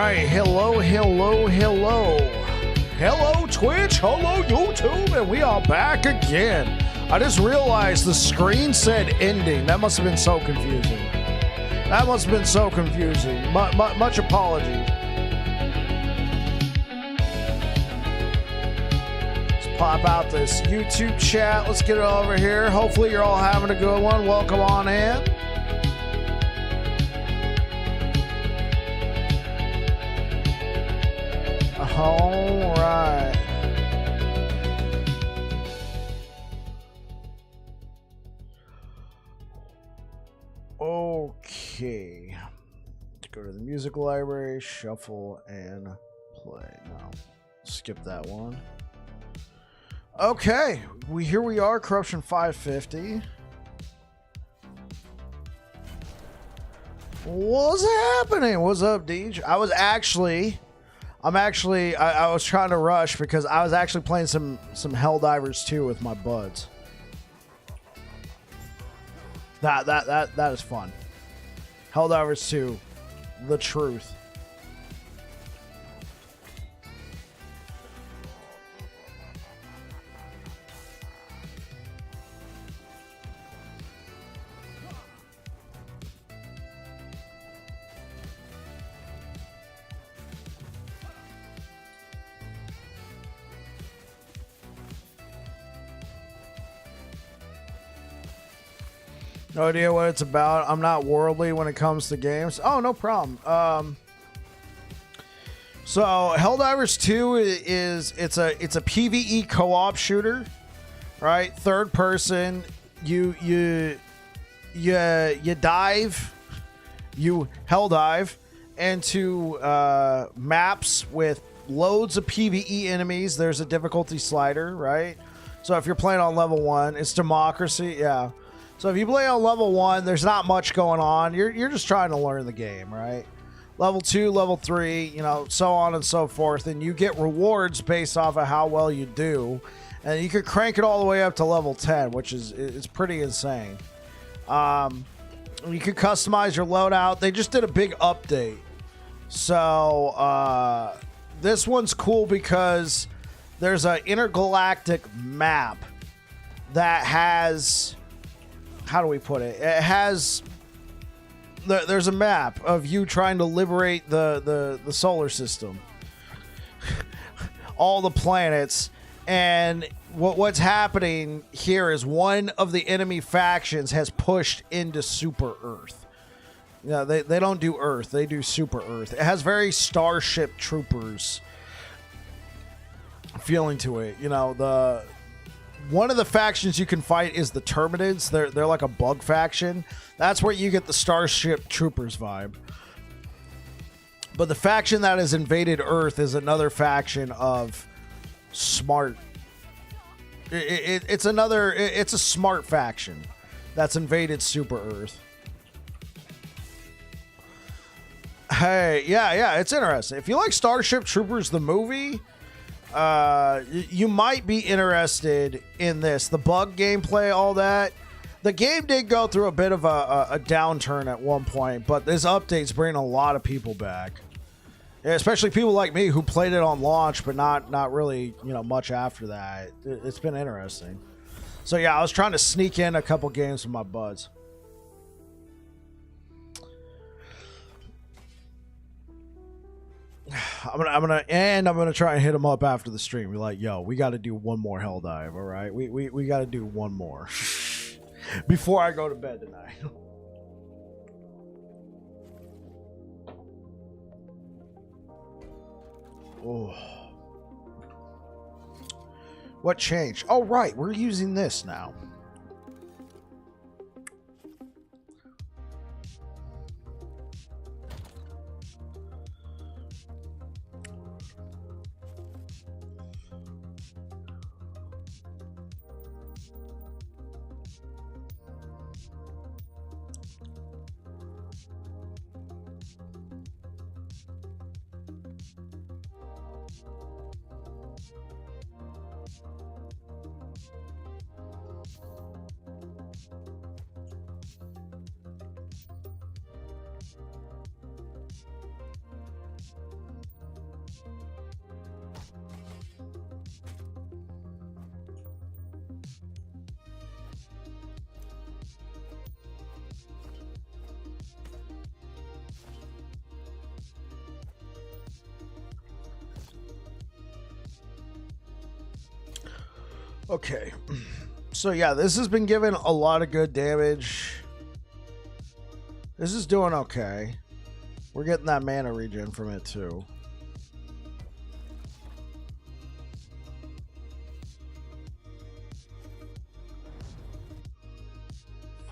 right, hello, Twitch, hello, YouTube, and we are back again. I just realized the screen said ending. That must have been so confusing. Much apologies. Let's pop out this YouTube chat. Let's get it over here. Hopefully you're all having a good one. Welcome on in. All right. Okay. Let's go to the music library, shuffle, and play. No, skip that one. Okay, here we are, Corruption 550. What's happening? What's up, Deej? I was trying to rush because I was actually playing some Helldivers 2 with my buds. That is fun. Helldivers 2, the truth. No idea what it's about. I'm not worldly when it comes to games. Oh, no problem. So Helldivers 2 it's a PvE co-op shooter, right? Third person. You dive, you hell dive into maps with loads of PvE enemies. There's a difficulty slider, right? So if you're playing on level 1, it's democracy, yeah. So if you play on level 1, there's not much going on. You're just trying to learn the game, right? Level 2, level 3, you know, so on and so forth. And you get rewards based off of how well you do. And you could crank it all the way up to level 10, which is pretty insane. You could customize your loadout. They just did a big update. So this one's cool because there's an intergalactic map that has... How do we put it? It has... There's a map of you trying to liberate the solar system. All the planets. And what's happening here is one of the enemy factions has pushed into Super Earth. You know, they don't do Earth. They do Super Earth. It has very Starship Troopers feeling to it. You know, one of the factions you can fight is the Terminids. They're like a bug faction. That's where you get the Starship Troopers vibe. But the faction that has invaded Earth is another faction of smart. It's a smart faction that's invaded Super Earth. Hey, yeah, it's interesting. If you like Starship Troopers, the movie... you might be interested in this. The bug gameplay, all that. The game did go through a bit of a downturn at one point, but this update's bringing a lot of people back. Especially people like me who played it on launch, but not really, you know, much after that. It's been interesting. So yeah, I was trying to sneak in a couple games with my buds. I'm gonna try and hit him up after the stream. Be like, yo, we got to do one more hell dive, all right? We got to do one more before I go to bed tonight. Oh, what changed? Oh, right, we're using this now. Okay. So yeah, this has been giving a lot of good damage. This is doing okay. We're getting that mana regen from it too.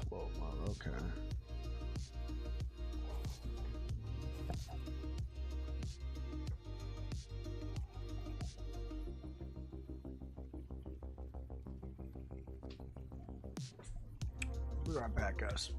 Float mode, okay. Be right back, guys.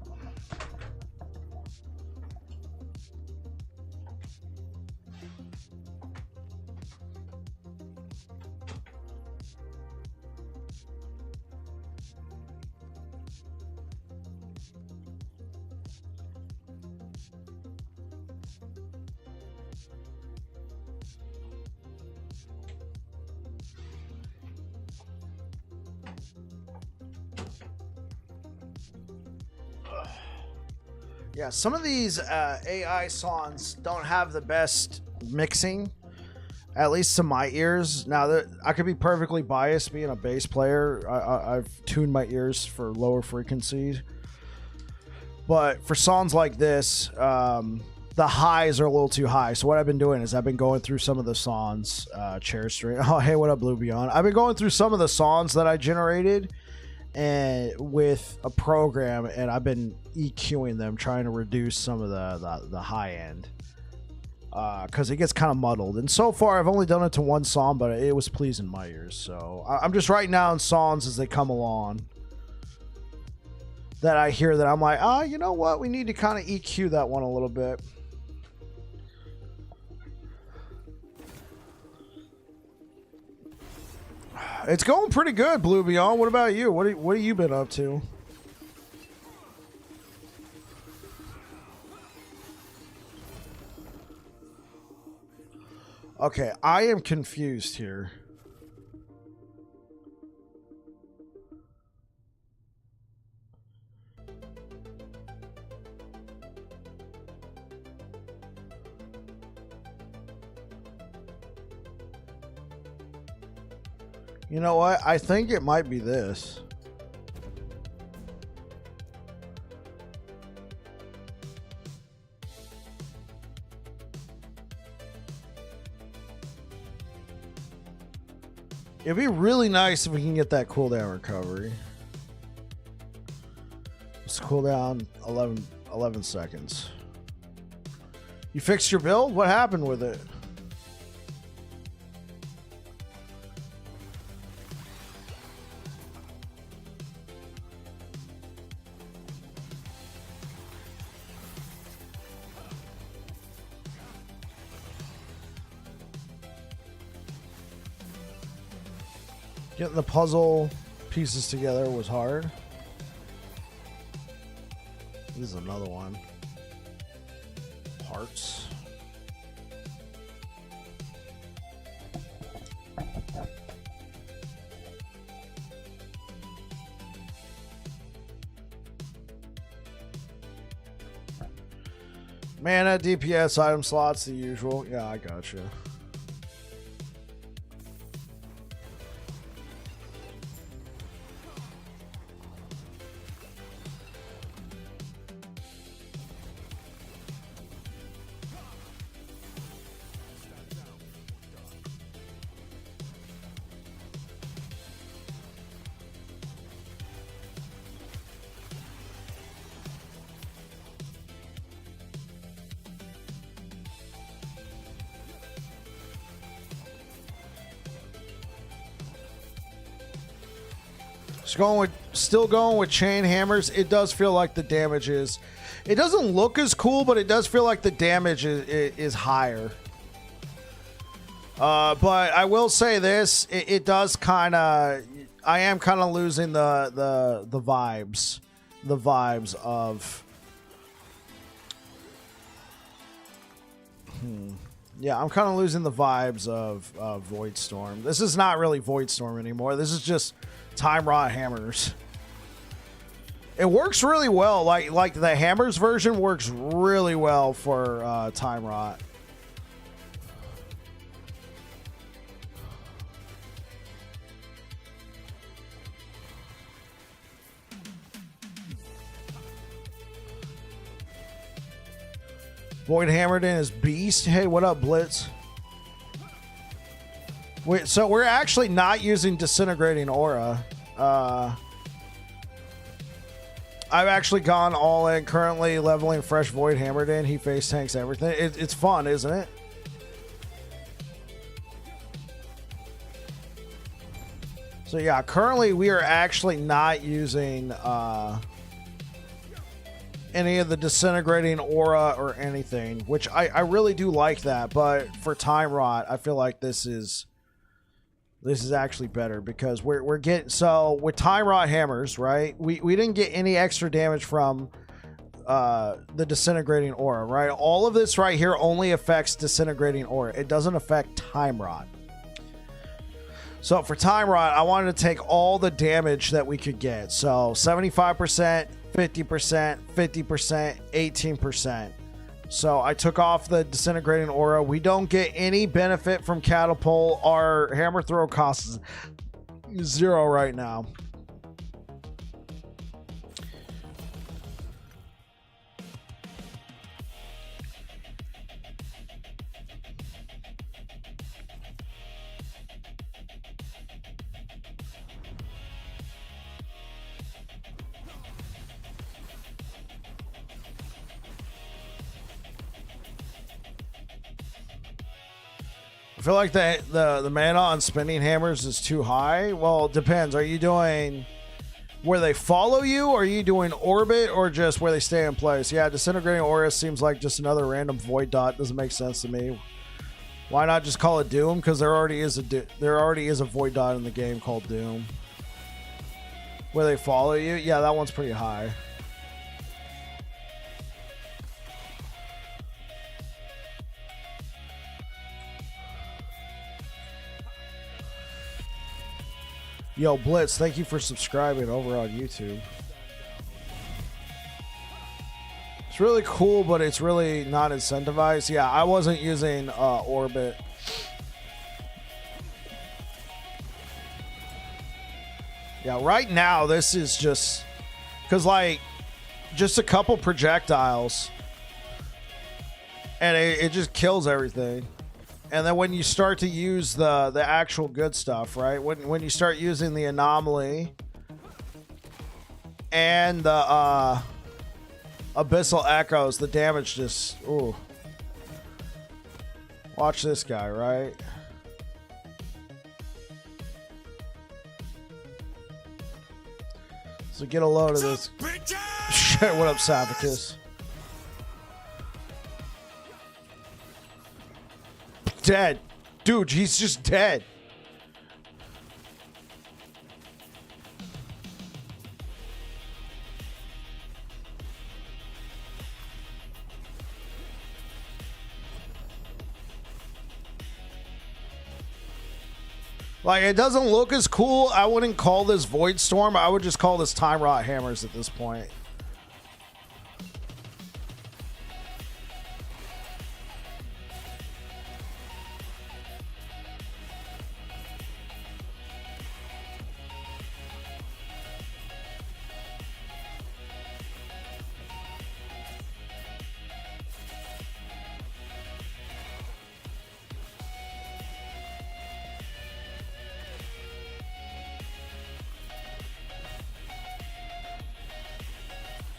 Yeah, some of these AI songs don't have the best mixing, at least to my ears. Now, I could be perfectly biased being a bass player. I've tuned my ears for lower frequencies. But for songs like this, the highs are a little too high. So what I've been doing is I've been going through some of the songs, chair string. Oh, hey, what up, Blue Beyond? I've been going through some of the songs that I generated and with a program, and I've been EQing them, trying to reduce some of the high end, because it gets kind of muddled. And so far I've only done it to one song, but it was pleasing my ears. So I'm just writing down songs as they come along that I hear that I'm like, oh, you know what, we need to kind of EQ that one a little bit. It's going pretty good, Blue Beyond. What about you? What have you been up to? Okay, I am confused here. You know what? I think it might be this. It'd be really nice if we can get that cooldown recovery. Let's cool down 11 seconds. You fixed your build? What happened with it? Getting the puzzle pieces together was hard. This is another one. Hearts. Mana, DPS, item slots, the usual. Yeah, I gotcha. Still going with chain hammers. It does feel like the damage is... It doesn't look as cool, but it does feel like the damage is higher. But I will say this. It does kind of... I am kind of losing the vibes. The vibes of... Yeah, I'm kind of losing the vibes of Voidstorm. This is not really Voidstorm anymore. This is just Time Rot hammers. It works really well. Like the hammers version works really well for Time Rot. Void hammered in his beast. Hey, what up, Blitz? Wait, so we're actually not using disintegrating aura. I've actually gone all in, currently leveling fresh Void hammered in. He face tanks everything. It's fun, isn't it? So yeah, currently we are actually not using any of the disintegrating aura or anything, which I really do like that. But for Time Rot, I feel like this is actually better because we're getting, so with Time Rot hammers, right? We didn't get any extra damage from the disintegrating aura, right? All of this right here only affects disintegrating aura. It doesn't affect Time Rot. So for Time Rot, I wanted to take all the damage that we could get. So 75%, 50%, 50%, 18%. So I took off the disintegrating aura. We don't get any benefit from catapult. Our hammer throw costs 0 right now. I feel like the mana on spinning hammers is too high. Well, it depends. Are you doing where they follow you, or are you doing orbit, or just where they stay in place? Yeah, disintegrating aura seems like just another random void dot. Doesn't make sense to me. Why not just call it Doom? Because there already is a void dot in the game called Doom. Where they follow you? Yeah, that one's pretty high. Yo, Blitz, thank you for subscribing over on YouTube. It's really cool, but it's really not incentivized. Yeah, I wasn't using Orbit. Yeah, right now, this is just... Because, like, just a couple projectiles. And it just kills everything. And then when you start to use the actual good stuff, right? When you start using the anomaly and the abyssal echoes, the damage just, ooh. Watch this guy, right? So get a load of this. Shit, what up, Savicus? Dead. Dude, he's just dead. Like, it doesn't look as cool. I wouldn't call this Voidstorm. I would just call this Time Rot hammers at this point.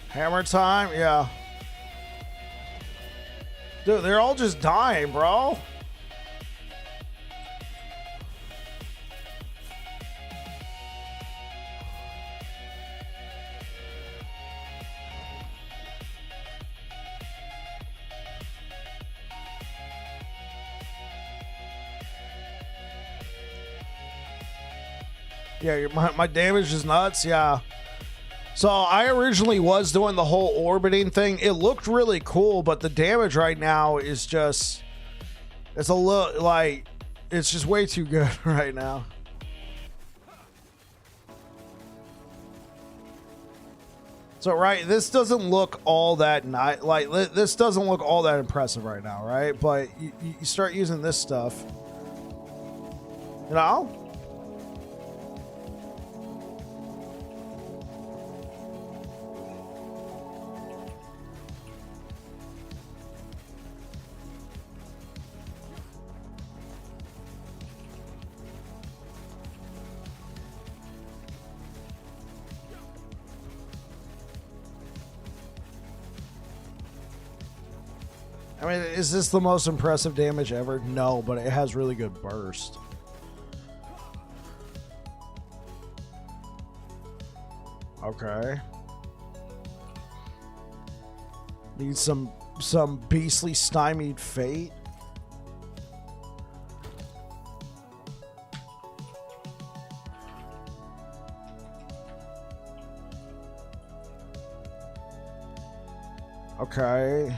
Hammer time? Yeah. Dude, they're all just dying, bro. Yeah, my damage is nuts. Yeah. So I originally was doing the whole orbiting thing. It looked really cool, but the damage right now is just, it's a little, like, it's just way too good right now. So, right, this doesn't look all that nice. Like, this doesn't look all that impressive right now, right? But you start using this stuff, you know? I mean, is this the most impressive damage ever? No, but it has really good burst. Okay. Need some beastly stymied fate. Okay.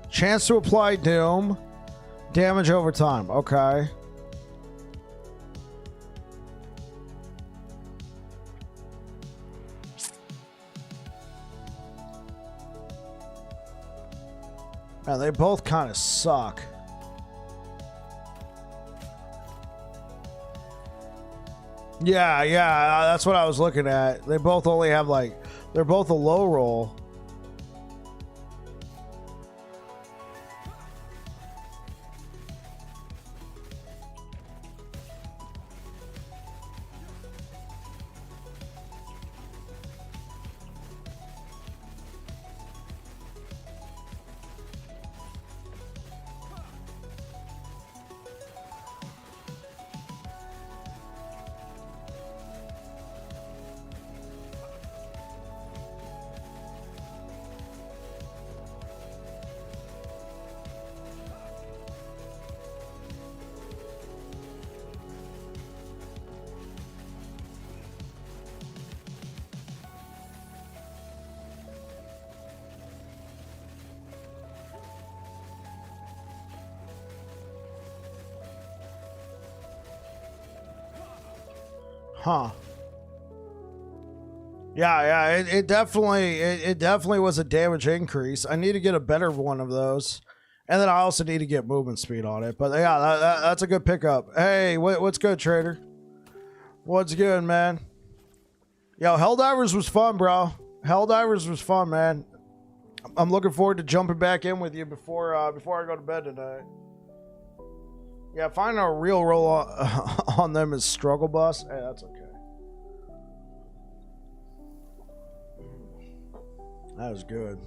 Chance to apply doom. Damage over time. Okay. Man, they both kind of suck. Yeah, that's what I was looking at. They both only have like, they're both a low roll. Huh. Yeah, it definitely was a damage increase. I need to get a better one of those. And then I also need to get movement speed on it. But yeah, that's a good pickup. Hey, what's good, trader? What's good, man? Yo, Helldivers was fun, bro. Helldivers was fun, man. I'm looking forward to jumping back in with you before I go to bed tonight. Yeah, finding a real roll on them is struggle bus. Hey, that's okay. That was good.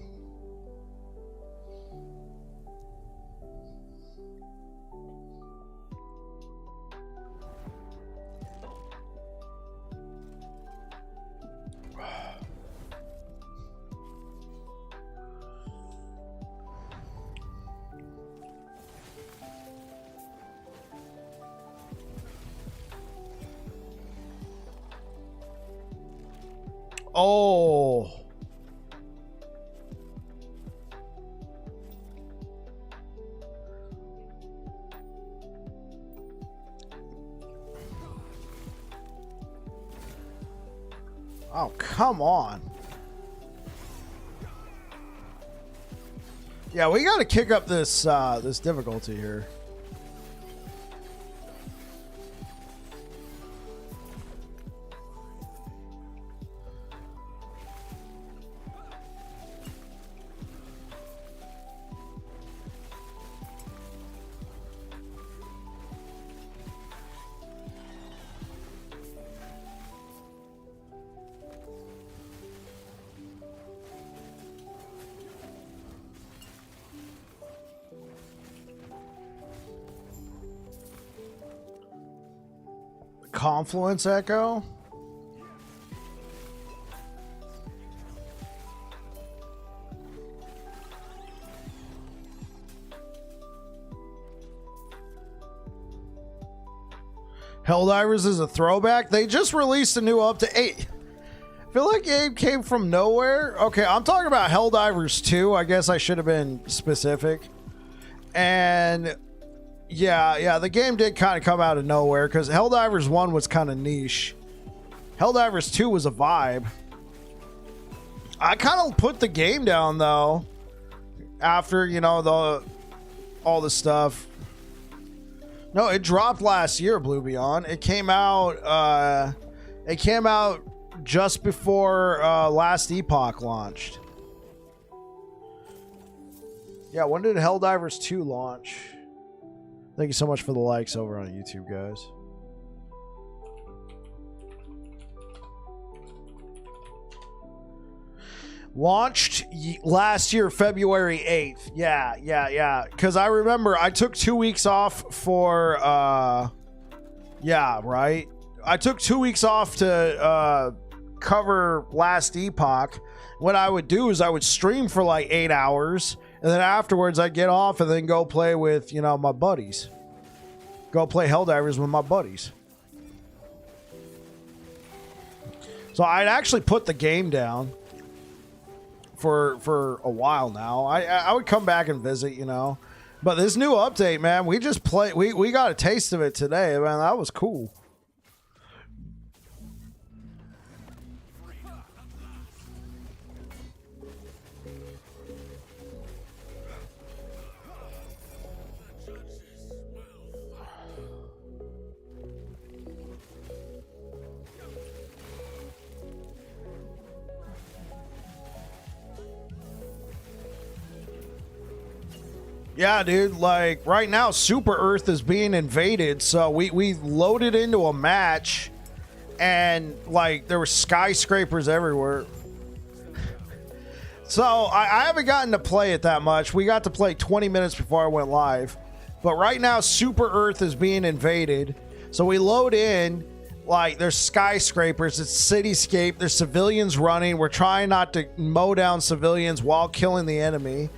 Oh. Oh, come on. Yeah, we got to kick up this this difficulty here. Confluence Echo? Helldivers is a throwback. They just released a new update. I feel like Gabe came from nowhere. Okay, I'm talking about Helldivers 2. I guess I should have been specific. And yeah, the game did kind of come out of nowhere because Helldivers 1 was kind of niche. Helldivers 2 was a vibe. I kind of put the game down though after, you know, all the stuff. No, it dropped last year, Blue Beyond. It came out just before last Epoch launched. Yeah, when did Helldivers 2 launch? Thank you so much for the likes over on YouTube, guys. Launched last year, February 8th. Yeah. Because I remember I took 2 weeks off for, yeah, right. I took 2 weeks off to cover Last Epoch. What I would do is I would stream for like 8 hours, and then afterwards I'd get off and then go play with, you know, my buddies. Go play Helldivers with my buddies. So I'd actually put the game down for a while now. I would come back and visit, you know. But this new update, man, we just played. We got a taste of it today, man. That was cool. Yeah, dude, like right now Super Earth is being invaded, so we loaded into a match and like there were skyscrapers everywhere. So I haven't gotten to play it that much. We got to play 20 minutes before I went live. But right now Super Earth is being invaded. So we load in, like there's skyscrapers, it's cityscape, there's civilians running. We're trying not to mow down civilians while killing the enemy.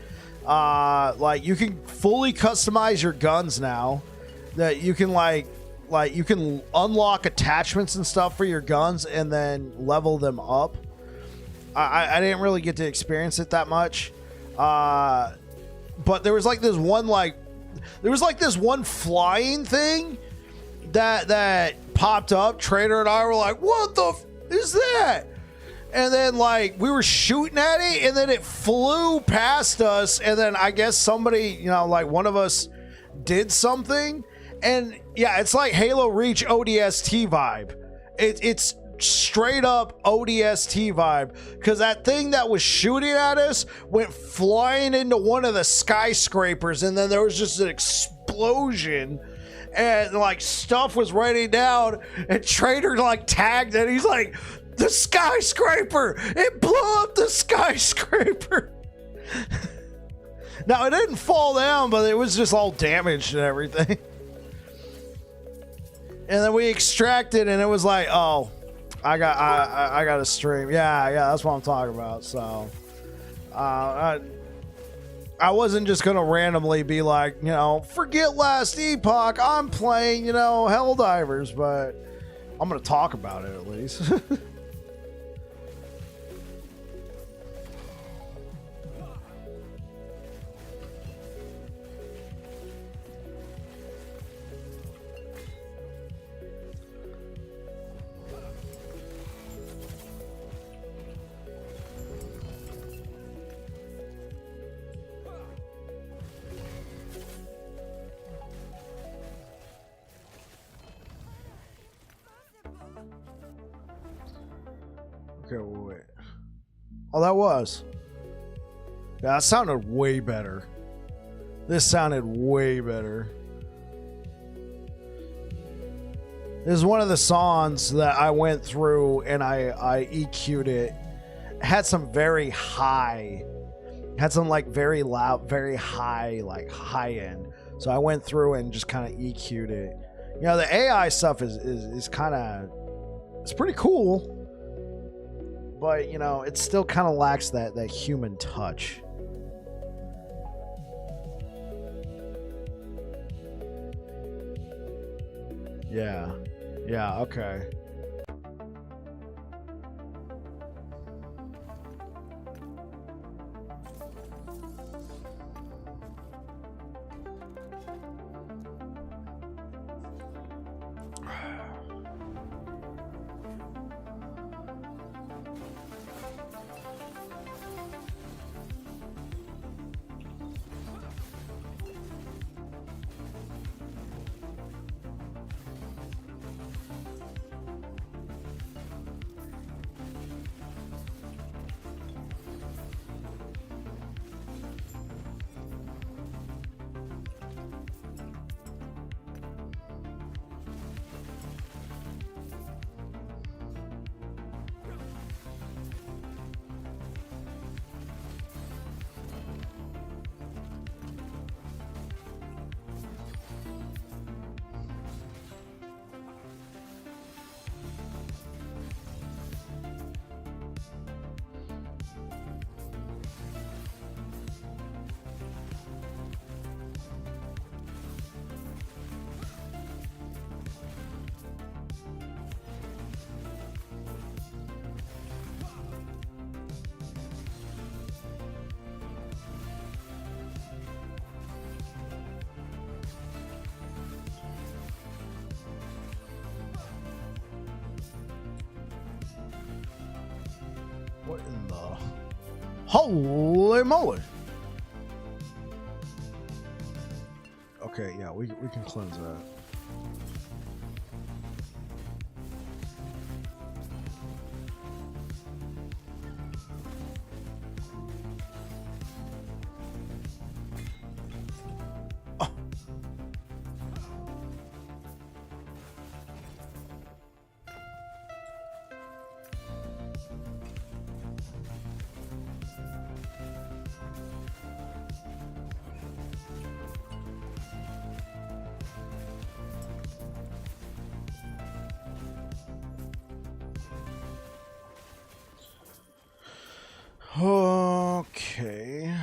Like you can fully customize your guns now. That you can like you can unlock attachments and stuff for your guns and then level them up. I didn't really get to experience it that much. But there was like this one flying thing that popped up. Trader and I were like, "What the f is that?" And then, like, we were shooting at it, and then it flew past us, and then I guess somebody, you know, like, one of us did something, and, yeah, it's like Halo Reach ODST vibe. It's straight up ODST vibe, because that thing that was shooting at us went flying into one of the skyscrapers, and then there was just an explosion, and, like, stuff was raining down, and Trader, like, tagged it. He's like, "The skyscraper! It blew up the skyscraper!" Now, it didn't fall down, but it was just all damaged and everything. And then we extracted, and it was like, oh, I got to stream. Yeah, that's what I'm talking about. So, I wasn't just going to randomly be like, you know, forget Last Epoch. I'm playing, you know, Helldivers, but I'm going to talk about it at least. Okay, wait. Oh, that was. Yeah, that sounded way better. This sounded way better. This is one of the songs that I went through and I EQ'd it. Had some very high. Had some like very loud, very high, like high end. So I went through and just kind of EQ'd it. You know, the AI stuff is kind of, it's pretty cool. But, you know, it still kind of lacks that human touch. Yeah. Yeah, okay. Holy moly. Okay, yeah, we can cleanse that. Okay.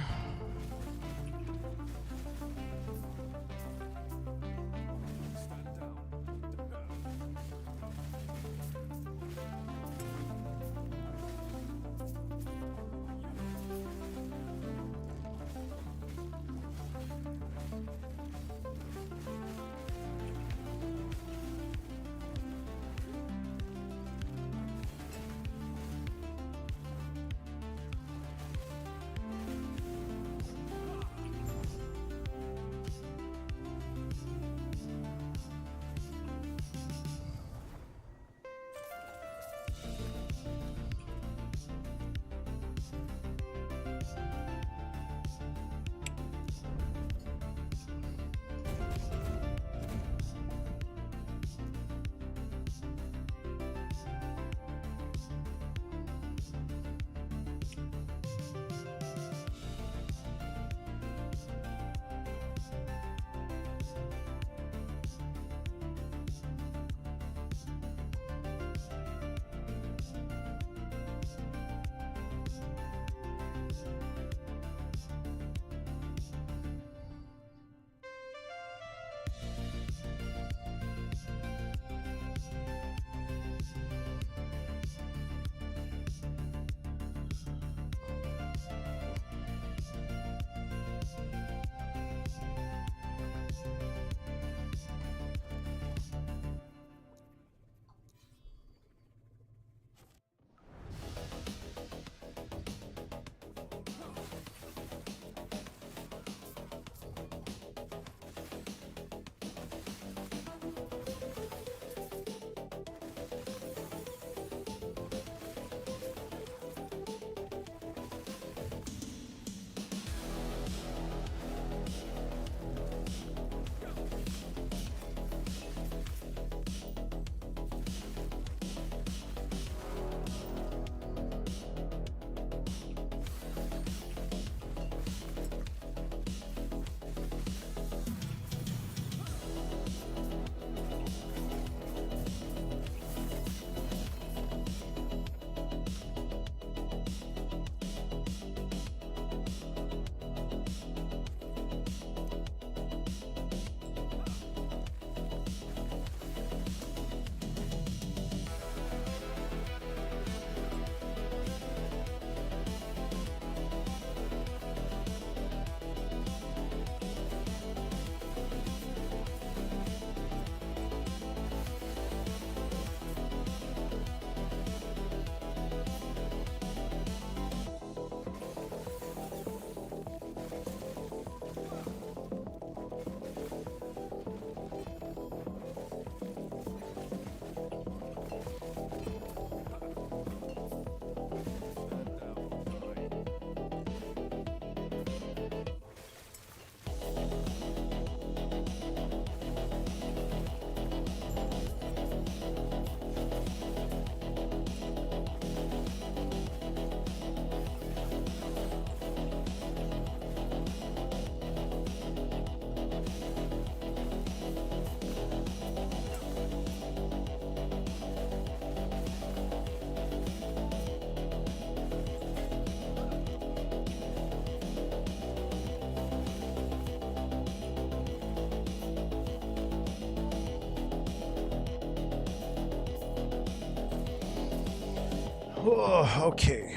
Oh, okay.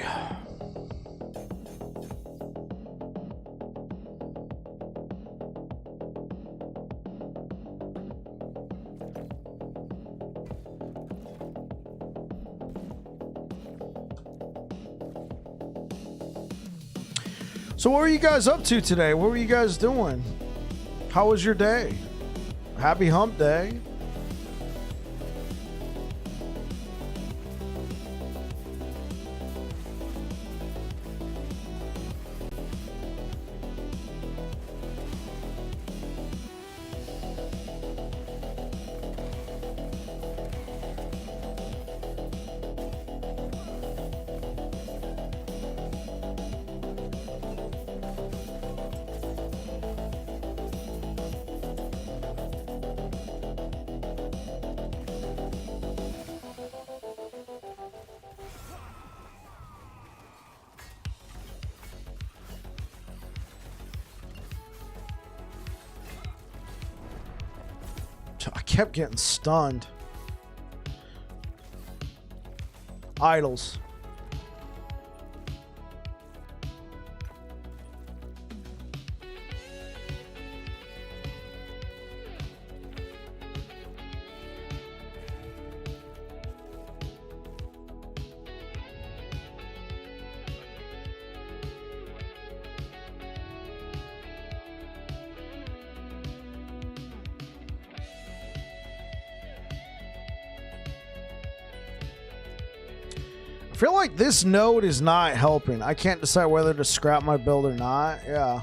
So what were you guys up to today? What were you guys doing? How was your day? Happy hump day. I kept getting stunned. Idols. I feel like this node is not helping. I can't decide whether to scrap my build or not. Yeah.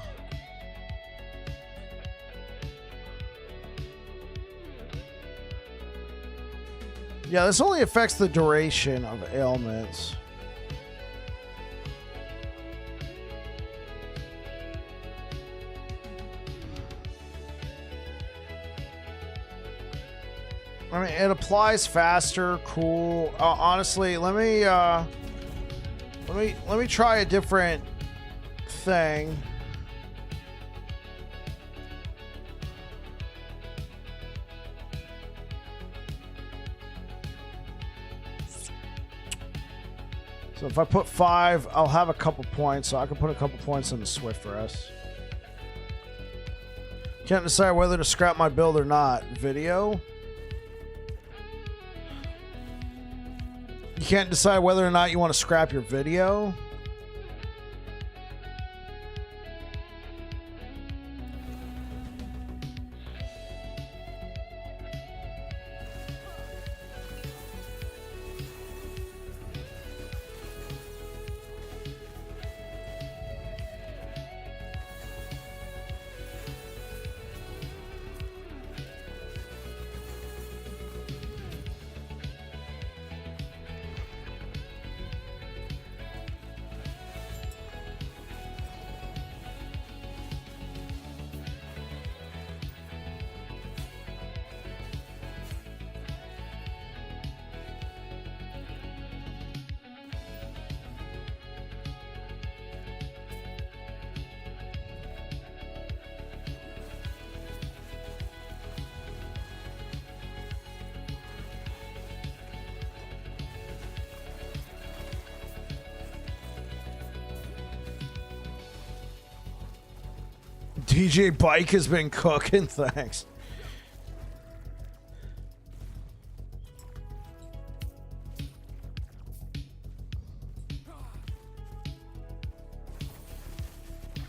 Yeah, this only affects the duration of ailments. I mean, it applies faster. Cool. Honestly, let me try a different thing. So if I put 5, I'll have a couple points. So I can put a couple points in the Swift Rest. Can't decide whether to scrap my build or not. Video. You can't decide whether or not you want to scrap your video. DJ Bike has been cooking. Thanks.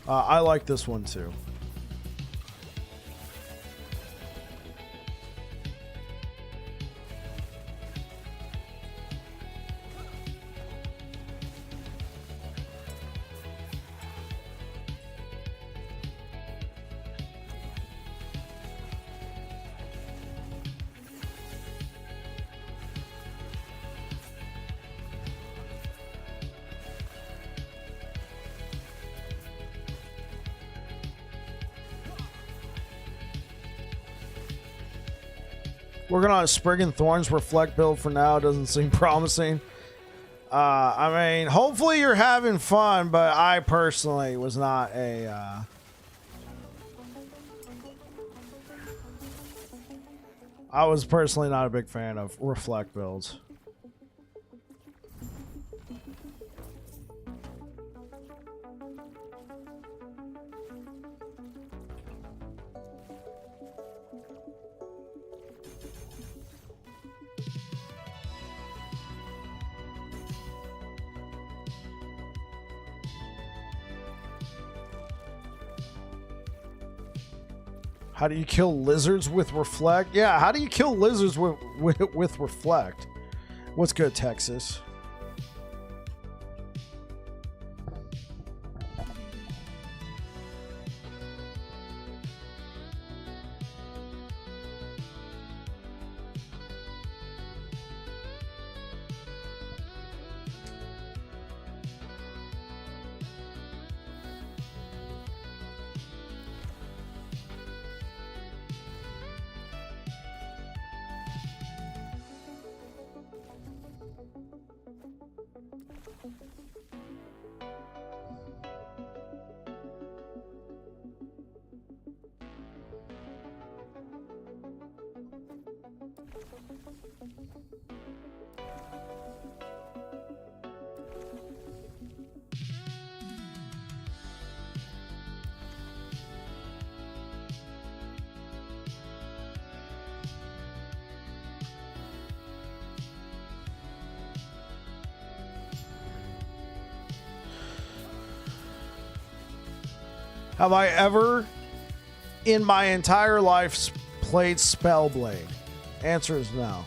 I like this one too. Working on a Sprig and Thorns Reflect build for now. Doesn't seem promising. I mean, hopefully you're having fun, but I personally was not a... I was personally not a big fan of Reflect builds. How do you kill lizards with reflect? Yeah, how do you kill lizards with reflect? What's good, Texas? Have I ever in my entire life played Spellblade? Answer is no.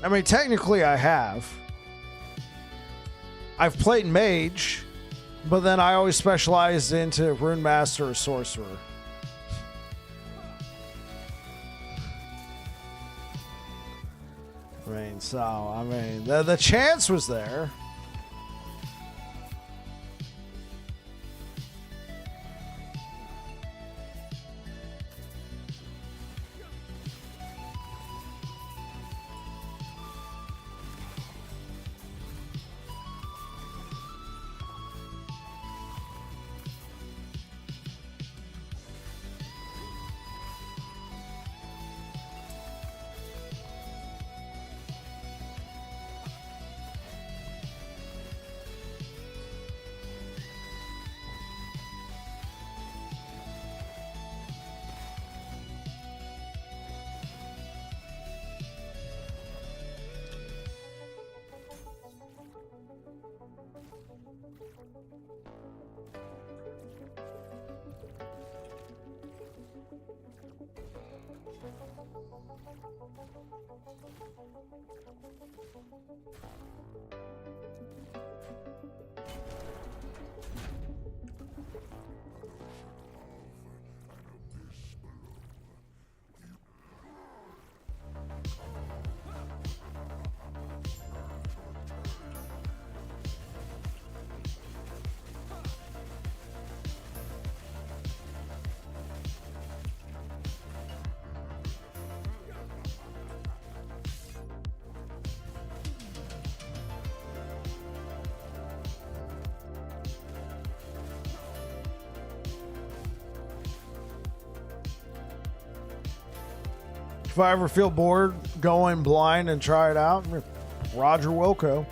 I mean, technically I have. I've played Mage, but then I always specialized into Rune Master or Sorcerer. I mean, the chance was there. If I ever feel bored, go in blind and try it out. Roger Wilco.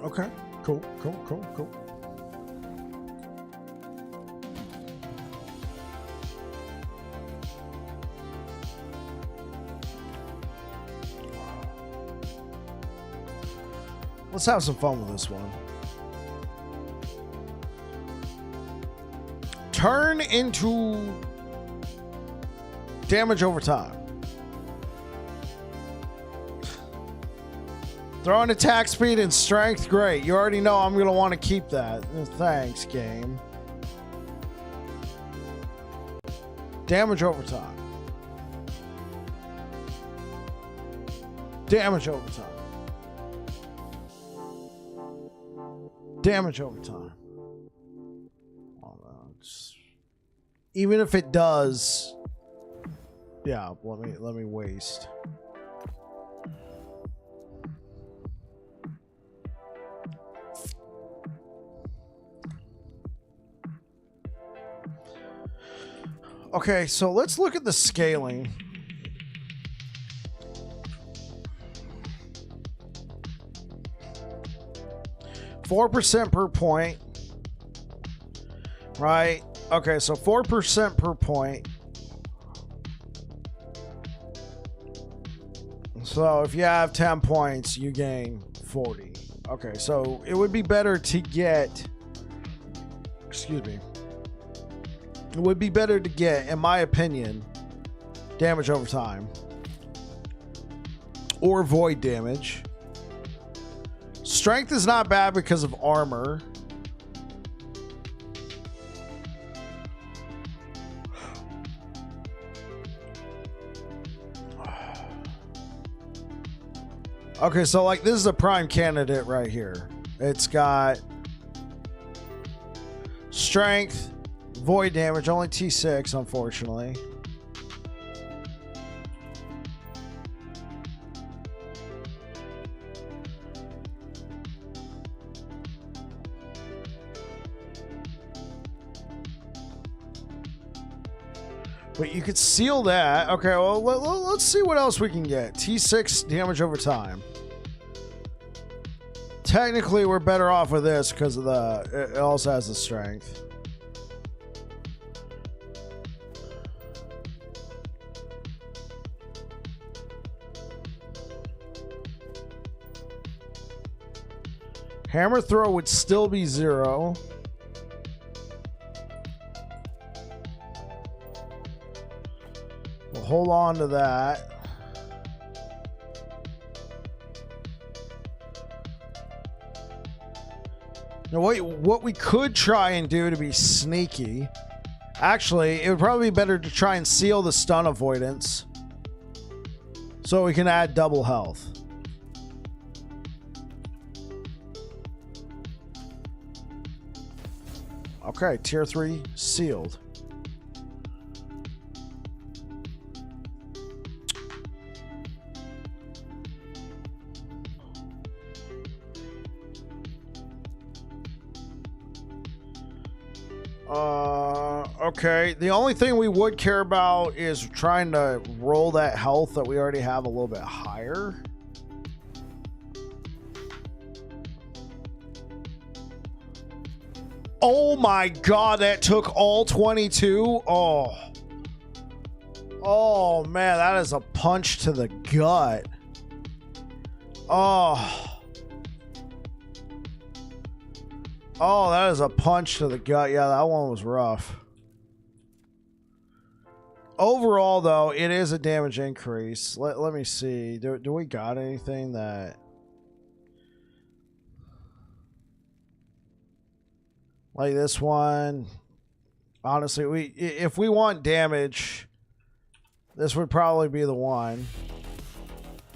Okay. Cool. Let's have some fun with this one. Turn into damage over time. Throwing attack speed and strength, great. You already know I'm going to want to keep that. Thanks, game. Damage over time. Damage over time. Damage over time. Even if it does, yeah, let me waste. Okay, so let's look at the scaling. %4 per point. Right? Okay, so 4% per point. So if you have 10 points, you gain 40. Okay, so it would be better to get... Excuse me. It would be better to get, in my opinion, damage over time. Or void damage. Strength is not bad because of armor. Okay, so like this is a prime candidate right here. It's got strength, void damage, only T6, unfortunately. But you could seal that. Okay, well, let's see what else we can get. T6 damage over time. Technically, we're better off with this because of the... It also has the strength. Hammer throw would still be 0. We'll hold on to that. Now, what we could try and do to be sneaky... Actually, it would probably be better to try and seal the stun avoidance. So we can add double health. Okay, tier 3 sealed. Okay, the only thing we would care about is trying to roll that health that we already have a little bit higher. Oh my god, that took all 22? Oh. Oh man, that is a punch to the gut. Oh. Oh, that is a punch to the gut. Yeah, that one was rough. Overall, though, it is a damage increase. Let me see. Do we got anything that... Like this one? Honestly, if we want damage, this would probably be the one.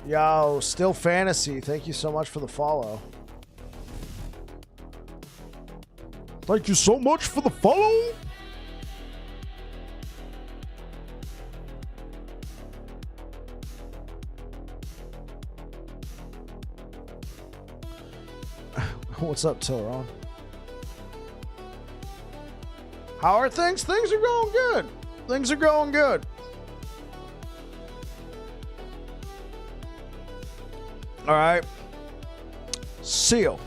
Yo, Still Fantasy, thank you so much for the follow. Thank you so much for the follow. What's up, Tilron? How are things? Things are going good. Things are going good. All right. Seal.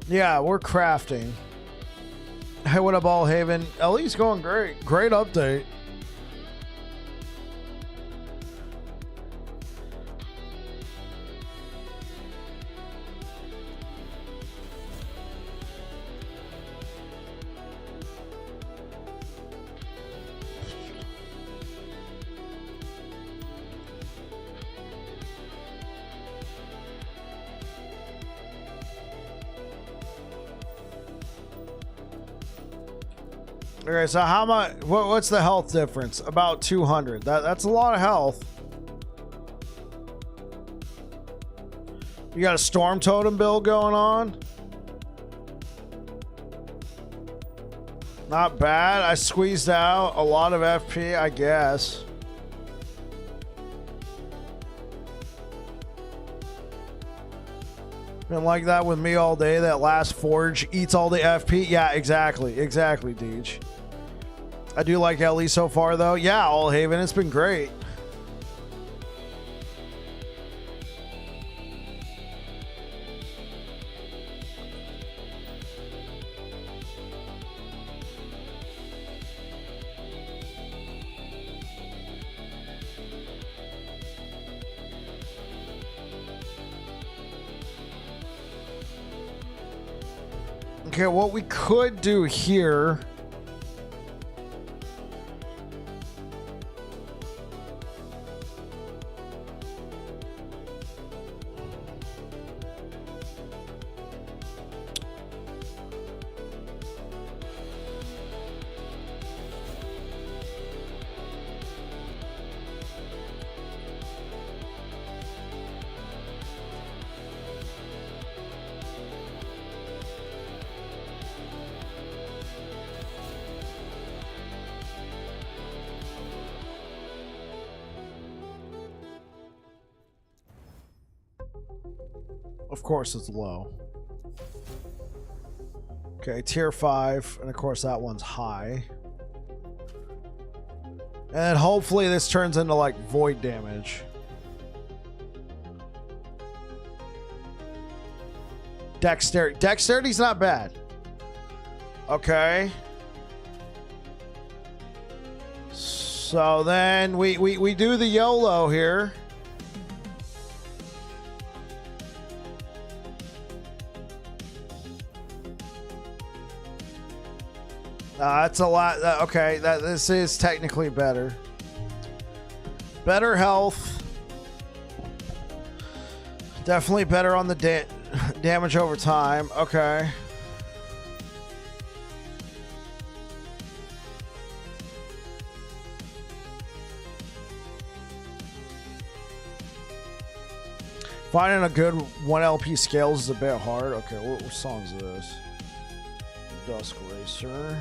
Yeah, we're crafting. Hey, what up, All Haven? Ellie's going great. Great update. Okay, so how much? What's the health difference? About 200. That's a lot of health. You got a storm totem build going on? Not bad. I squeezed out a lot of FP, I guess. Been like that with me all day. That last forge eats all the FP. Yeah, exactly, Deej. I do like LE so far, though. Yeah, All Haven, it's been great. Okay, what we could do here... Of course it's low. Okay, tier 5, and of course that one's high. And hopefully this turns into like void damage. Dexterity's not bad. Okay. So then we do the YOLO here. That's a lot. Okay, this is technically better. Better health. Definitely better on the damage over time. Okay. Finding a good 1 LP scales is a bit hard. Okay, what song is this? Dusk Racer.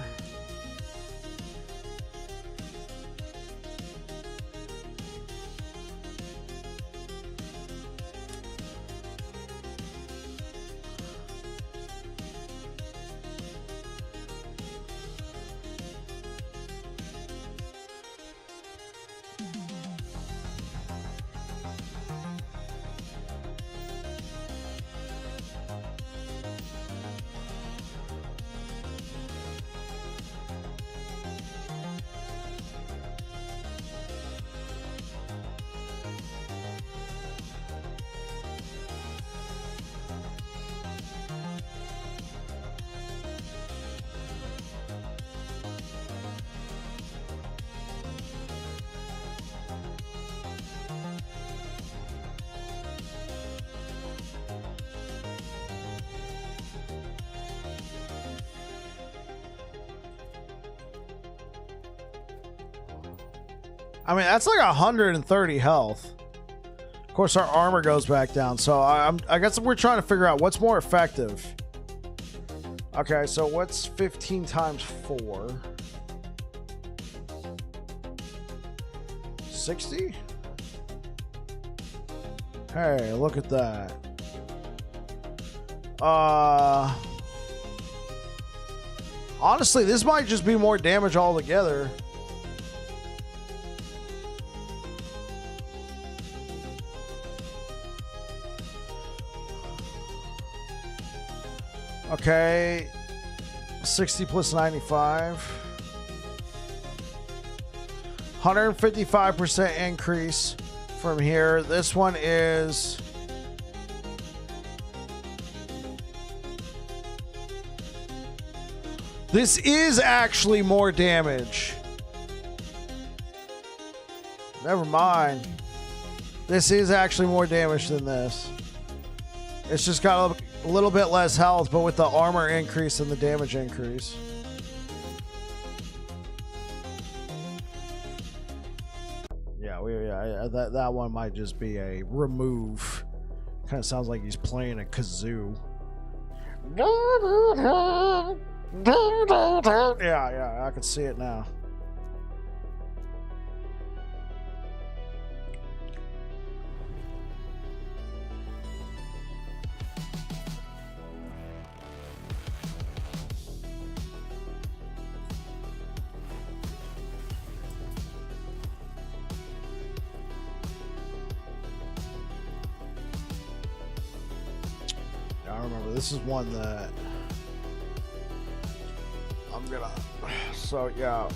I mean, that's like 130 health. Of course, our armor goes back down. So I guess we're trying to figure out what's more effective. Okay, so what's 15 times 4? 60? Hey, look at that. Honestly, this might just be more damage altogether. Okay. 60 plus 95. 155% increase from here. This one is... This is actually more damage. Never mind. This is actually more damage than this. It's just got a little bit less health, but with the armor increase and the damage increase. Yeah, that one might just be a remove. Kind of sounds like he's playing a kazoo. Yeah, I can see it now. I remember this is one that I'm gonna, so yeah.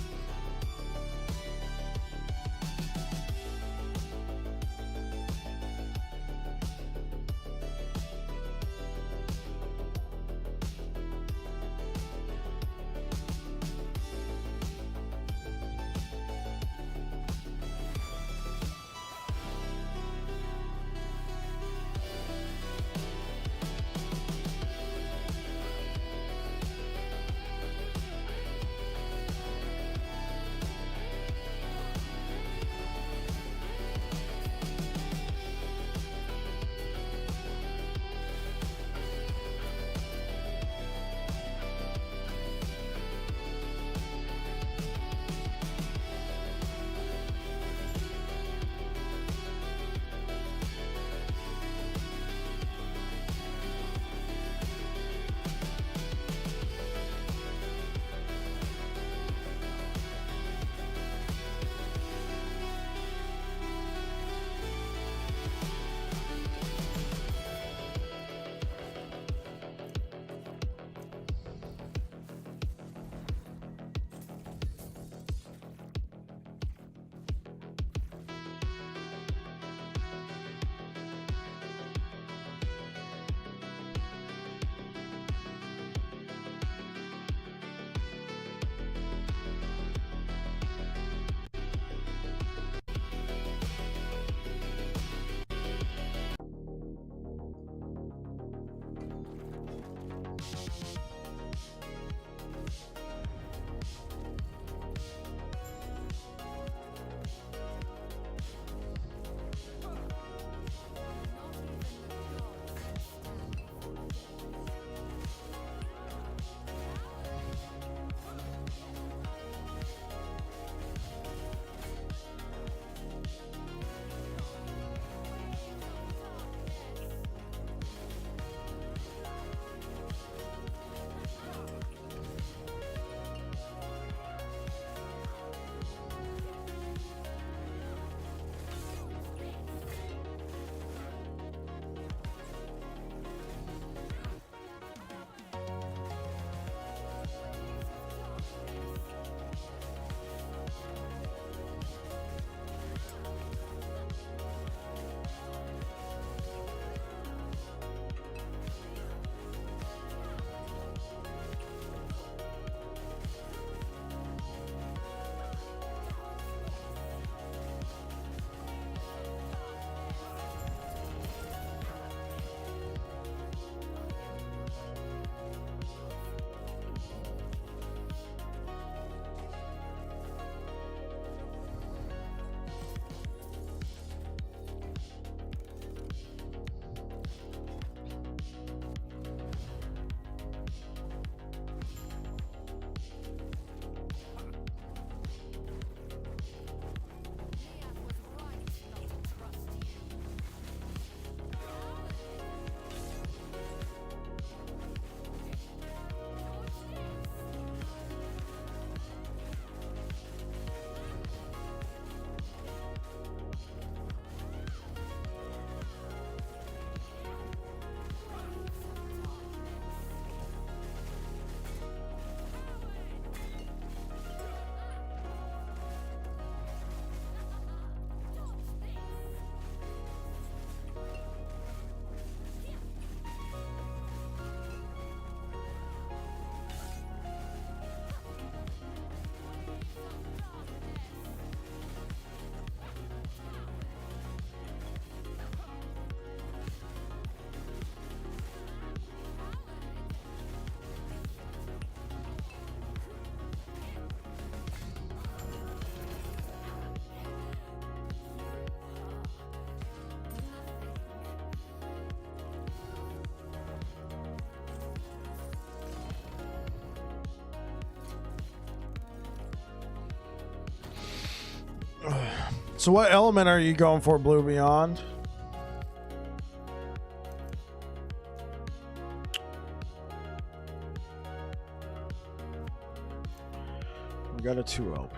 So what element are you going for, Blue Beyond? We got a 2 LP.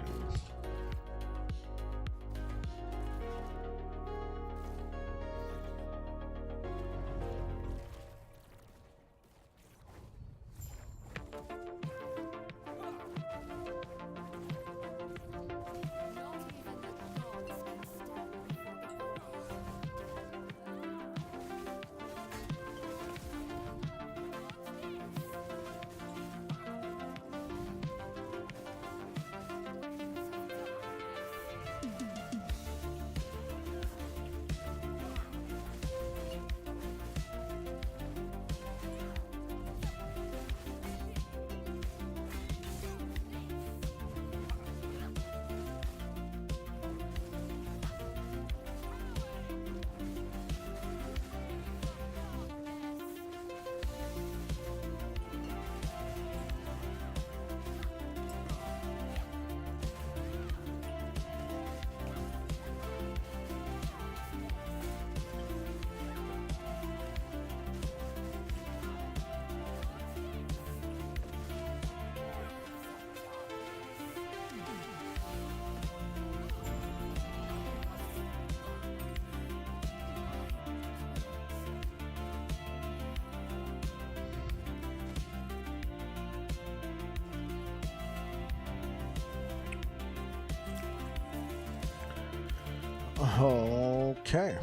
Okay.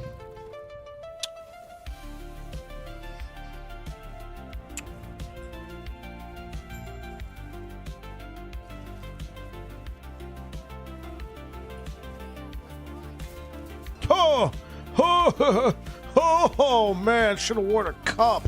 Oh man, should have worn a cup.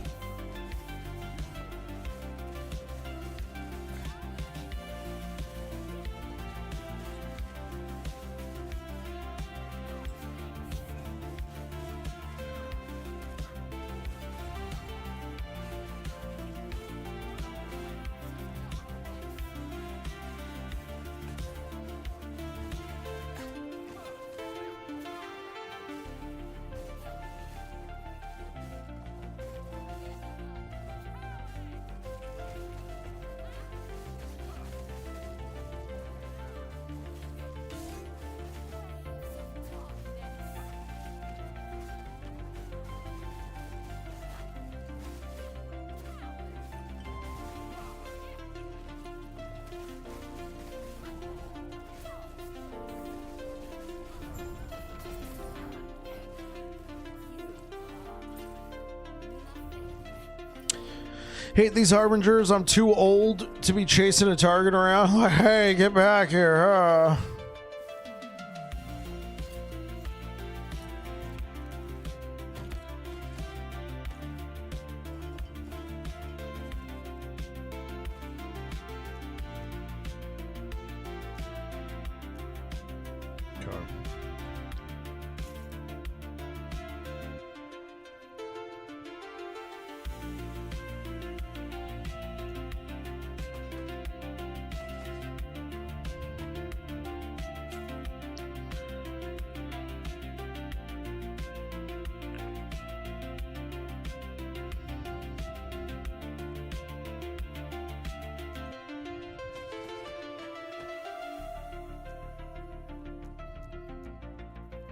Hate these harbingers. I'm too old to be chasing a target around. Like, hey, get back here.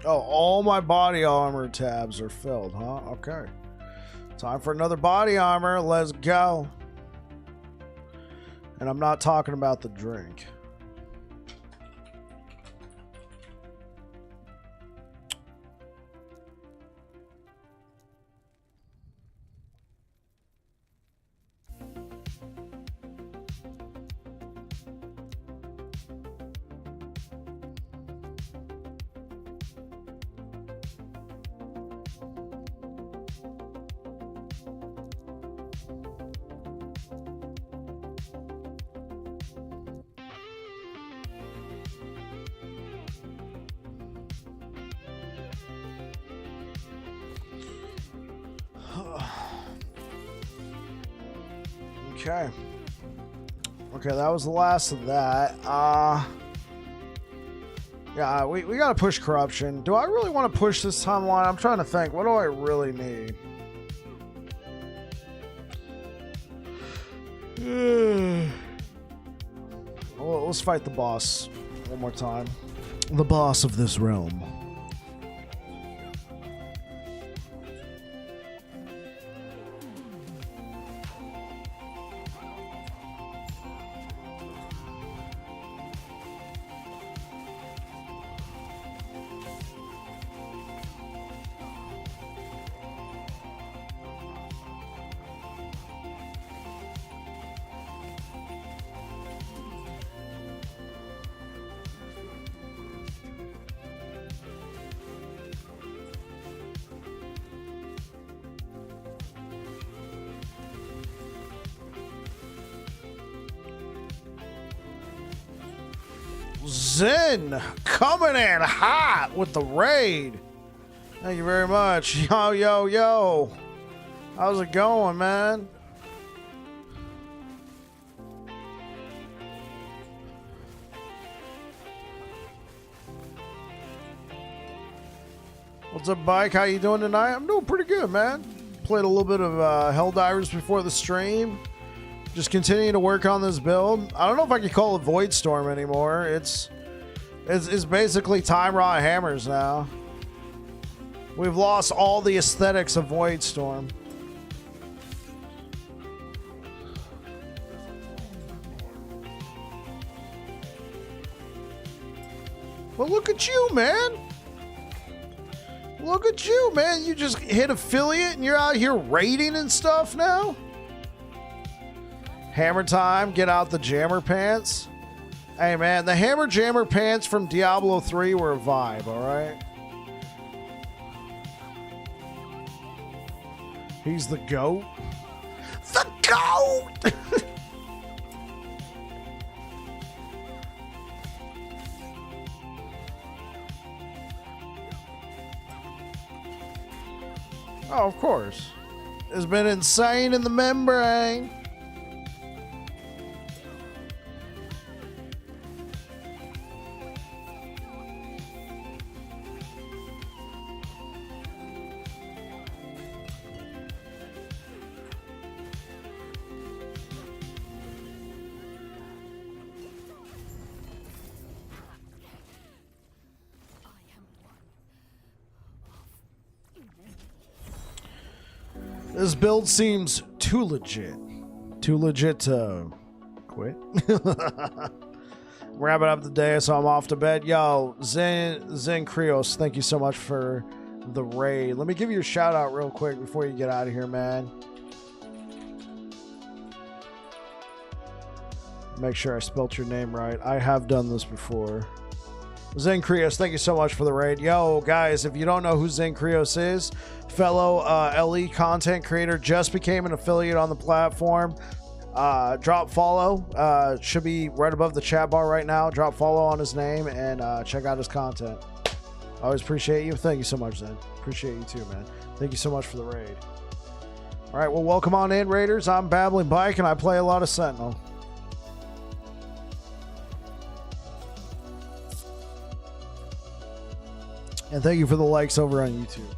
Oh, all my body armor tabs are filled, huh? Okay. Time for another body armor. Let's go. And I'm not talking about the drink. Okay. Okay, that was the last of that. Yeah, we gotta push corruption. Do I really want to push this timeline? I'm trying to think. What do I really need? Well, let's fight the boss one more time. The boss of this realm. Zen coming in hot with the raid. Thank you very much. Yo, yo, yo. How's it going, man? What's up, Bike? How you doing tonight? I'm doing pretty good, man. Played a little bit of Helldivers before the stream. Just continuing to work on this build. I don't know if I can call it Voidstorm anymore. It's basically Time Rot Hammers now. We've lost all the aesthetics of Voidstorm. Well, look at you, man. Look at you, man. You just hit affiliate and you're out here raiding and stuff now? Hammer time, get out the jammer pants. Hey man, the hammer jammer pants from Diablo 3 were a vibe, alright? He's the GOAT. The GOAT! Oh, of course. It's been insane in the membrane. This build seems too legit. Too legit to quit. Wrapping up the day, so I'm off to bed. Yo, Zen Krios, thank you so much for the raid. Let me give you a shout out real quick before you get out of here, man. Make sure I spelt your name right. I have done this before. Zen Krios, thank you so much for the raid. Yo, guys, if you don't know who Zen Krios is, fellow LE content creator, just became an affiliate on the platform. Drop follow. Should be right above the chat bar right now. Drop follow on his name and check out his content. Always appreciate you. Thank you so much, Zen. Appreciate you too, man. Thank you so much for the raid. All right, well, welcome on in, Raiders. I'm Babbling Bike, and I play a lot of Sentinel. And thank you for the likes over on YouTube.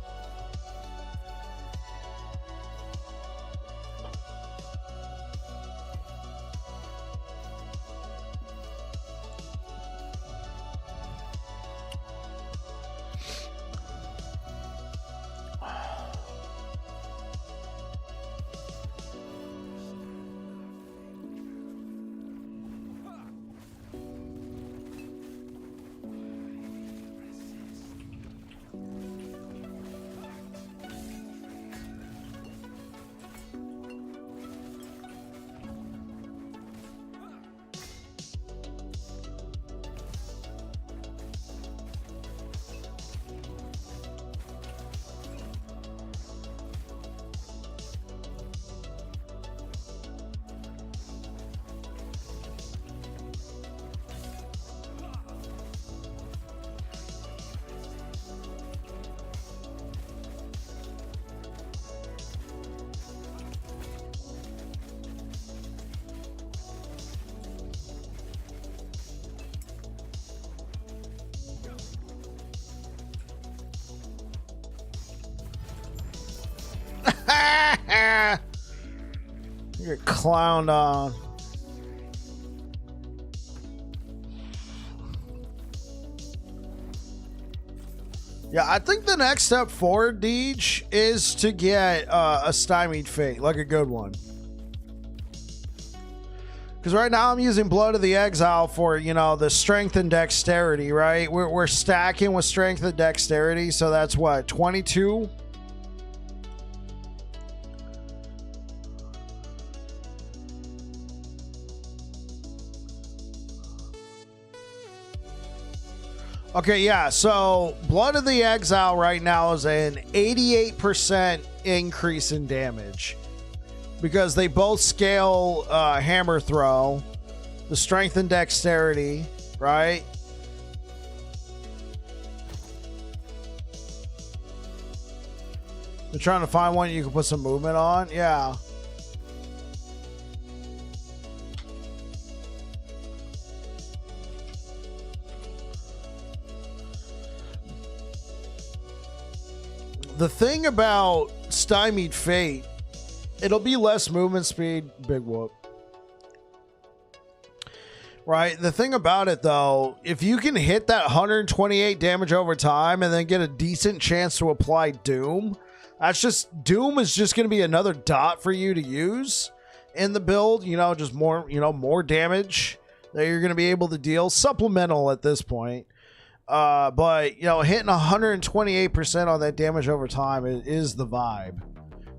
You get clowned on. Yeah, I think the next step forward, Deej, is to get a stymied fate, like a good one. Because right now I'm using Blood of the Exile for, you know, the strength and dexterity, right? We're stacking with strength and dexterity, so that's what, 22? Okay, yeah, so Blood of the Exile right now is an 88% increase in damage. Because they both scale hammer throw, the strength and dexterity, right? You're trying to find one you can put some movement on? Yeah. The thing about Stymied Fate, it'll be less movement speed, big whoop. Right? The thing about it, though, if you can hit that 128 damage over time and then get a decent chance to apply Doom, Doom is just going to be another dot for you to use in the build. You know, just more, more damage that you're going to be able to deal. Supplemental at this point. But, hitting 128% on that damage over time is the vibe.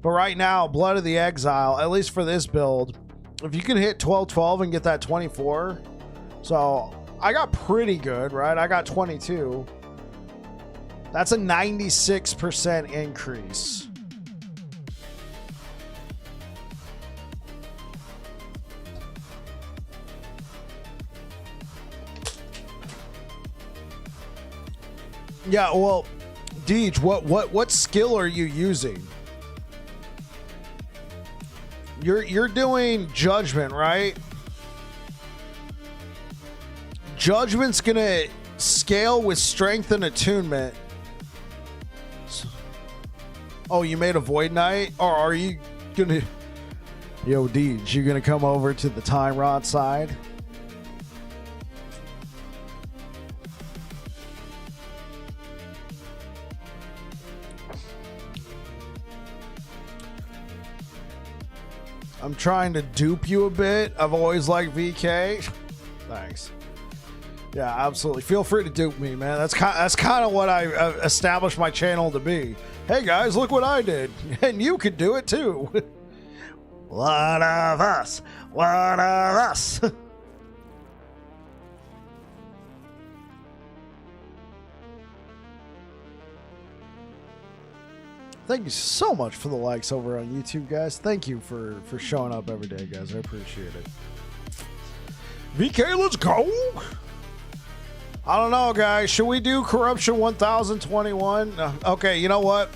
But right now, Blood of the Exile, at least for this build, if you can hit 12-12 and get that 24, so I got pretty good, right? I got 22. That's a 96% increase. Yeah, well, Deej, what skill are you using? You're doing Judgment, right? Judgment's gonna scale with strength and attunement. Oh, you made a Void Knight? Or are you gonna... Yo, Deej, you gonna come over to the Time Rod side? I'm trying to dupe you a bit. I've always liked VK. Thanks. Yeah, absolutely. Feel free to dupe me, man. That's kind of what I established my channel to be. Hey guys, look what I did, and you could do it too. One of us. One of us. Thank you so much for the likes over on YouTube, guys. Thank you for showing up every day, guys. I appreciate it. VK, let's go. I don't know, guys. Should we do Corruption 1021? Okay, you know what?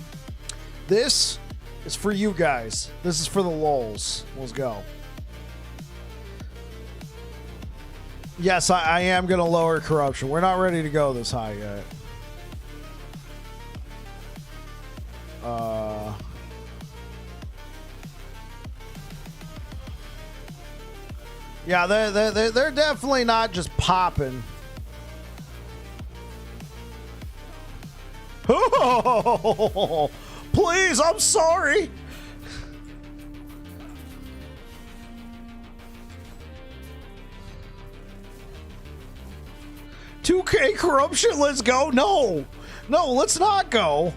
This is for you guys. This is for the lols. Let's go. Yes, I am going to lower Corruption. We're not ready to go this high yet. Yeah, they're definitely not just popping. Oh, please, I'm sorry. $2K Corruption, let's go. No, let's not go.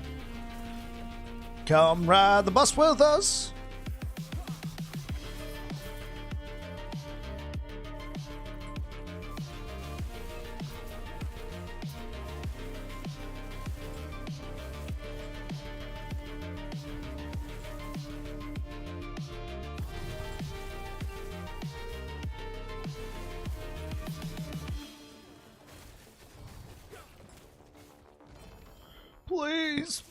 Come ride the bus with us. Please.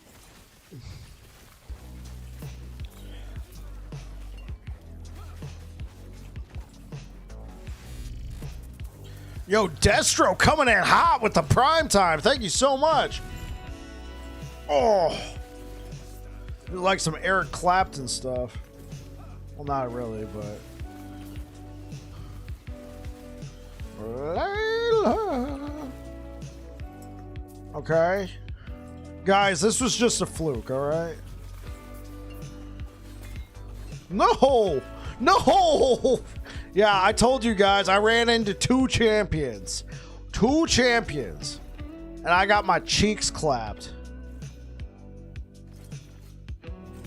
Yo, Destro coming in hot with the prime time. Thank you so much. Oh, like some Eric Clapton stuff. Well, not really, but... Okay. Guys, this was just a fluke, alright? No! No! Yeah, I told you guys, I ran into 2 champions. 2 champions. And I got my cheeks clapped.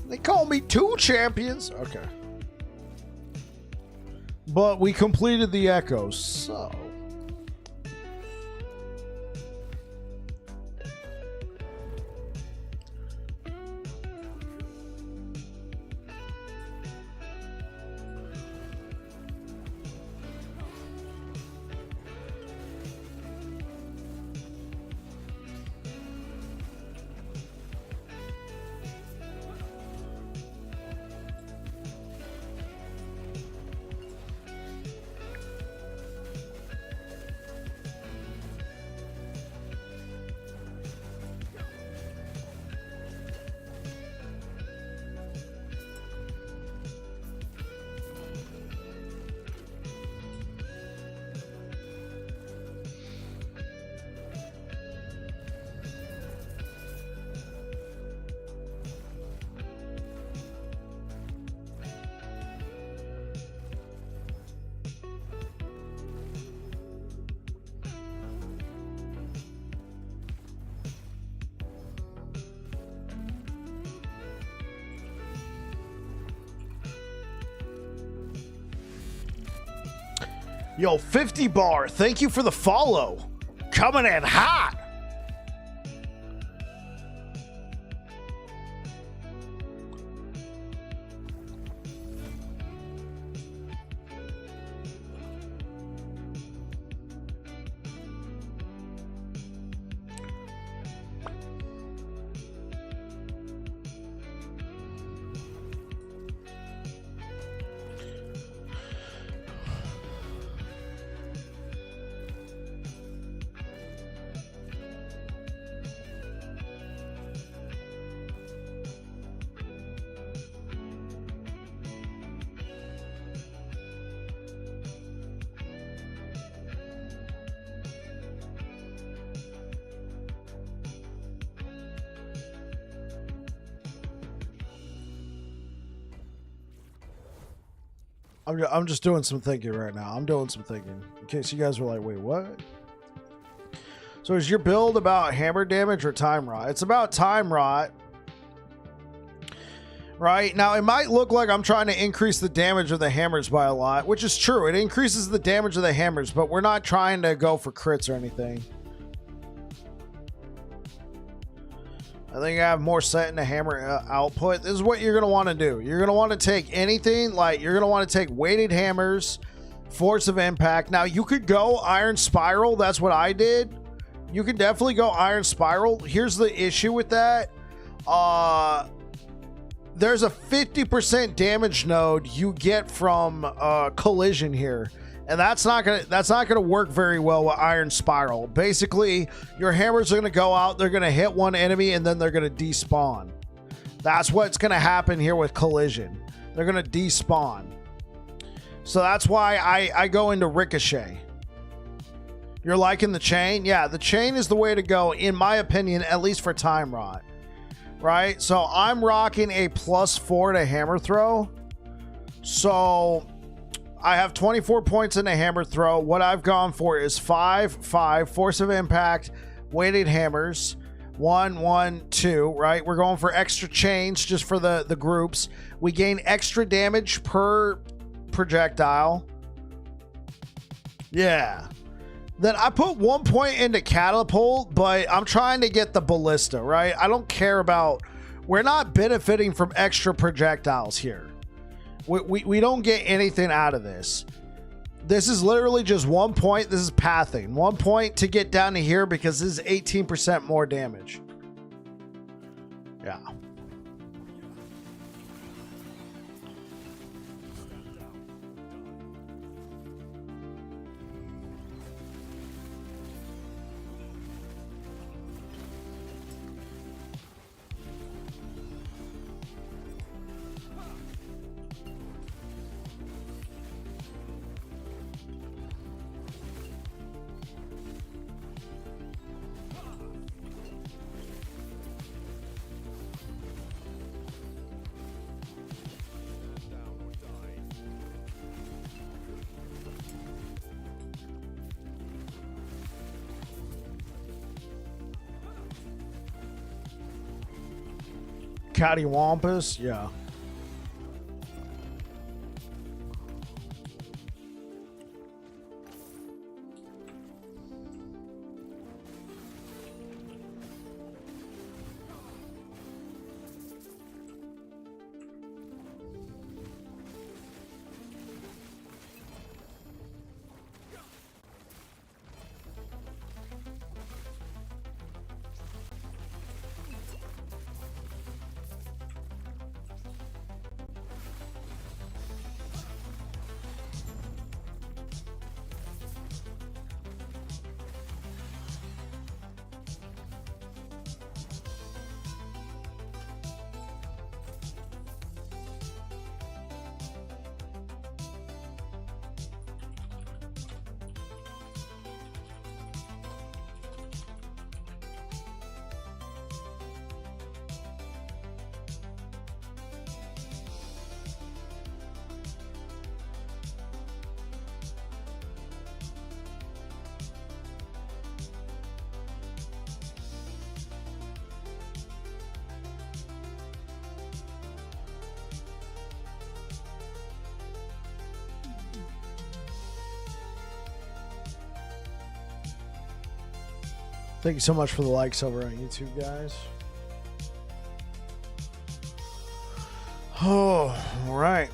They call me 2 champions. Okay. But we completed the echoes, so... Yo, 50 bar, thank you for the follow. Coming in hot. I'm just doing some thinking right now. I'm doing some thinking. In case you guys were like, wait, what? So is your build about hammer damage or time rot? It's about time rot. Right? Now, it might look like I'm trying to increase the damage of the hammers by a lot, which is true. It increases the damage of the hammers, but we're not trying to go for crits or anything. I think I have more set in the hammer output. This is what you're going to want to do. You're going to want to take anything, like you're going to want to take weighted hammers, force of impact. Now, you could go iron spiral. That's what I did. You can definitely go iron spiral. Here's the issue with that. There's a 50% damage node you get from collision here. And that's not gonna work very well with iron spiral. Basically, your hammers are gonna go out, they're gonna hit one enemy, and then they're gonna despawn. That's what's gonna happen here with collision. They're gonna despawn. So that's why I go into ricochet. You're liking the chain? Yeah, the chain is the way to go, in my opinion, at least for time rot. Right? So I'm rocking a +4 to hammer throw. So I have 24 points in a hammer throw. What I've gone for is 5, force of impact, weighted hammers, 1, 1, 2, right? We're going for extra chains just for the groups. We gain extra damage per projectile. Yeah. Then I put 1 point into catapult, but I'm trying to get the ballista, right? I don't care about... We're not benefiting from extra projectiles here. We don't get anything out of this. This is literally just 1 point. This is pathing. 1 point to get down to here because this is 18% more damage. Yeah. Cattywampus, yeah. Thank you so much for the likes over on YouTube, guys. Oh, all right.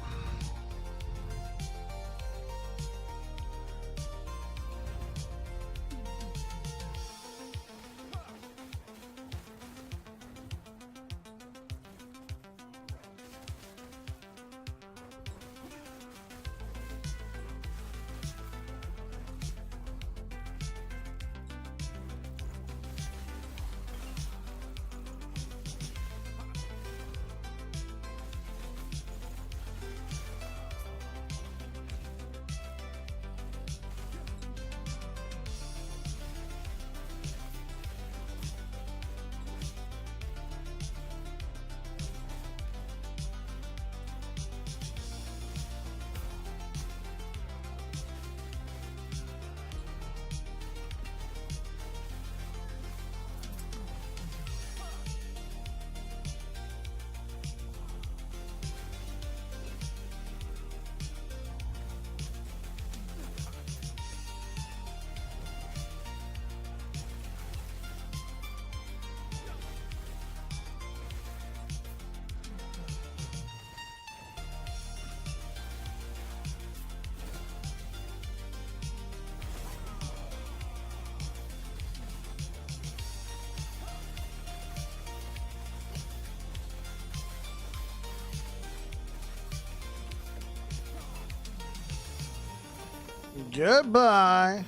Goodbye.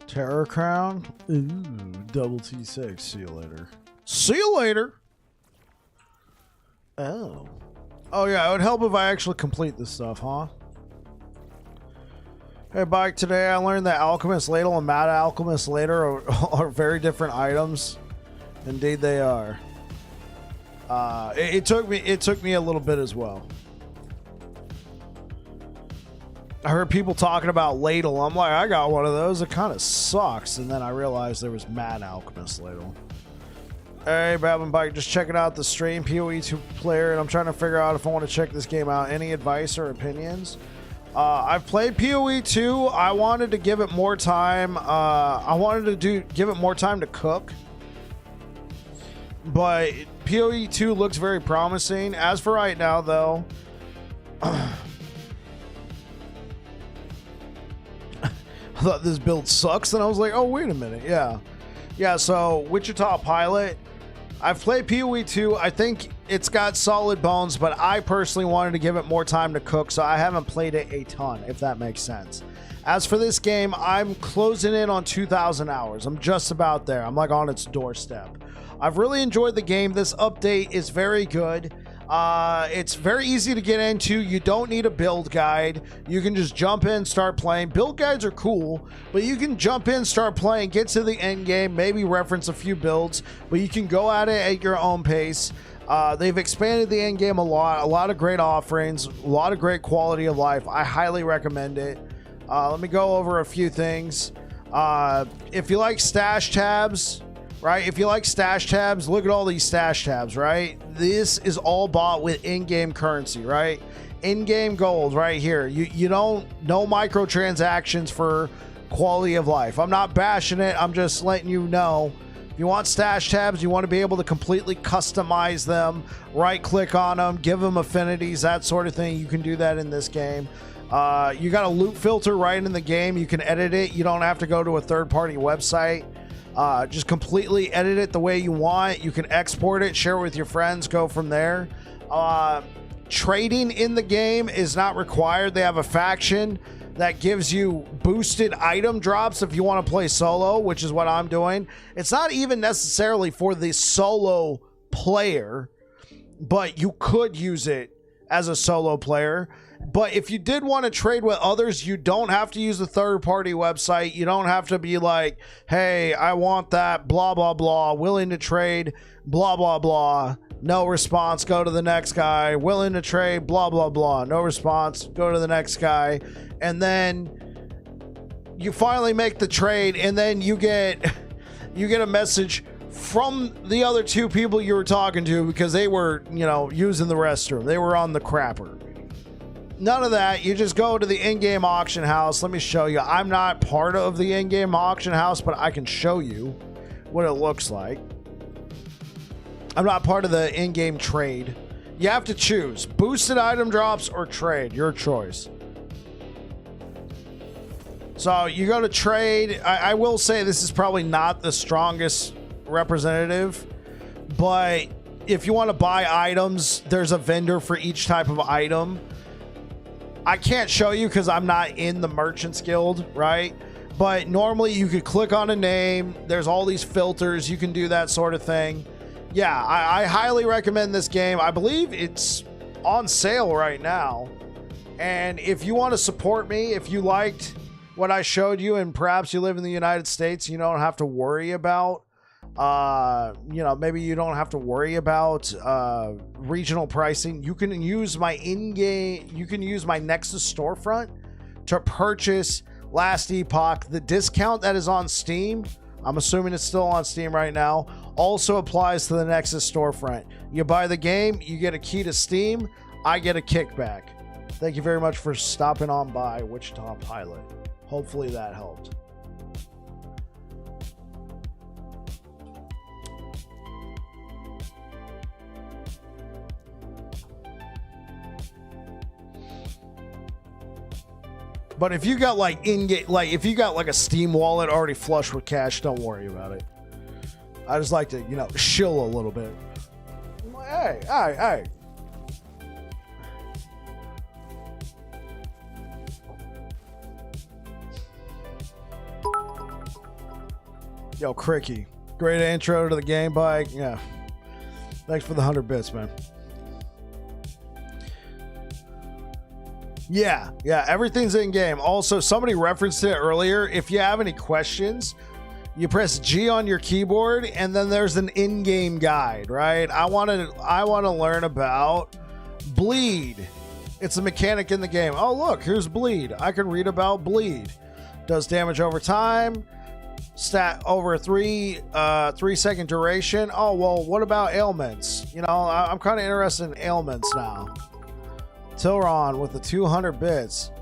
Terror Crown. Ooh, double T6. See you later. See you later. Oh. Oh, yeah. It would help if I actually complete this stuff, huh? Hey, Bike. Today I learned that Alchemist Ladle and Mad Alchemist Ladle are very different items. Indeed, they are. It took me a little bit as well. I heard people talking about Ladle. I'm like, I got one of those. It kind of sucks. And then I realized there was Mad Alchemist Ladle. Hey, Babin Bike, just checking out the stream, PoE 2 player, and I'm trying to figure out if I want to check this game out. Any advice or opinions? I've played PoE 2. I wanted to give it more time. I wanted to give it more time to cook. But PoE 2 looks very promising. As for right now, though... I thought this build sucks, and I was like, oh, wait a minute. Yeah, so Wichita Pilot, I've played PoE 2. I think it's got solid bones, but I personally wanted to give it more time to cook, so I haven't played it a ton, if that makes sense. As for this game, I'm closing in on 2,000 hours. I'm just about there. I'm like on its doorstep. I've really enjoyed the game. This update is very good. It's very easy to get into. You don't need a build guide. You can just jump in, start playing. Build guides are cool, but you can jump in, start playing, get to the end game, maybe reference a few builds, but you can go at it at your own pace. They've expanded the end game a lot of great offerings, a lot of great quality of life. I highly recommend it. Let me go over a few things. If you like stash tabs, right? If you like stash tabs, look at all these stash tabs, right? This is all bought with in-game currency, right? In-game gold right here. You don't, no microtransactions for quality of life. I'm not bashing it. I'm just letting you know. If you want stash tabs, you want to be able to completely customize them, right click on them, give them affinities, that sort of thing. You can do that in this game. You got a loot filter right in the game. You can edit it. You don't have to go to a third-party website. Just completely edit it the way you want. You can export it, share it with your friends, go from there. Trading in the game is not required. They have a faction that gives you boosted item drops if you want to play solo, which is what I'm doing. It's not even necessarily for the solo player, but you could use it as a solo player. But if you did want to trade with others, you don't have to use a third-party website. You don't have to be like, hey, I want that, blah, blah, blah, willing to trade, blah, blah, blah. No response, go to the next guy. Willing to trade, blah, blah, blah. No response, go to the next guy. And then you finally make the trade, and then you get a message from the other two people you were talking to because they were, you know, using the restroom. They were on the crapper. None of that. You just go to the in-game auction house. Let me show you. I'm not part of the in-game auction house, but I can show you what it looks like. I'm not part of the in-game trade. You have to choose boosted item drops or trade. Your choice. So you go to trade. I will say this is probably not the strongest representative, but if you want to buy items, there's a vendor for each type of item. I can't show you because I'm not in the Merchants Guild, right? But normally you could click on a name. There's all these filters. You can do that sort of thing. Yeah, I highly recommend this game. I believe it's on sale right now. And if you want to support me, if you liked what I showed you and perhaps you live in the United States, you don't have to worry about, you know, maybe you don't have to worry about regional pricing. You can use my in-game, you can use my Nexus storefront to purchase Last Epoch. The discount that is on Steam, I'm assuming it's still on Steam right now, also applies to the Nexus storefront. You buy the game, you get a key to Steam, I get a kickback. Thank you very much for stopping on by Wichita Pilot. Hopefully that helped. But if you got like in-game, like if you got like a Steam wallet already flush with cash, don't worry about it. I just like to, you know, shill a little bit. Hey, hey, hey. Yo, Cricky. Great intro to the game bike. Yeah. Thanks for the 100 bits, man. Yeah, everything's in game. Also, somebody referenced it earlier. If you have any questions, you press G on your keyboard, and then there's an in-game guide, right? I want to learn about bleed. It's a mechanic in the game. Oh, look, here's bleed. I can read about bleed. Does damage over time. Stat over 3-second duration. Oh, well, what about ailments? You know, I'm kind of interested in ailments now. Tilron with the 200 bits.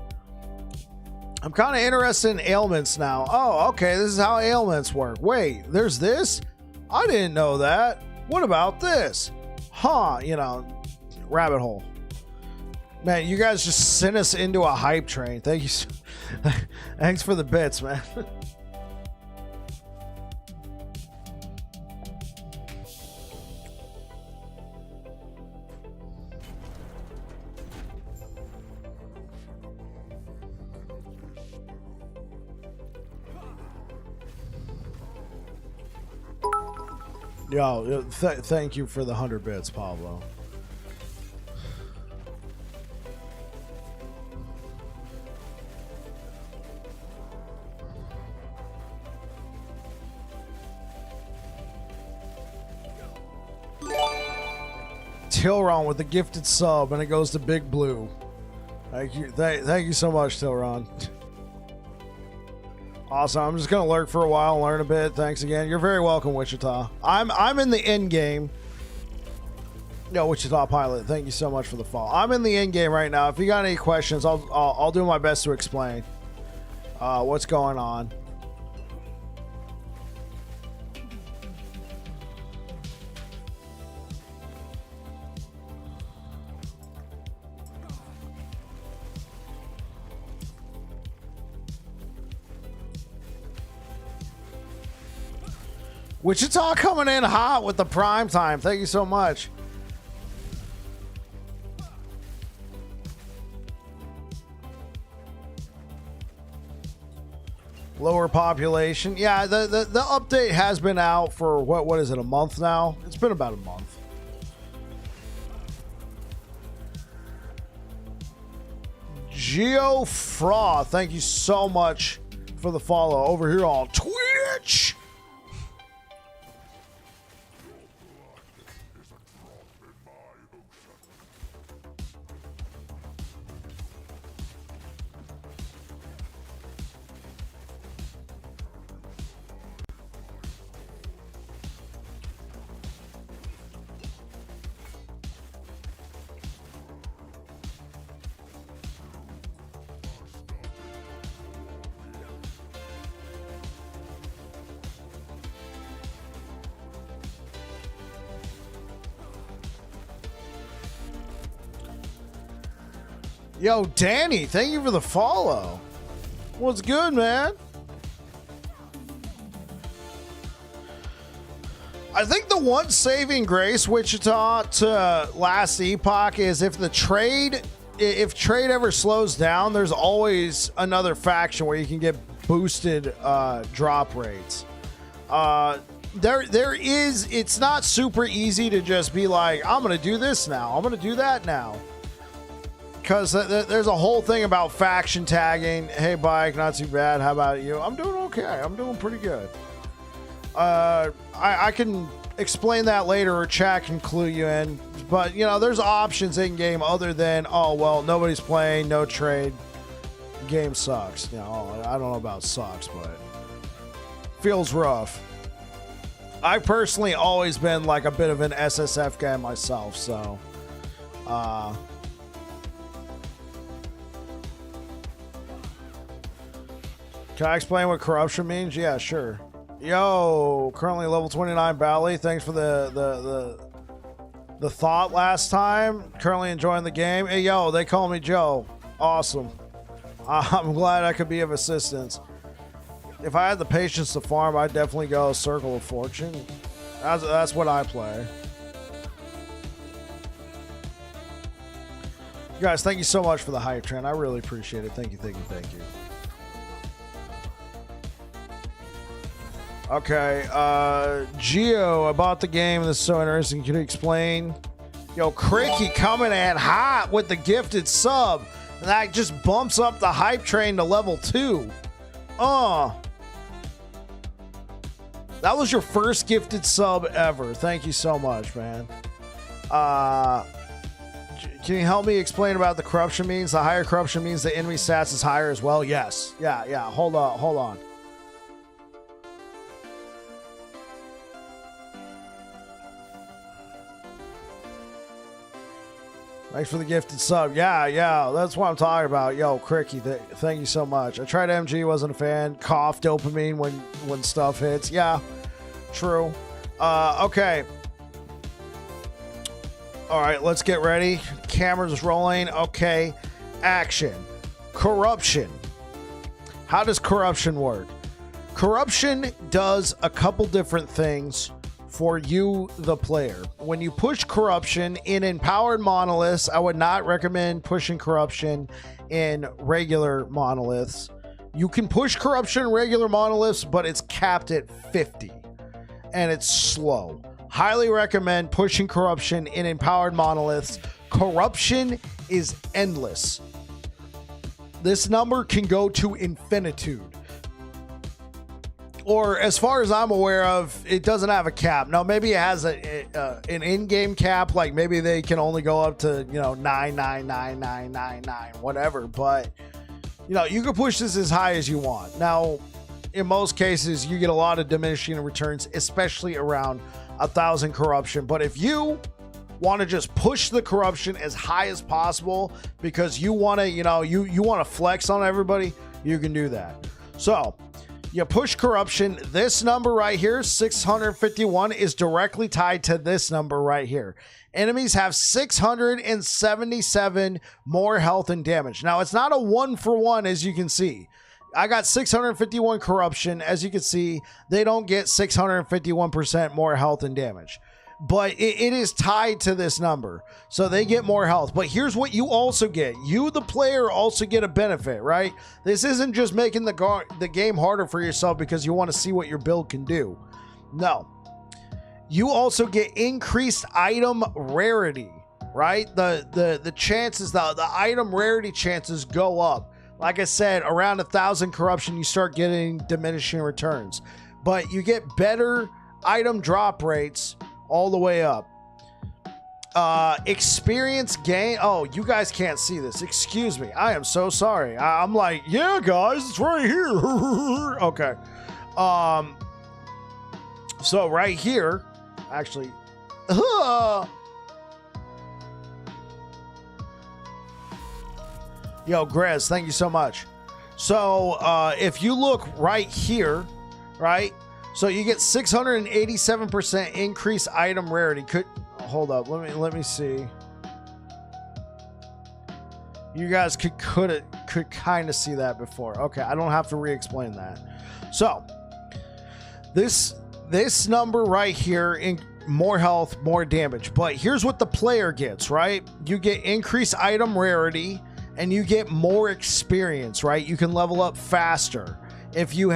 I'm kind of interested in ailments now. Oh, okay, this is how ailments work. Wait, there's this? I didn't know that. What about this? Huh, you know, rabbit hole. Man, you guys just sent us into a hype train. Thank you. Thanks for the bits, man. Yo, thank you for the 100 bits, Pablo. Tilron with the gifted sub, and it goes to Big Blue. Thank you, thank you so much, Tilron. Awesome. I'm just gonna lurk for a while, learn a bit. Thanks again. You're very welcome, Wichita. I'm in the end game. Yo, Wichita Pilot, thank you so much for the follow. I'm in the end game right now. If you got any questions, I'll do my best to explain what's going on. Wichita coming in hot with the prime time. Thank you so much. Lower population. Yeah, the update has been out for what is it, a month now? It's been about a month. Geofraw, thank you so much for the follow over here on Twitch. Yo, Danny, thank you for the follow. What's good, man? I think the one saving grace, Wichita, to last Epoch is if trade ever slows down, there's always another faction where you can get boosted drop rates. There is, it's not super easy to just be like, I'm going to do this now, I'm going to do that now. Because there's a whole thing about faction tagging. Hey, Bike, not too bad. How about you? I'm doing okay. I'm doing pretty good. I can explain that later, or chat can clue you in. But, you know, there's options in game other than, oh, well, nobody's playing, no trade. Game sucks. You know, I don't know about sucks, but feels rough. I've personally always been like a bit of an SSF guy myself, so can I explain what corruption means? Yeah, sure. Yo, currently level 29 Bally. Thanks for the thought last time. Currently enjoying the game. Hey, yo, they call me Joe. Awesome. I'm glad I could be of assistance. If I had the patience to farm, I'd definitely go Circle of Fortune. That's what I play. You guys, thank you so much for the hype train. I really appreciate it. Thank you, thank you, thank you. Okay, Geo, I bought the game. This is so interesting. Can you explain? Yo, Cricky coming in hot with the gifted sub. And that just bumps up the hype train to level 2. That was your first gifted sub ever. Thank you so much, man. Can you help me explain about the corruption means? The higher corruption means the enemy stats is higher as well? Yes. Yeah. Hold on. Thanks for the gifted sub. Yeah, that's what I'm talking about. Yo, Cricky, thank you so much. I tried MG, wasn't a fan. Cough dopamine when stuff hits. Yeah, true. Okay. All right, let's get ready. Cameras rolling. Okay. Action. Corruption. How does corruption work? Corruption does a couple different things for you, the player. When you push corruption in empowered monoliths, I would not recommend pushing corruption in regular monoliths. You can push corruption in regular monoliths, but it's capped at 50 and it's slow. Highly recommend pushing corruption in empowered monoliths. Corruption is endless. This number can go to infinitude. Or as far as I'm aware of, it doesn't have a cap. Now, maybe it has an in-game cap. Like maybe they can only go up to, 9999999, whatever. But, you can push this as high as you want. Now, in most cases, you get a lot of diminishing returns, especially around 1,000 corruption. But if you want to just push the corruption as high as possible because you want to, you want to flex on everybody, you can do that. So you push corruption. This number right here, 651, is directly tied to this number right here. Enemies have 677 more health and damage. Now, it's not a 1-for-1, as you can see. I got 651 corruption. As you can see, they don't get 651% more health and damage. But it is tied to this number. So they get more health. But here's what you also get. You, the player, also get a benefit, right? This isn't just making the game harder for yourself because you want to see what your build can do. No. You also get increased item rarity, right? The chances, the item rarity chances go up. Like I said, around 1,000 corruption, you start getting diminishing returns. But you get better item drop rates all the way up. Experience gain. Oh, you guys can't see this. Excuse me. I am so sorry. I'm like, yeah, guys, it's right here. Okay. So right here, actually, yo, Grez, thank you so much. So if you look right here, right? So you get 687% increased item rarity. Hold up, let me see. You guys could kind of see that before. Okay, I don't have to re-explain that. So this number right here, in more health, more damage. But here's what the player gets, right? You get increased item rarity and you get more experience, right? You can level up faster if you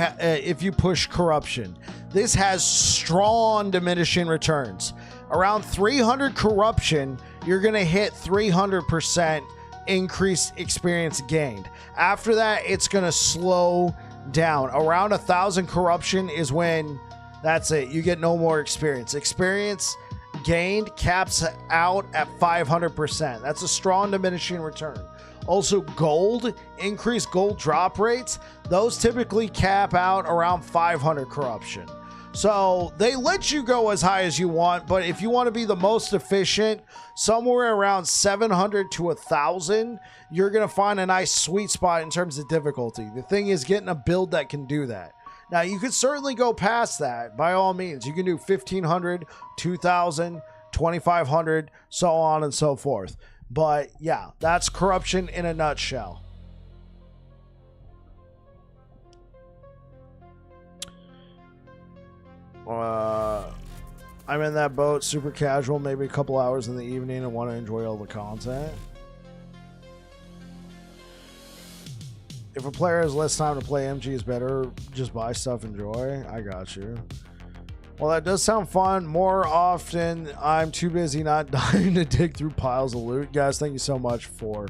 push corruption. This has strong diminishing returns. Around 300 corruption, you're gonna hit 300% increased experience gained. After that, it's gonna slow down. Around 1,000 corruption is when that's it. You get no more experience. Experience gained caps out at 500%. That's a strong diminishing return. Also, gold, increased gold drop rates, those typically cap out around 500 corruption. So they let you go as high as you want, but if you want to be the most efficient, somewhere around 700 to 1,000, you're going to find a nice sweet spot in terms of difficulty. The thing is getting a build that can do that. Now, you could certainly go past that, by all means. You can do 1,500, 2,000, 2,500, so on and so forth. But yeah, that's corruption in a nutshell. I'm in that boat, super casual, maybe a couple hours in the evening and want to enjoy all the content. If a player has less time to play, MG is better. Just buy stuff, enjoy. I got you. Well, that does sound fun. More often, I'm too busy not dying to dig through piles of loot. Guys, thank you so much for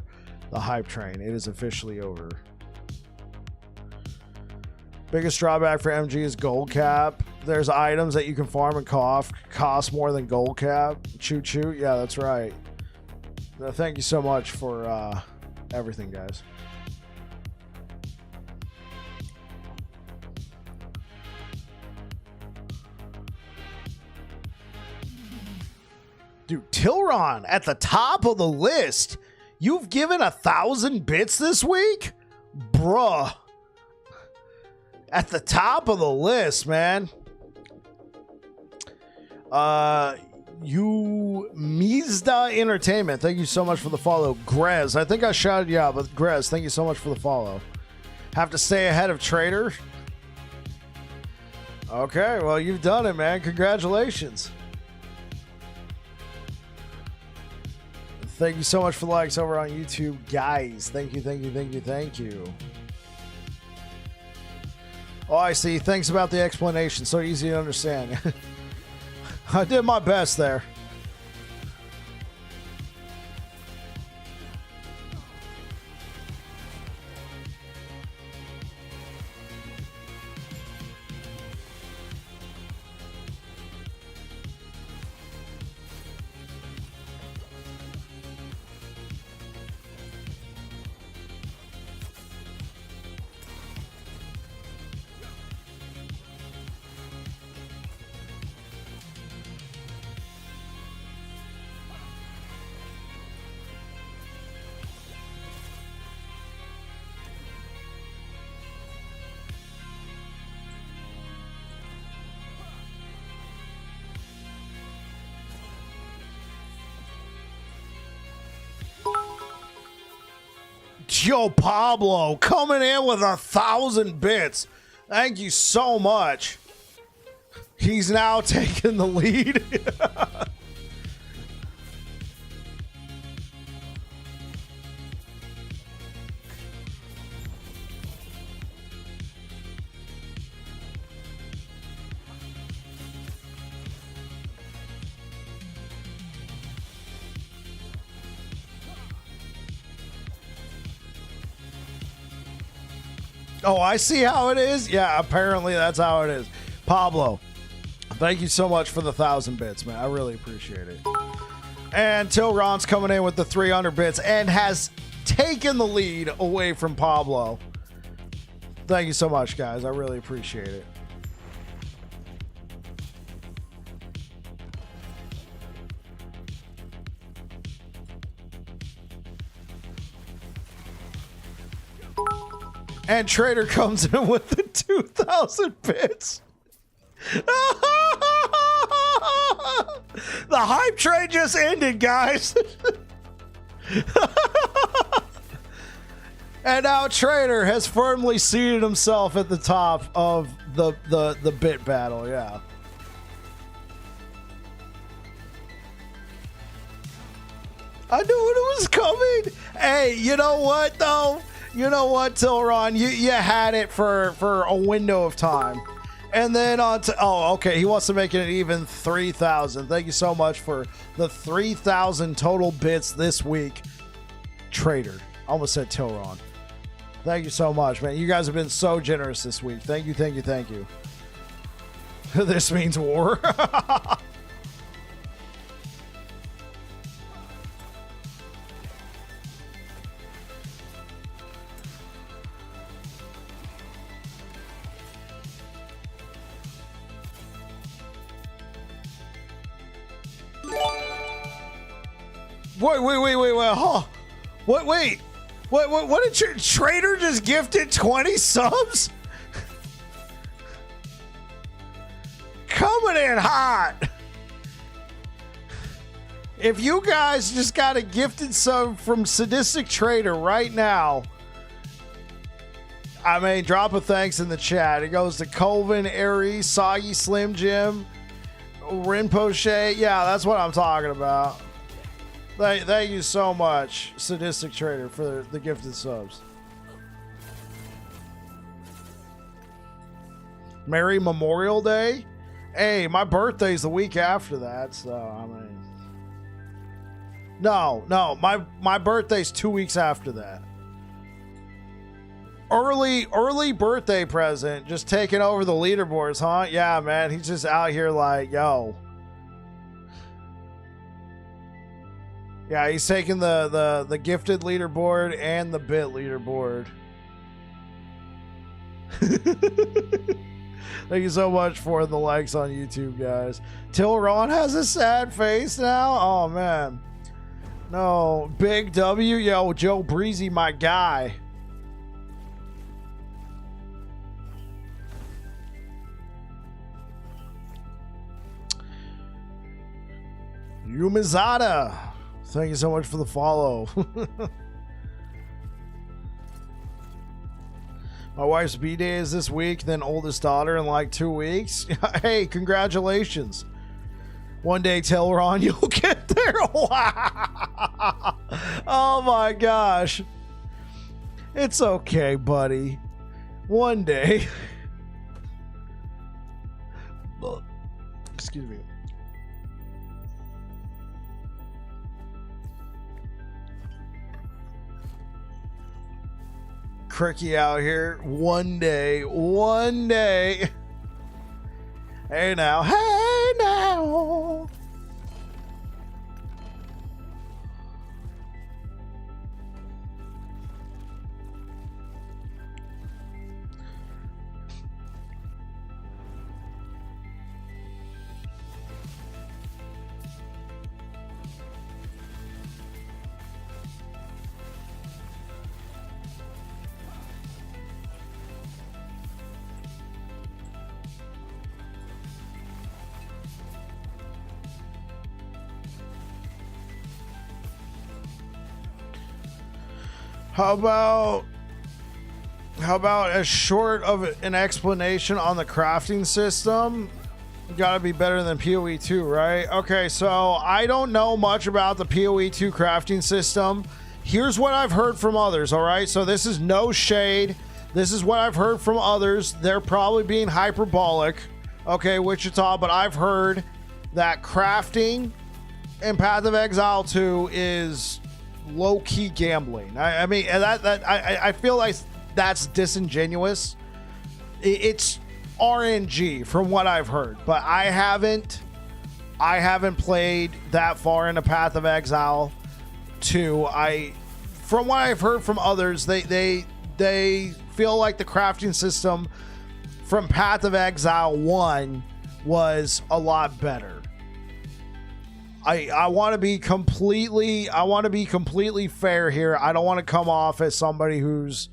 the hype train. It is officially over. Biggest drawback for MG is gold cap. There's items that you can farm and cost more than gold cap. Choo choo. Yeah, that's right. Thank you so much for everything, guys. Dude, Tilron at the top of the list. You've given 1,000 bits this week? Bruh. At the top of the list, man. You Mizda Entertainment. Thank you so much for the follow. Grez. I think I shouted you out, but Grez, thank you so much for the follow. Have to stay ahead of Trader. Okay, well, you've done it, man. Congratulations. Thank you so much for the likes over on YouTube, guys. Thank you, thank you, thank you, thank you. Oh, I see. Thanks about the explanation. So easy to understand. I did my best there. Yo, Pablo coming in with 1,000 bits. Thank you so much. He's now taking the lead. Oh, I see how it is. Yeah, apparently that's how it is. Pablo, thank you so much for the 1,000 bits, man. I really appreciate it. And Tilron's coming in with the 300 bits and has taken the lead away from Pablo. Thank you so much, guys. I really appreciate it. And Trader comes in with the 2,000 bits. The hype train just ended, guys. And now Trader has firmly seated himself at the top of the bit battle. Yeah. I knew it was coming. Hey, you know what though? You know what, Tilron? You had it for a window of time. And then on to... Oh, okay. He wants to make it an even 3,000. Thank you so much for the 3,000 total bits this week. Trader. I almost said Tilron. Thank you so much, man. You guys have been so generous this week. Thank you, thank you, thank you. This means war. Wait, huh? Wait. What did your Trader just gifted 20 subs? Coming in hot. If you guys just got a gifted sub from Sadistic Trader right now, I mean, drop a thanks in the chat. It goes to Colvin, Aries, Soggy, Slim Jim, Rinpoche. Yeah, that's what I'm talking about. Thank you so much, Sadistic Trader, for the gifted subs. Merry Memorial Day? Hey, my birthday's the week after that, so I mean... No, my birthday's 2 weeks after that. Early birthday present, just taking over the leaderboards, huh? Yeah, man, he's just out here like, yo... Yeah, he's taking the gifted leaderboard and the bit leaderboard. Thank you so much for the likes on YouTube, guys. Tilron has a sad face now? Oh, man. No. Big W? Yo, Joe Breezy, my guy. Yumizada. Thank you so much for the follow. My wife's B-Day is this week, then oldest daughter in like 2 weeks. Hey, congratulations. One day, Tilron, you'll get there. Wow. Oh my gosh. It's okay, buddy. One day. Excuse me. Cricky out here. One day. Hey now. How about as short of an explanation on the crafting system? Gotta be better than PoE 2, right? Okay, so I don't know much about the PoE 2 crafting system. Here's what I've heard from others, all right? So this is no shade. This is what I've heard from others. They're probably being hyperbolic, okay, Wichita, but I've heard that crafting in Path of Exile 2 is low-key gambling. I mean, I feel like that's disingenuous. It's RNG from what I've heard, but I haven't played that far into Path of Exile 2. From what I've heard from others, they feel like the crafting system from Path of Exile 1 was a lot better. I want to be completely fair here. I don't want to come off as somebody who's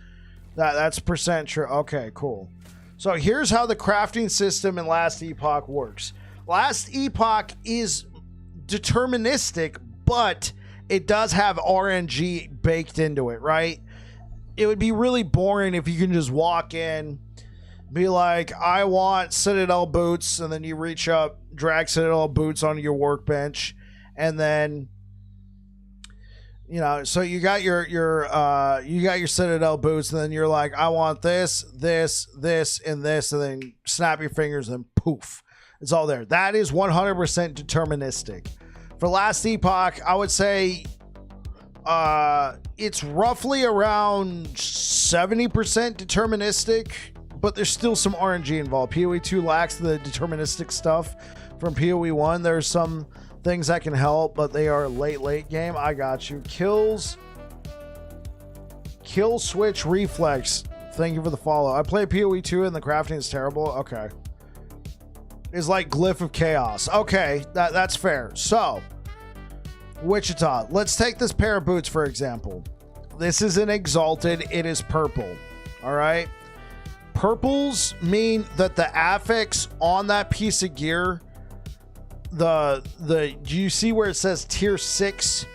that's percent true. Okay, cool. So here's how the crafting system in Last Epoch works. Last Epoch is deterministic, but it does have RNG baked into it, right? It would be really boring if you can just walk in, be like, I want Citadel boots, and then you reach up, drag Citadel boots onto your workbench, and then, you know, so you got your Citadel boots, and then you're like, I want this, this, this, and this, and then snap your fingers, and poof, it's all there. That is 100% deterministic. For Last Epoch, I would say it's roughly around 70% deterministic, but there's still some RNG involved. PoE 2 lacks the deterministic stuff from PoE 1. There's some things that can help, but they are late game. I got you. Kill switch reflex. Thank you for the follow. I play PoE 2 and the crafting is terrible. Okay. It's like Glyph of Chaos. Okay, that's fair. So, Wichita, let's take this pair of boots for example. This is an exalted. It is purple. All right. Purples mean that the affix on that piece of gear, do you see where it says tier 6?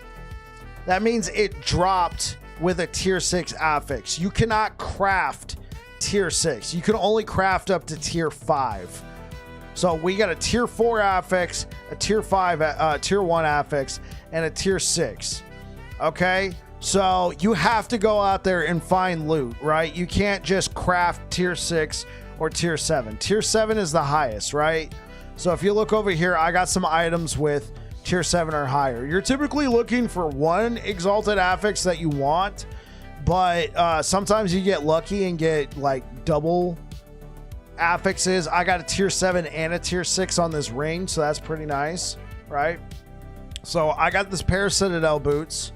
That means it dropped with a tier 6 affix. You cannot craft tier 6. You can only craft up to tier 5. So we got a tier 4 affix, a tier 5, tier 1 affix, and a tier 6. Okay? So you have to go out there and find loot, right? You can't just craft tier 6 or tier 7. Tier 7 is the highest, right? So if you look over here, I got some items with tier 7 or higher. You're typically looking for one exalted affix that you want, but sometimes you get lucky and get like double affixes. I got a tier 7 and a tier 6 on this ring, so that's pretty nice, right? So I got this pair of Citadel boots,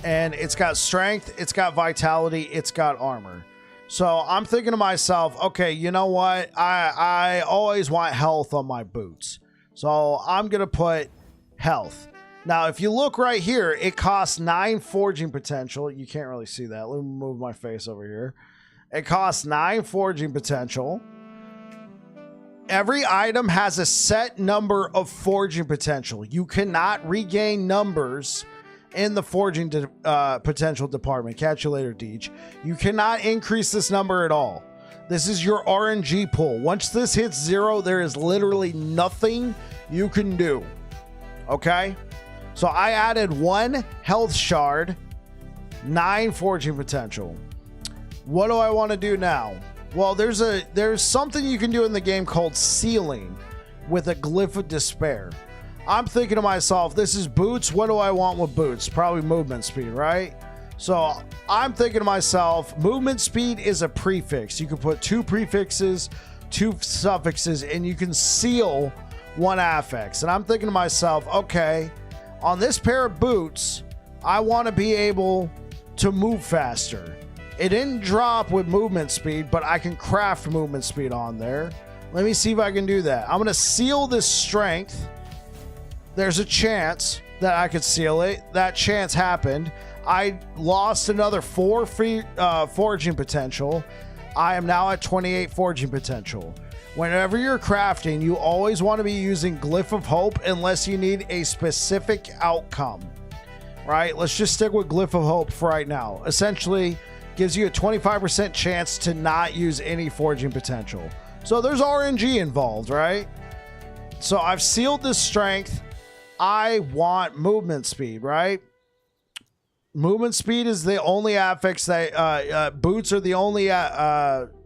and it's got strength, it's got vitality, it's got armor. So I'm thinking to myself, okay, you know what? I always want health on my boots. So I'm going to put health. Now, if you look right here, it costs 9 forging potential. You can't really see that. Let me move my face over here. It costs 9 forging potential. Every item has a set number of forging potential. You cannot regain numbers in the forging potential department. Catch you later, Deej. You cannot increase this number at all. This is your RNG pool. Once this hits 0, there is literally nothing you can do. Okay? So I added 1 health shard, 9 forging potential. What do I want to do now? Well, there's something you can do in the game called sealing with a Glyph of Despair. I'm thinking to myself, this is boots. What do I want with boots? Probably movement speed, right? So I'm thinking to myself, movement speed is a prefix. You can put 2 prefixes, 2 suffixes, and you can seal 1 affix. And I'm thinking to myself, okay, on this pair of boots, I want to be able to move faster. It didn't drop with movement speed, but I can craft movement speed on there. Let me see if I can do that. I'm going to seal this strength. There's a chance that I could seal it. That chance happened. I lost another 4 forging potential. I am now at 28 forging potential. Whenever you're crafting, you always want to be using Glyph of Hope unless you need a specific outcome. right? Let's just stick with Glyph of Hope for right now. Essentially, gives you a 25% chance to not use any forging potential. So there's RNG involved, right? So I've sealed this strength. I want movement speed, right? Movement speed is the only affix that boots are the only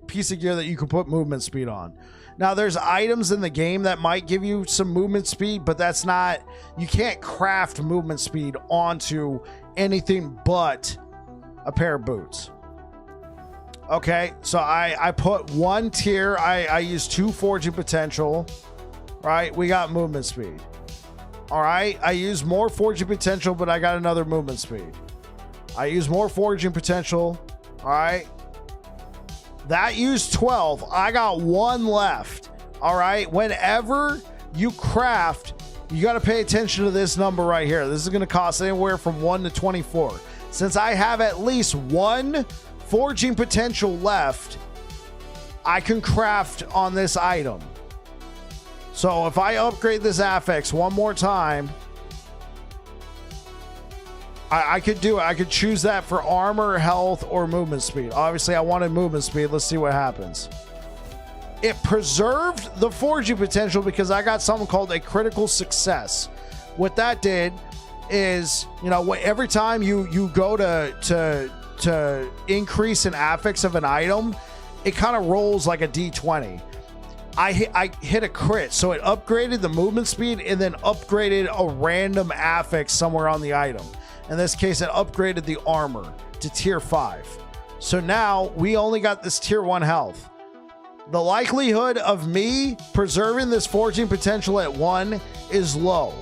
piece of gear that you can put movement speed on. Now there's items in the game that might give you some movement speed, but that's not, you can't craft movement speed onto anything but a pair of boots. Okay, so I put one tier, I use 2 forging potential, right? We got movement speed. All right, I use more forging potential, but I got another movement speed. I use more forging potential, all right? That used 12. I got 1 left. All right. Whenever you craft, you got to pay attention to this number right here. This is going to cost anywhere from 1 to 24. Since I have at least 1 forging potential left, I can craft on this item. So if I upgrade this affix one more time, I could do it. I could choose that for armor, health, or movement speed. Obviously, I wanted movement speed. Let's see what happens. It preserved the forging potential because I got something called a critical success. What that did is, you know, every time you go to increase an affix of an item, it kind of rolls like a D20. I hit a crit, so it upgraded the movement speed and then upgraded a random affix somewhere on the item. In this case, it upgraded the armor to tier 5. So now we only got this tier 1 health. The likelihood of me preserving this forging potential at 1 is low,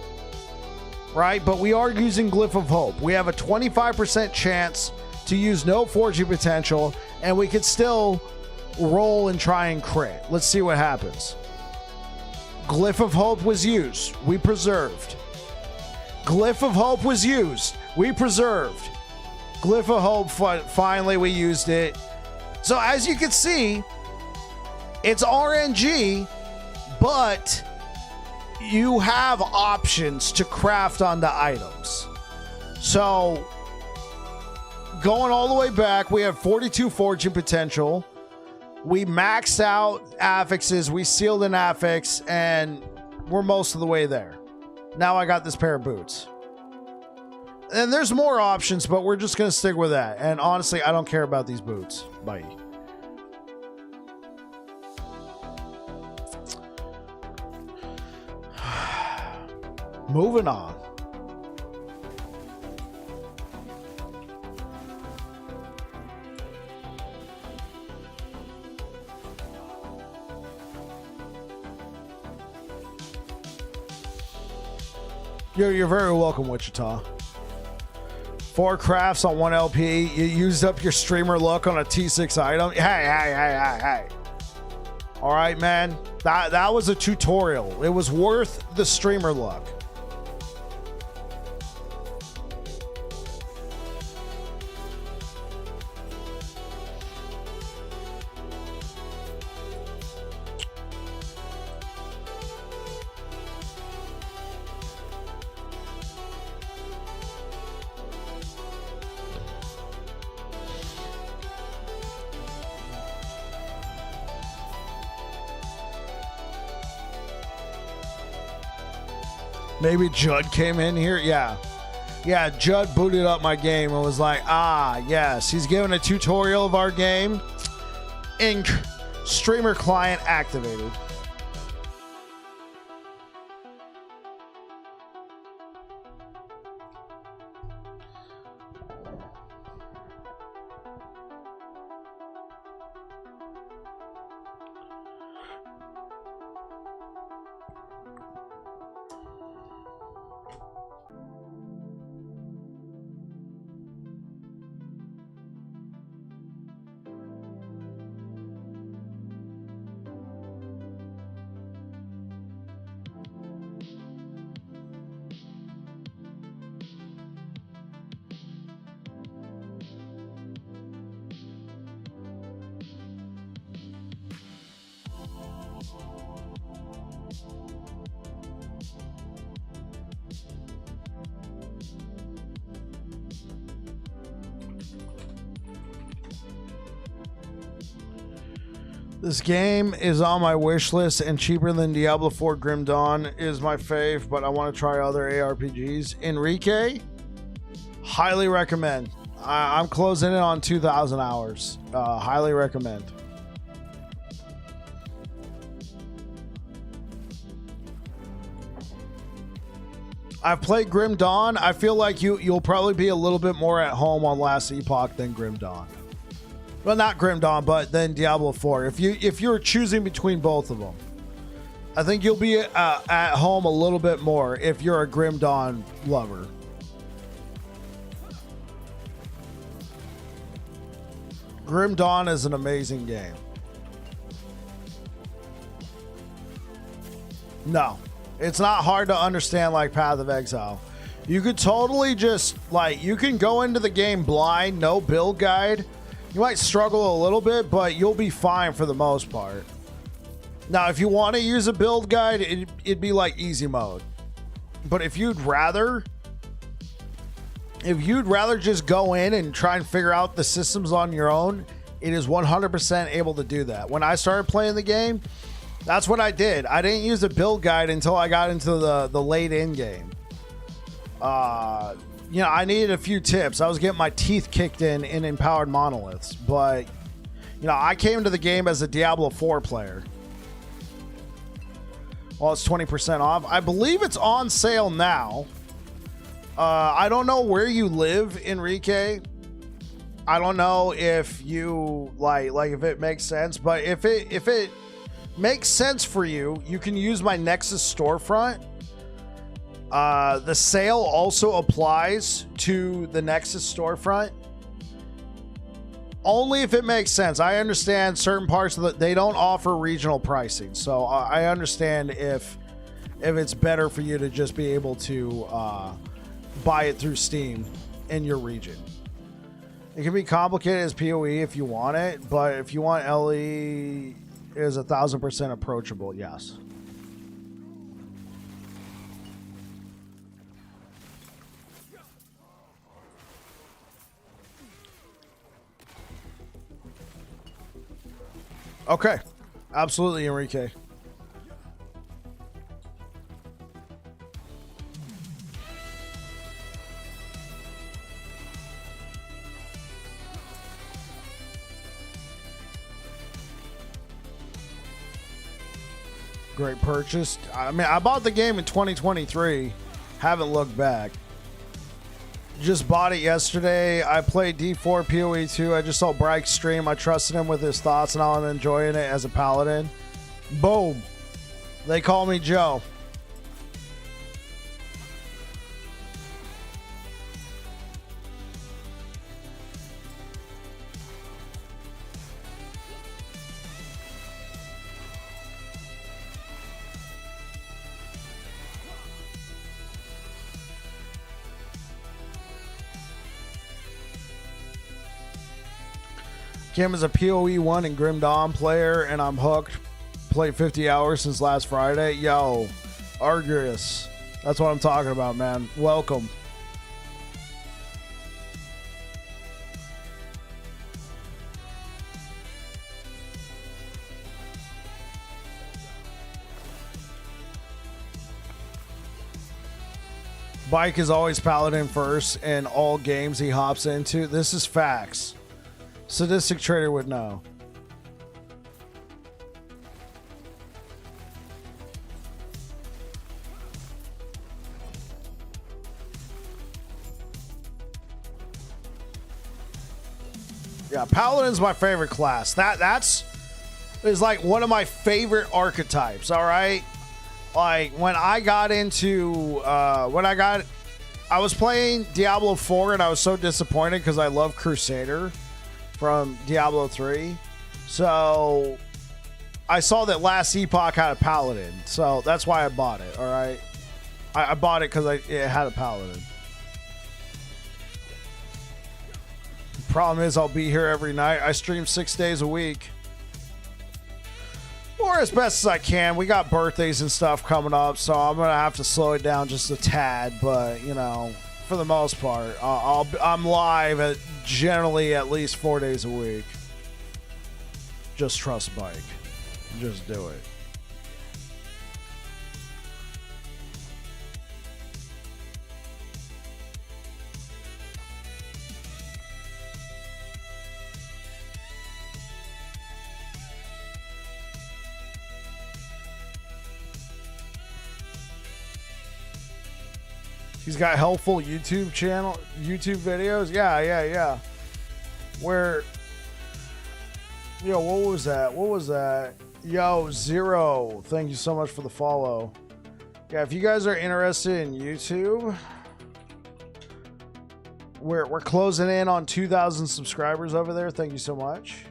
right? But we are using Glyph of Hope. We have a 25% chance to use no forging potential, and we could still roll and try and crit. Let's see what happens. Glyph of Hope was used. We preserved. Glyph of Hope was used. We preserved. Glyph of Hope, finally we used it. So as you can see, it's RNG, but you have options to craft onto items. So going all the way back, we have 42 forging potential. We maxed out affixes. We sealed an affix, and we're most of the way there. Now I got this pair of boots. And there's more options, but we're just going to stick with that. And honestly, I don't care about these boots. Bye. Moving on. You're very welcome, Wichita. 4 crafts on 1 LP. You used up your streamer luck on a T6 item. Hey. All right, man. That was a tutorial. It was worth the streamer luck. Maybe Judd came in here. Yeah, Judd booted up my game and was like, yes, he's giving a tutorial of our game. Ink streamer client activated. This game is on my wish list and cheaper than Diablo 4 Grim Dawn is my fave, but I want to try other ARPGs. Enrique, highly recommend. I'm closing in on 2,000 hours. Highly recommend. I've played Grim Dawn. I feel like you'll probably be a little bit more at home on Last Epoch than Grim Dawn. Well, not Grim Dawn, but then Diablo 4. If you're choosing between both of them, I think you'll be at home a little bit more if you're a Grim Dawn lover. Grim Dawn is an amazing game. No, it's not hard to understand like Path of Exile. You could totally just, like, you can go into the game blind, no build guide. You might struggle a little bit, but you'll be fine for the most part. Now, if you want to use a build guide, it'd be like easy mode. But if you'd rather just go in and try and figure out the systems on your own, it is 100% able to do that. When I started playing the game, that's what I did. I didn't use a build guide until I got into the late in game. You know, I needed a few tips. I was getting my teeth kicked in empowered monoliths, but you know, I came to the game as a Diablo 4 player. Well, it's 20% off. I believe it's on sale now. I don't know where you live, Enrique. I don't know if you like if it makes sense, but if it makes sense for you, you can use my Nexus storefront. The sale also applies to the Nexus storefront. Only if it makes sense. I understand certain parts of they don't offer regional pricing, so I understand if it's better for you to just be able to buy it through Steam in your region. It can be complicated as PoE if you want it, but if you want LE, it is 1,000% approachable. Yes. Okay, absolutely, Enrique. Great purchase. I mean, I bought the game in 2023. Haven't looked back. Just bought it yesterday. I played D4 PoE 2. I just saw Bragg's stream. I trusted him with his thoughts, and now I'm enjoying it as a paladin. Boom. They call me Joe. Came as a PoE 1 and Grim Dawn player, and I'm hooked. Played 50 hours since last Friday. Yo, Argus. That's what I'm talking about, man. Welcome. Bike is always paladin first in all games he hops into. This is facts. Sadistic Trader would know. Yeah, Paladin's my favorite class. That's like one of my favorite archetypes, all right? Like when I got into I was playing Diablo 4 and I was so disappointed because I love Crusader from Diablo 3. So I saw that Last Epoch had a paladin, so that's why I bought it. All right, I bought it because it had a paladin. The problem is I'll be here every night. I stream 6 days a week, or as best as I can. We got birthdays and stuff coming up, so I'm gonna have to slow it down just a tad. But you know, for the most part, I'm live at generally at least 4 days a week. just trust Mike. Just do it. He's got helpful YouTube videos. Yeah. Where, yo, what was that? Yo, Zero, thank you so much for the follow. Yeah, if you guys are interested in YouTube, we're closing in on 2,000 subscribers over there. Thank you so much.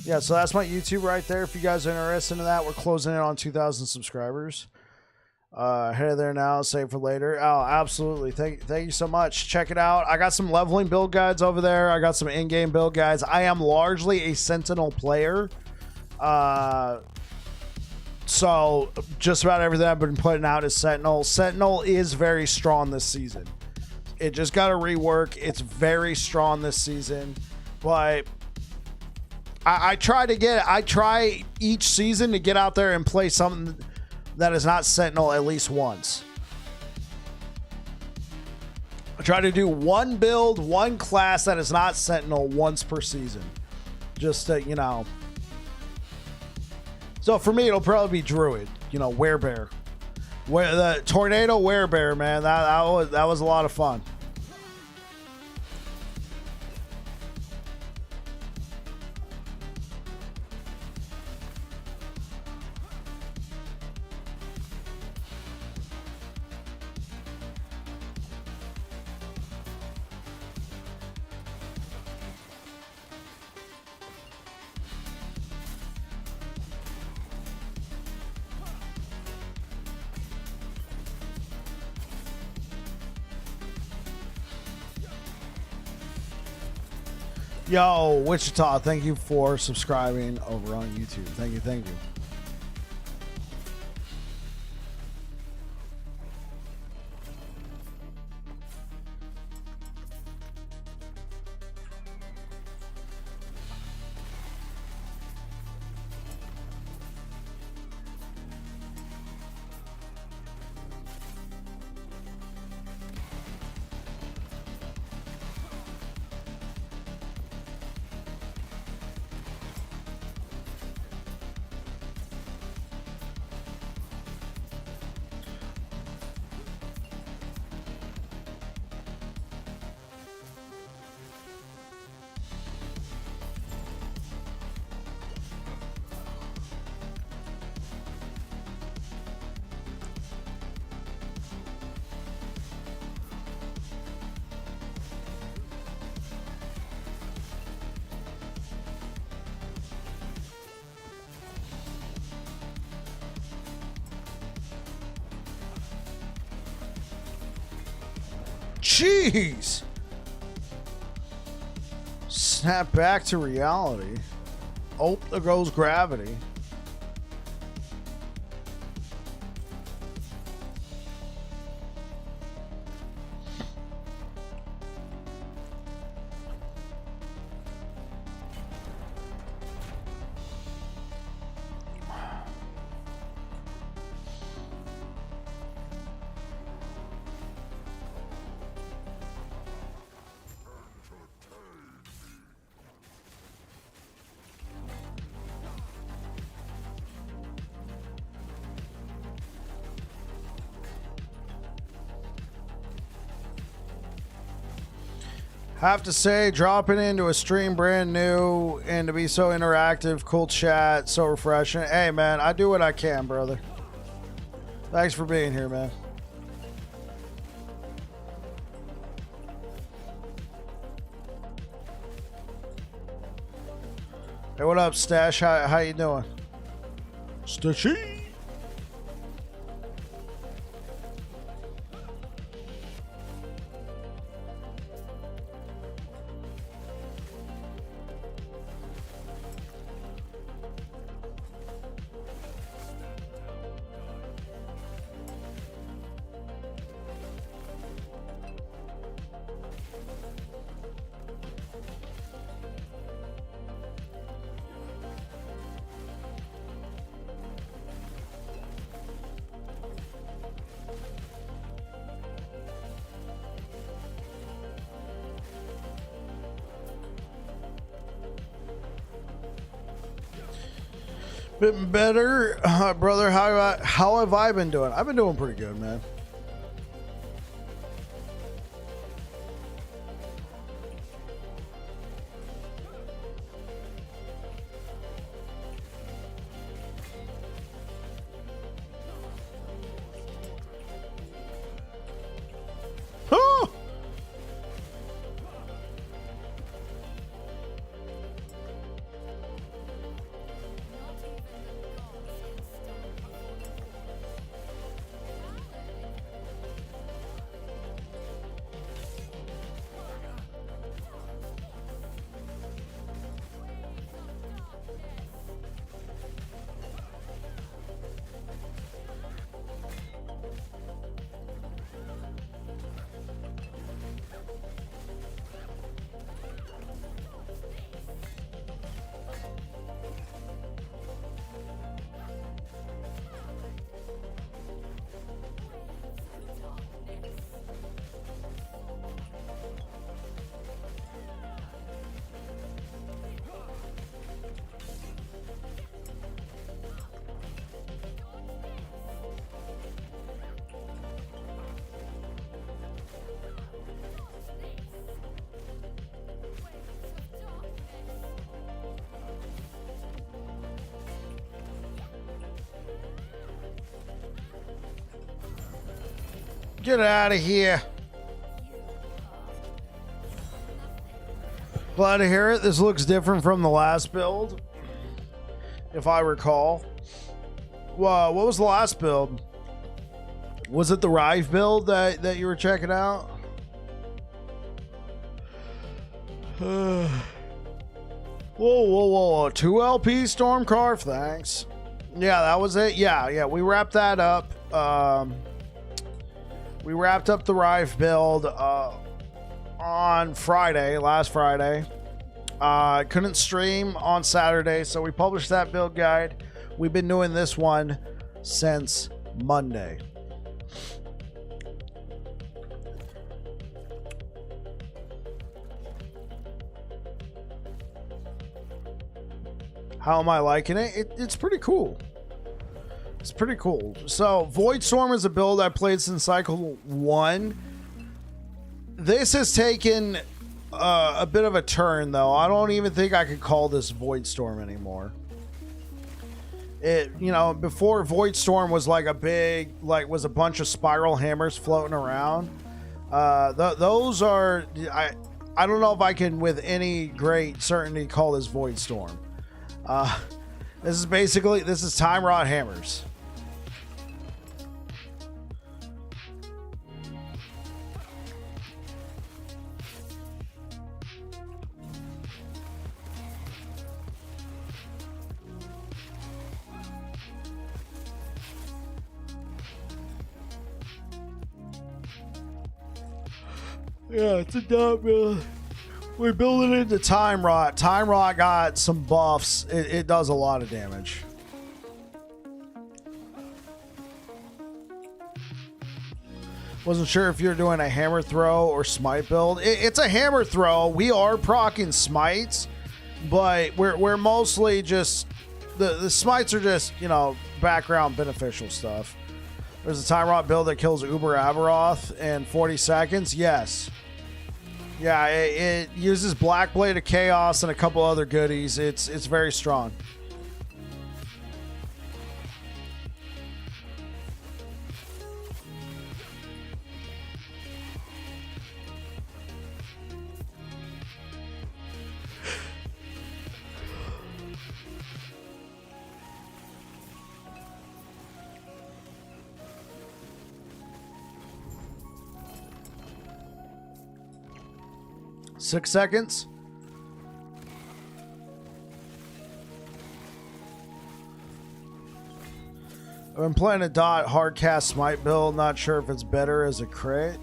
Yeah, so that's my YouTube right there. If you guys are interested in that, we're closing in on 2,000 subscribers. Head there now, save for later. Oh, absolutely. Thank you so much. Check it out. I got some leveling build guides over there. I got some in-game build guides. I am largely a Sentinel player. So just about everything I've been putting out is Sentinel. Sentinel is very strong this season. It just got a rework. It's very strong this season. But I try each season to get out there and play something that is not Sentinel at least once. I try to do one build, one class that is not Sentinel once per season. Just to, you know. So for me, it'll probably be Druid, you know, Werebear. The Tornado Werebear, man, that was a lot of fun. Yo, Wichita, thank you for subscribing over on YouTube. Thank you. Jeez! Snap back to reality. Oh, there goes gravity. Have to say, dropping into a stream brand new and to be so interactive, cool chat, so refreshing. Hey, man, I do what I can, brother. Thanks for being here, man. Hey, what up, Stash? How you doing? Stashy? Been better, brother. How have I been doing? I've been doing pretty good, man. Oh! Get out of here. Glad to hear it. This looks different from the last build, if I recall. What was the last build? Was it the Rive build that you were checking out? Whoa, whoa, whoa. 2 LP Stormcarve, thanks. Yeah, that was it. Yeah, we wrapped that up. We wrapped up the Rive build on last Friday. Couldn't stream on Saturday, so we published that build guide. We've been doing this one since Monday. How am I liking it? It's pretty cool. It's pretty cool. So, Voidstorm is a build I played since Cycle 1. This has taken a bit of a turn, though. I don't even think I could call this Voidstorm anymore. Before Voidstorm was like was a bunch of spiral hammers floating around. Those are, I don't know if I can with any great certainty call this Voidstorm. This is time rod hammers. Yeah, it's a dot build. We're building it into Time Rot. Time Rot got some buffs. It does a lot of damage. Wasn't sure if you're doing a hammer throw or smite build. It's a hammer throw. We are proccing smites, but we're mostly just the smites are just, background beneficial stuff. There's a Time Rot build that kills Uber Aberoth in 40 seconds. Yes. Yeah, it uses Black Blade of Chaos and a couple other goodies. It's very strong. Six seconds. I've been playing a dot hardcast smite build. Not sure if it's better as a crit.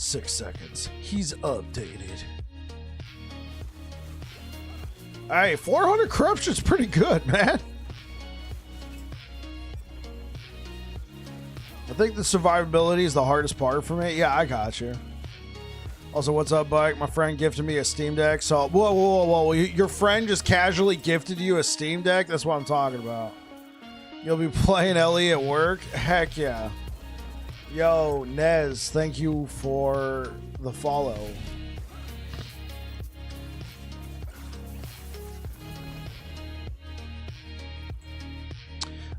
6 seconds. He's updated. Hey, 400 corruption's pretty good, man. I think the survivability is the hardest part for me. Yeah, I got you. Also, what's up, Bike? My friend gifted me a Steam Deck. So, whoa. Your friend just casually gifted you a Steam Deck? That's what I'm talking about. You'll be playing Ellie at work? Heck yeah. Yo, Nez, thank you for the follow.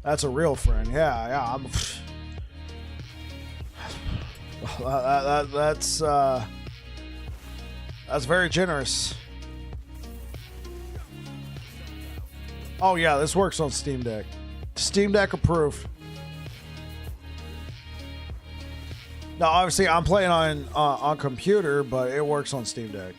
That's a real friend. Yeah. I'm. That's very generous. Oh yeah, this works on Steam Deck. Steam Deck approved. Now, obviously, I'm playing on computer, but it works on Steam Deck.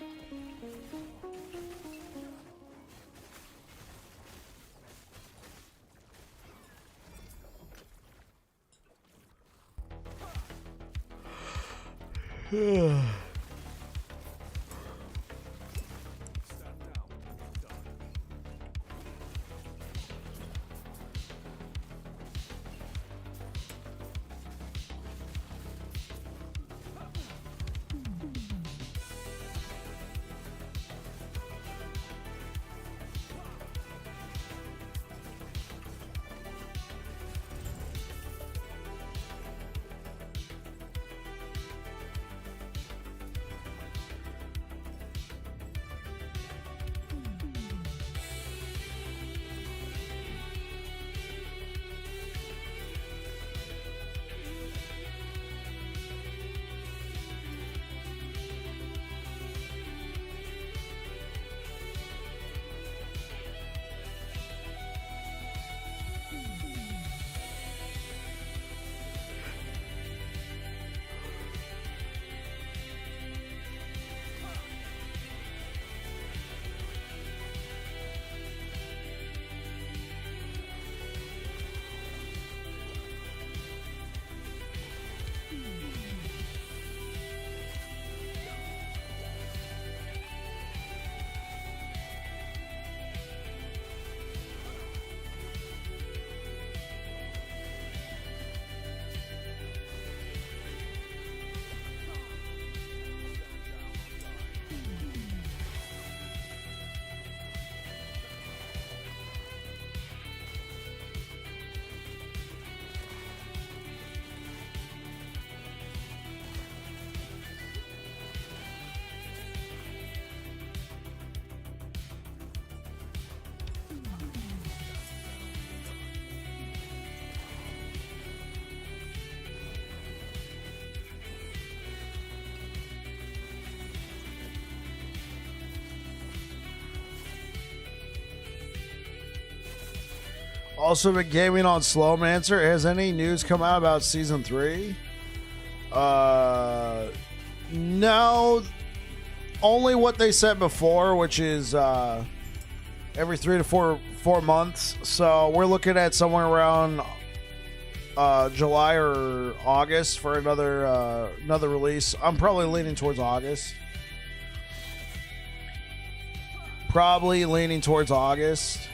Also been gaming on Slowmancer. Has any news come out about season 3? No. Only what they said before, which is every 3 to 4 months. So we're looking at somewhere around July or August for another release. I'm probably leaning towards August. Probably leaning towards August.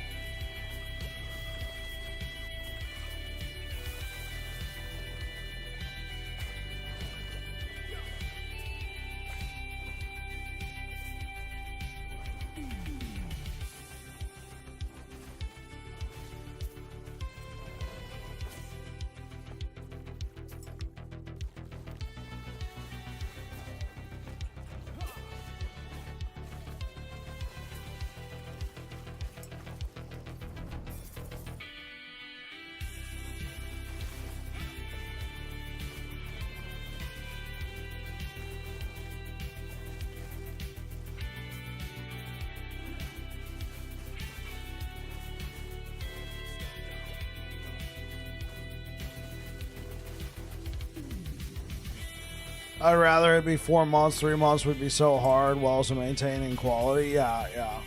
I'd rather it be 4 months. 3 months would be so hard while also maintaining quality. Yeah.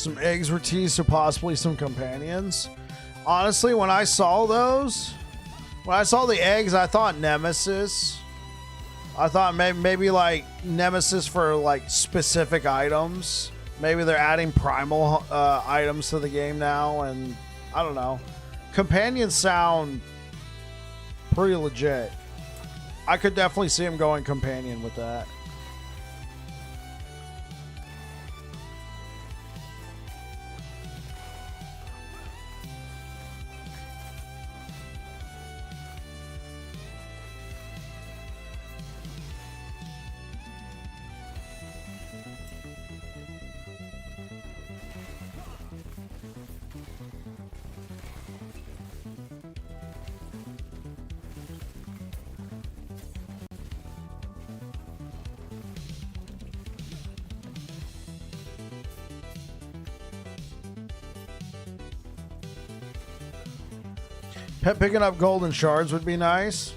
Some eggs were teased, so possibly some companions. Honestly, when I saw those, when I saw the eggs, I thought Nemesis. I thought maybe like Nemesis for like specific items. Maybe they're adding primal items to the game now, and I don't know. Companions sound pretty legit. I could definitely see him going companion with that. Pet picking up golden shards would be nice.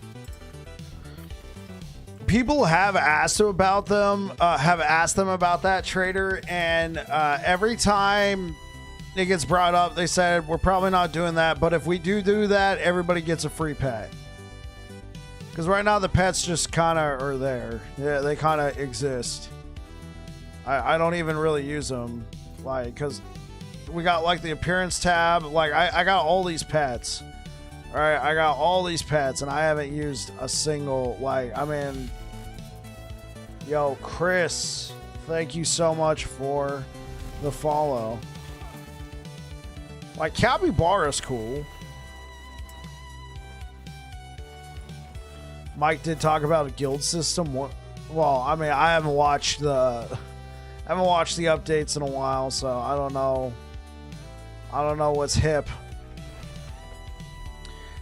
People have asked about them, have asked them about that, Trader, and every time it gets brought up, they said we're probably not doing that. But if we do that, everybody gets a free pet. Because right now the pets just kind of are there. Yeah, they kind of exist. I don't even really use them, like, because we got like the appearance tab. Like I got all these pets. All right, I got all these pets, and I haven't used a single, like, I mean, yo, Chris, thank you so much for the follow. Like, Capybara's cool. Mike did talk about a guild system. Well, I mean, I haven't watched the updates in a while, so I don't know. I don't know what's hip.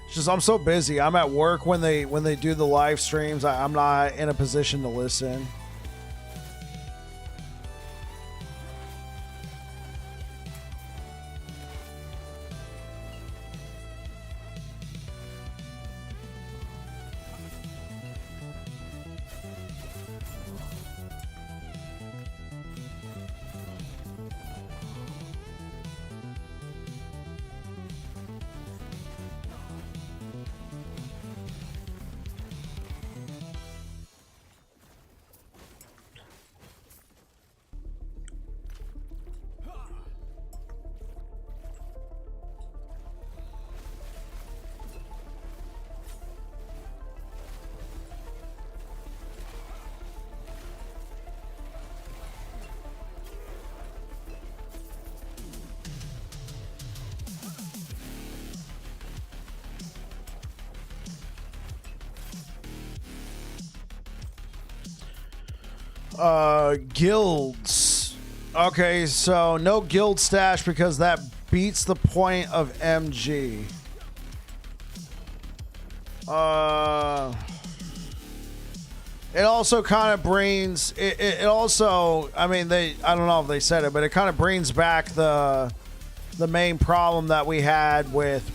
It's just I'm so busy. I'm at work when they do the live streams. I'm not in a position to listen. Guilds. Okay, so no guild stash because that beats the point of MG. It also kind of brings it also, I mean, I don't know if they said it, but it kind of brings back the main problem that we had with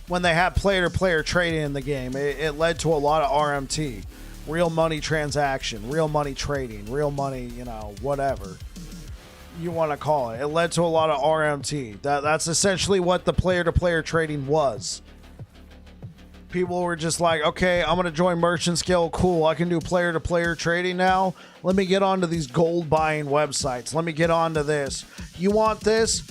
when they had player-to-player trading in the game. It led to a lot of RMT. Real money transaction, real money trading, real money, you know, whatever you want to call it. It led to a lot of RMT. That's essentially what the player-to-player trading was. People were just like, okay, I'm going to join Merchant Skill. Cool, I can do player-to-player trading now. Let me get onto these gold buying websites. Let me get onto this. You want this?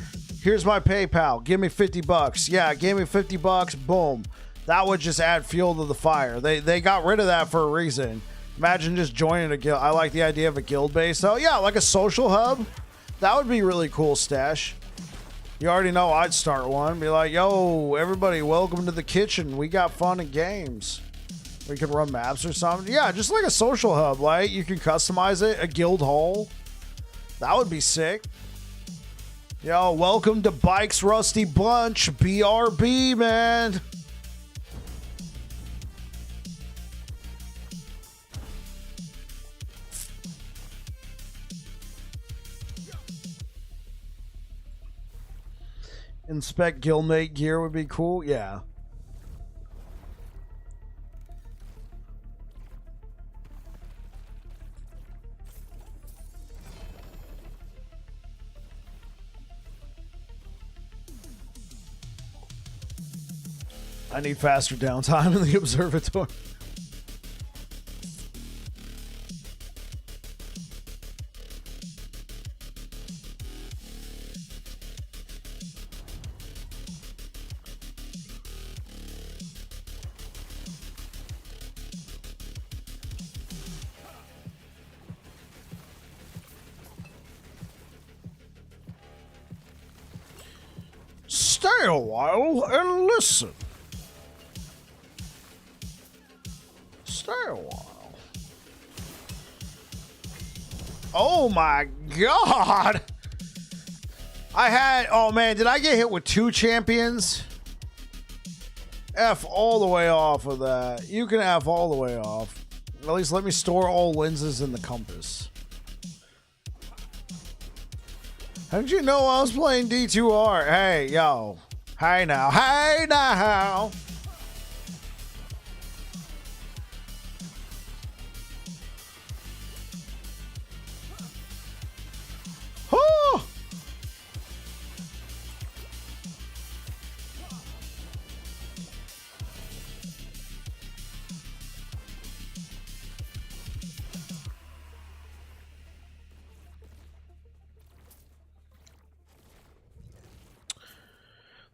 Here's my PayPal. Give me $50. Yeah, gave me $50. Boom. That would just add fuel to the fire. They got rid of that for a reason. Imagine just joining a guild. I like the idea of a guild base. So yeah, like a social hub. That would be really cool, Stash. You already know I'd start one. Be like, yo, everybody, welcome to the kitchen. We got fun and games. We could run maps or something. Yeah, just like a social hub. Like, you can customize it. A guild hall. That would be sick. Yo, welcome to Bike's Rusty Bunch. BRB, man. Inspect guildmate gear would be cool. Yeah. I need faster downtime in the observatory. Stay a while and listen. Stay a while. Oh my god! Oh man, did I get hit with 2 champions? F all the way off of that. You can F all the way off. At least let me store all lenses in the compass. How did you know I was playing D2R? Hey, yo. Hey now. Hey now. Oh.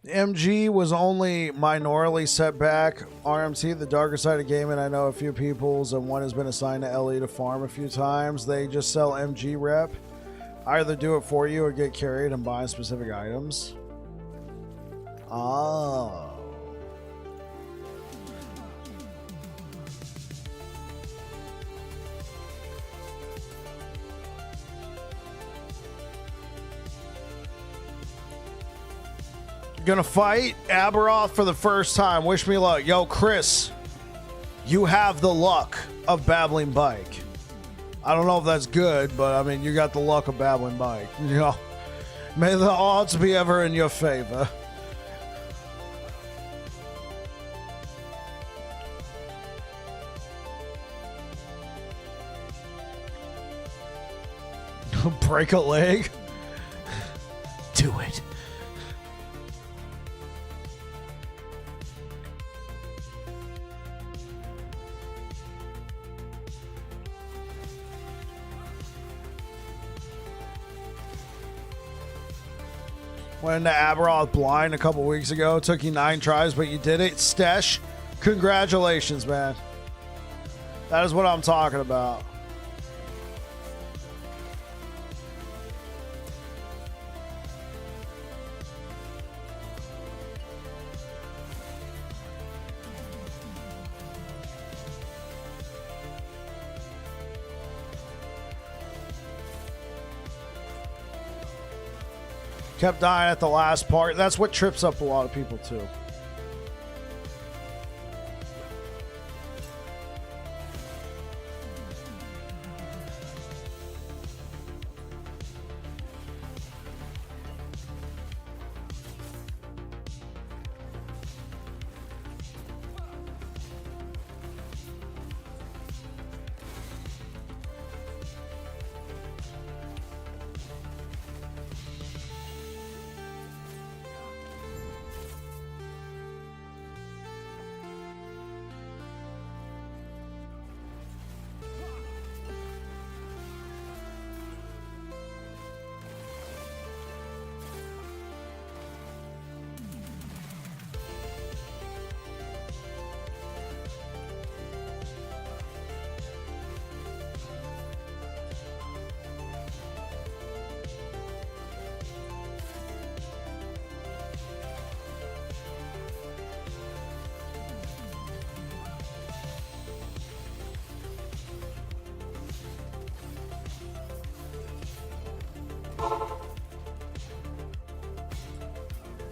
MG was only minorly set back. RMT, the darker side of gaming. I know a few peoples, and one has been assigned to LE to farm a few times. They just sell MG rep. Either do it for you or get carried and buy specific items. Oh. Gonna fight Aberoth for the first time. Wish me luck. Yo, Chris, you have the luck of Babbling Bike. I don't know if that's good, but I mean, you got the luck of Babbling Bike. You know, may the odds be ever in your favor. Break a leg? Do it. Went into Aberoth blind a couple weeks ago. Took you 9 tries, but you did it. Stesh, congratulations, man. That is what I'm talking about. Kept dying at the last part. That's what trips up a lot of people too.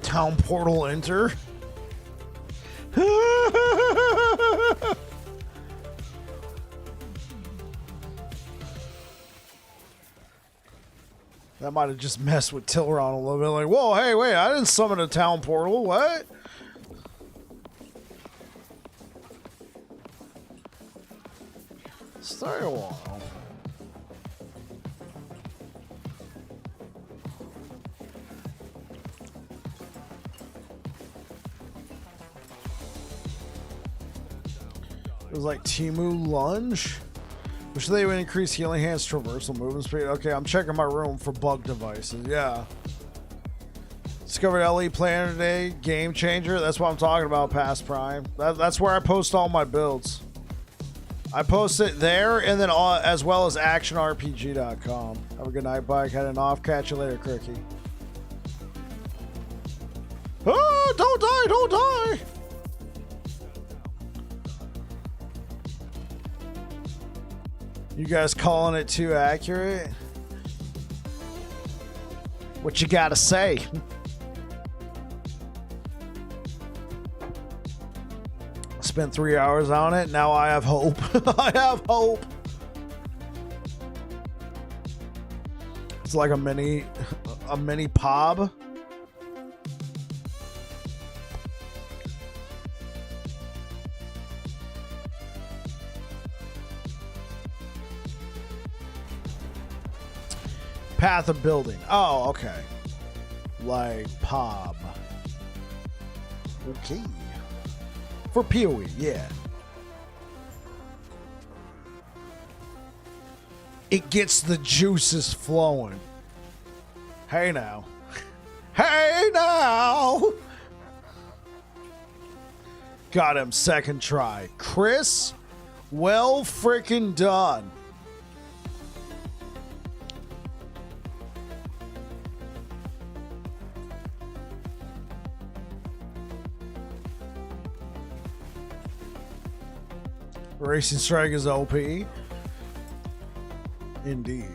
Town portal enter. That might have just messed with Tilron a little bit. Like, whoa, hey, wait, I didn't summon a town portal. What? Stay a while. was like Timu Lunge. Which they would increase healing hands, traversal movement speed. Okay, I'm checking my room for bug devices. Yeah. Discovered LE Player today. Game changer. That's what I'm talking about, Past Prime. That's where I post all my builds. I post it there and then as well as actionrpg.com. Have a good night, bike. Heading off. Catch you later, Crookie. Oh, don't die, don't die. You guys calling it too accurate? What you gotta say? Spent 3 hours on it. Now I have hope. I have hope. It's like a mini pub. Path of building. Oh, okay. Like POB. Okay. For PoE, yeah. It gets the juices flowing. Hey now. Hey now. Got him second try. Chris, well freaking done. Racing Strike is OP. Indeed.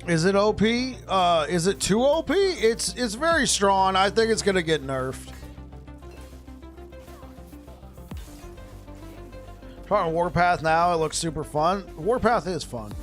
Is it OP? Is it too OP? It's very strong. I think it's gonna get nerfed. Trying Warpath now, it looks super fun. Warpath is fun.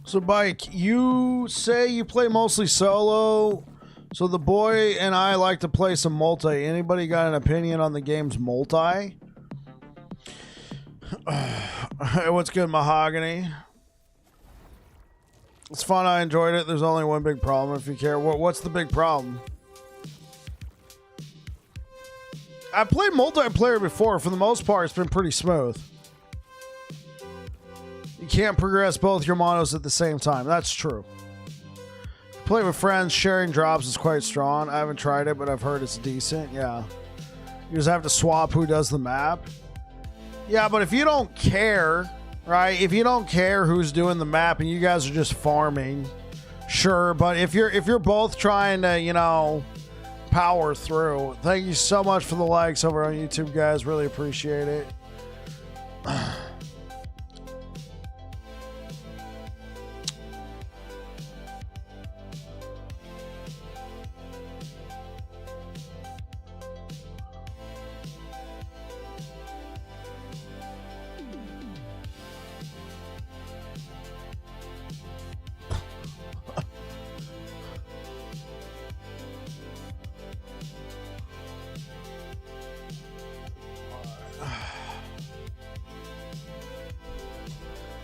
So, Bike, you say you play mostly solo. So the boy and I like to play some multi. Anybody got an opinion on the game's multi? What's good, Mahogany? It's fun. I enjoyed it. There's only one big problem if you care. What's the big problem? I played multiplayer before. For the most part, it's been pretty smooth. You can't progress both your monos at the same time. That's true. Play with friends, sharing drops is quite strong. I haven't tried it, but I've heard it's decent. Yeah. You just have to swap who does the map. Yeah, but if you don't care, right? If you don't care who's doing the map and you guys are just farming, Sure, but if you're both trying to, you know, power through, thank you so much for the likes over on YouTube, guys. Really appreciate it.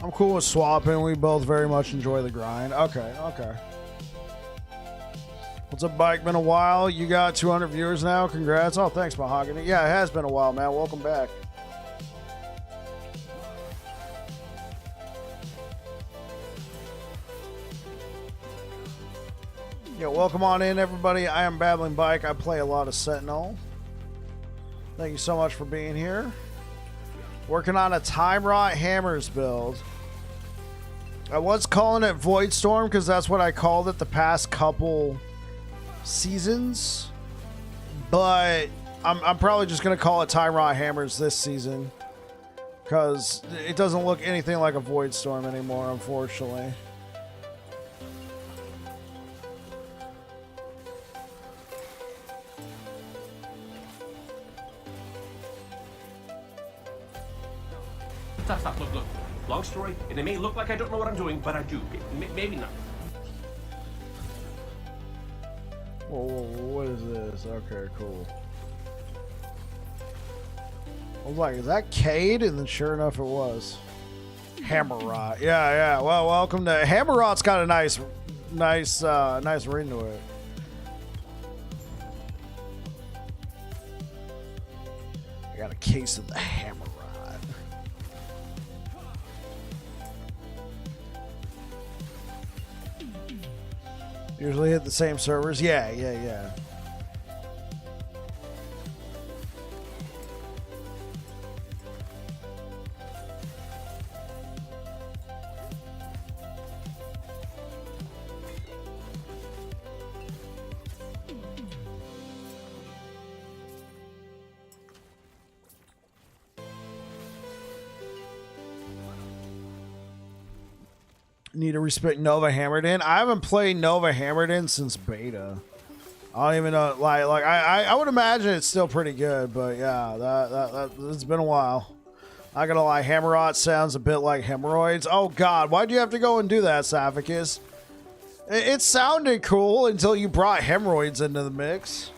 I'm cool with swapping. We both very much enjoy the grind. Okay, okay. What's up, Bike? Been a while. You got 200 viewers now. Congrats. Oh, thanks, Mahogany. Yeah, it has been a while, man. Welcome back. Yeah, welcome on in, everybody. I am Babbling Bike. I play a lot of Sentinel. Thank you so much for being here. Working on a Time Rot Hammers build. I was calling it Voidstorm because that's what I called it the past couple seasons. But I'm probably just going to call it Time Rot Hammers this season. Because it doesn't look anything like a Voidstorm anymore, unfortunately. Stop, look. Long story, and it may look like I don't know what I'm doing, but I do. Maybe not. Whoa, what is this? Okay, cool. I was like, is that Cade? And then sure enough, it was. Hammer Rot. Yeah. Well, welcome to... Hammer Rot's got a nice ring to it. I got a case of the Hammer Rot. Usually hit the same servers. Yeah. Need to respect Nova Hammered In. I haven't played Nova Hammered In since beta. I don't even know. Like I would imagine it's still pretty good, but yeah, that it's been a while. Not gonna lie, Hammerot sounds a bit like hemorrhoids. Oh God, why'd you have to go and do that, Saphicus? It sounded cool until you brought hemorrhoids into the mix.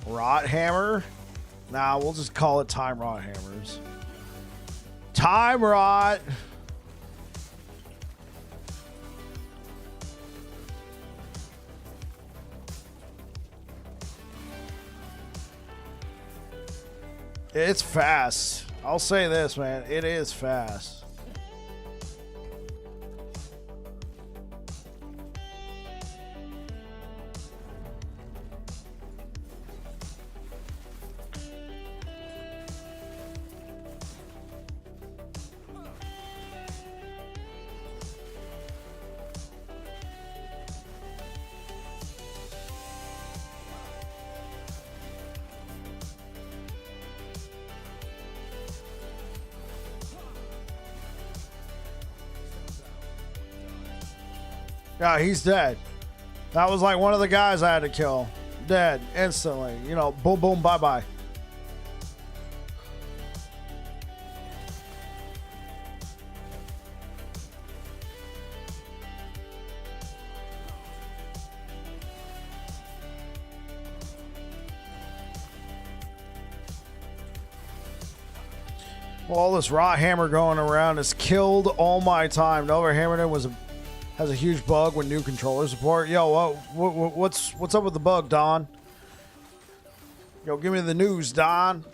Rot Hammer? Nah, we'll just call it Time Rot Hammers. Time Rot. It's fast. I'll say this, man. It is fast. Yeah, he's dead. That was like one of the guys I had to kill. Dead instantly. You know, boom, boom, bye-bye. Well, all this Rot Hammer going around has killed all my time. Nova Hammerton has a huge bug with new controller support. Yo, what's up with the bug, Don? Yo, give me the news, Don.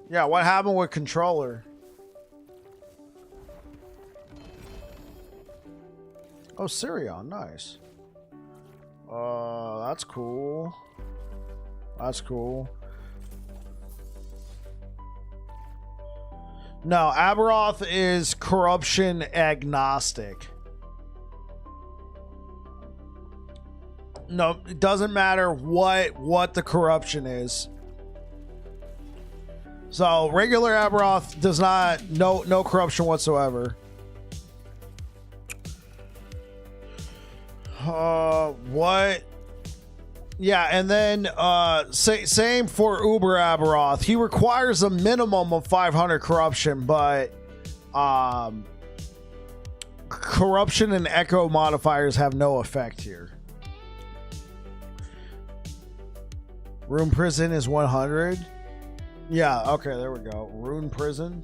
Yeah, what happened with controller? Oh, Sirion, nice. That's cool. That's cool. No, Aberoth is corruption agnostic. No, it doesn't matter what the corruption is. So regular Aberoth does not no corruption whatsoever. What? Yeah, and then same for Uber Aberoth. He requires a minimum of 500 corruption, but corruption and echo modifiers have no effect here. Rune Prison is 100. Yeah, okay, there we go. Rune Prison.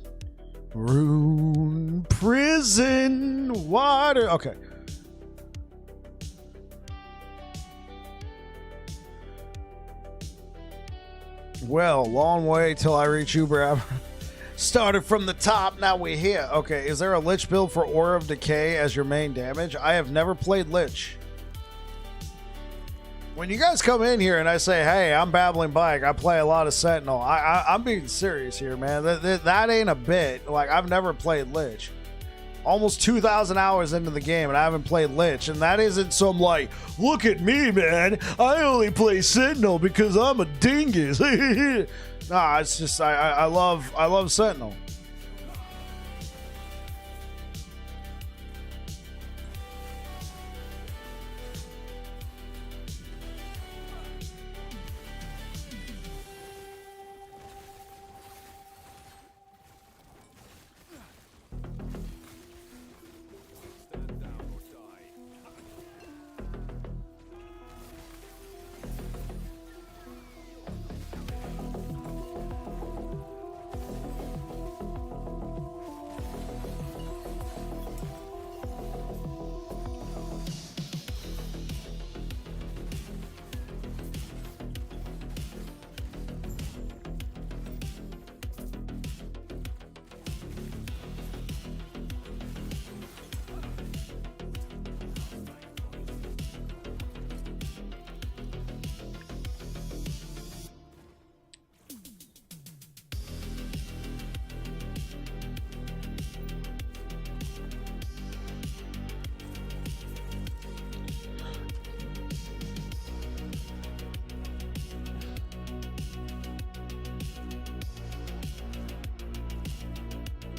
Rune Prison water. Okay. Well, long way till I reach Uber. Started from the top, now we're here. Okay, is there a Lich build for Aura of Decay as your main damage? I have never played Lich. When you guys come in here and I say, hey, I'm Babbling Bike, I play a lot of Sentinel, I'm being serious here, man. That ain't a bit. Like, I've never played Lich. Almost 2,000 hours into the game and I haven't played Lich, and that isn't some like, look at me, man, I only play Sentinel because I'm a dingus. Nah, it's just I love Sentinel.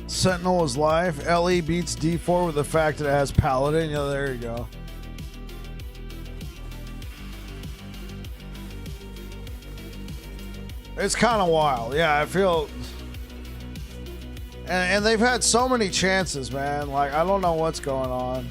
Sentinel is live. LE beats D4 with the fact that it has Paladin. Yeah, there you go. It's kind of wild. Yeah, I feel... And they've had so many chances, man. Like, I don't know what's going on.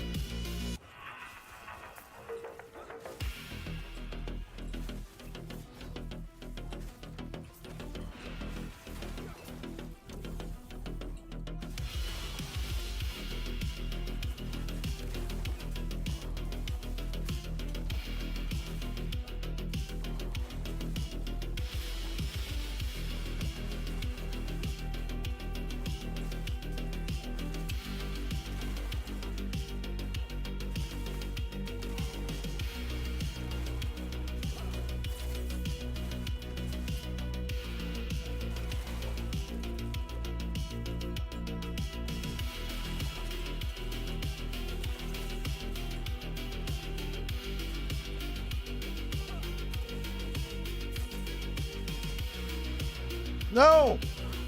No!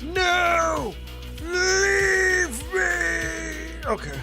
No! Leave me! Okay.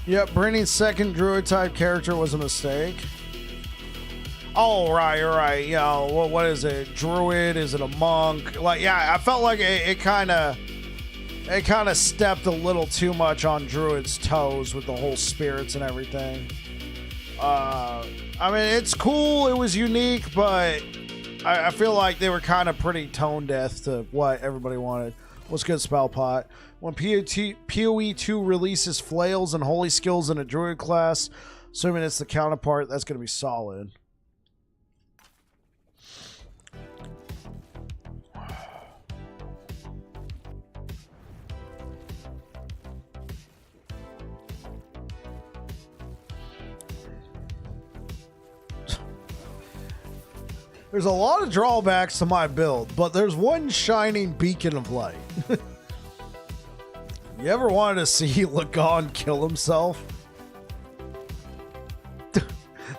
Yep, Brini's second druid type character was a mistake. Oh, right. You know, what is it? Druid? Is it a monk? Like, yeah, I felt like it kind of stepped a little too much on Druid's toes with the whole spirits and everything. I mean, it's cool. It was unique, but I feel like they were kind of pretty tone deaf to what everybody wanted. What's good, Spellpot? When PoE 2 releases flails and holy skills in a druid class, assuming it's the counterpart, that's going to be solid. There's a lot of drawbacks to my build, but there's one shining beacon of light. You ever wanted to see Lagon kill himself?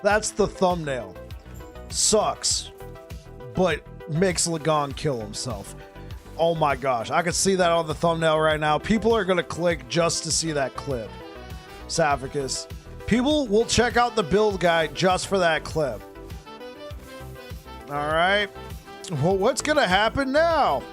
That's the thumbnail. Sucks, but makes Lagon kill himself. Oh my gosh, I can see that on the thumbnail right now. People are going to click just to see that clip. Saphicus. People will check out the build guide just for that clip. All right. Well, what's going to happen now?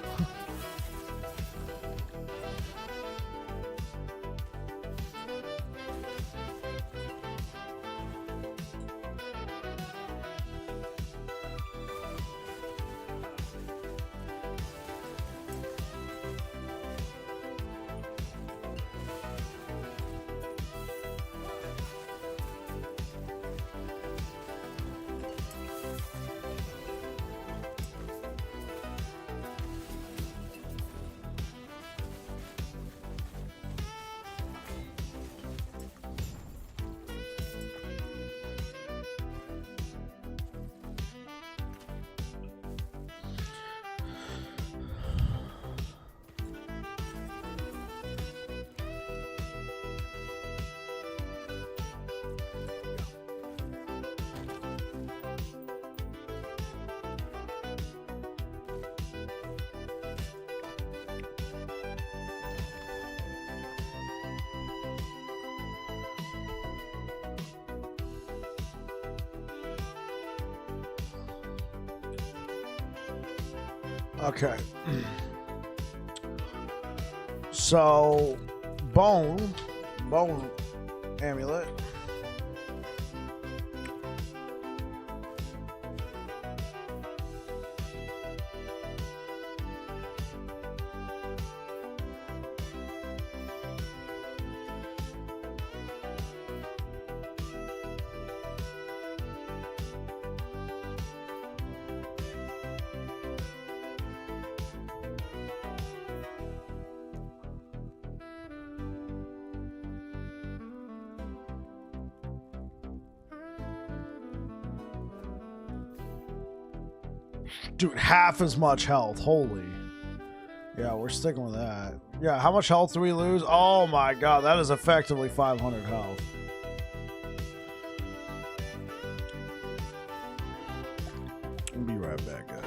Okay. So, bone amulet. Dude, half as much health. Holy. Yeah, we're sticking with that. Yeah, how much health do we lose? Oh my god, that is effectively 500 health. We'll be right back, guys.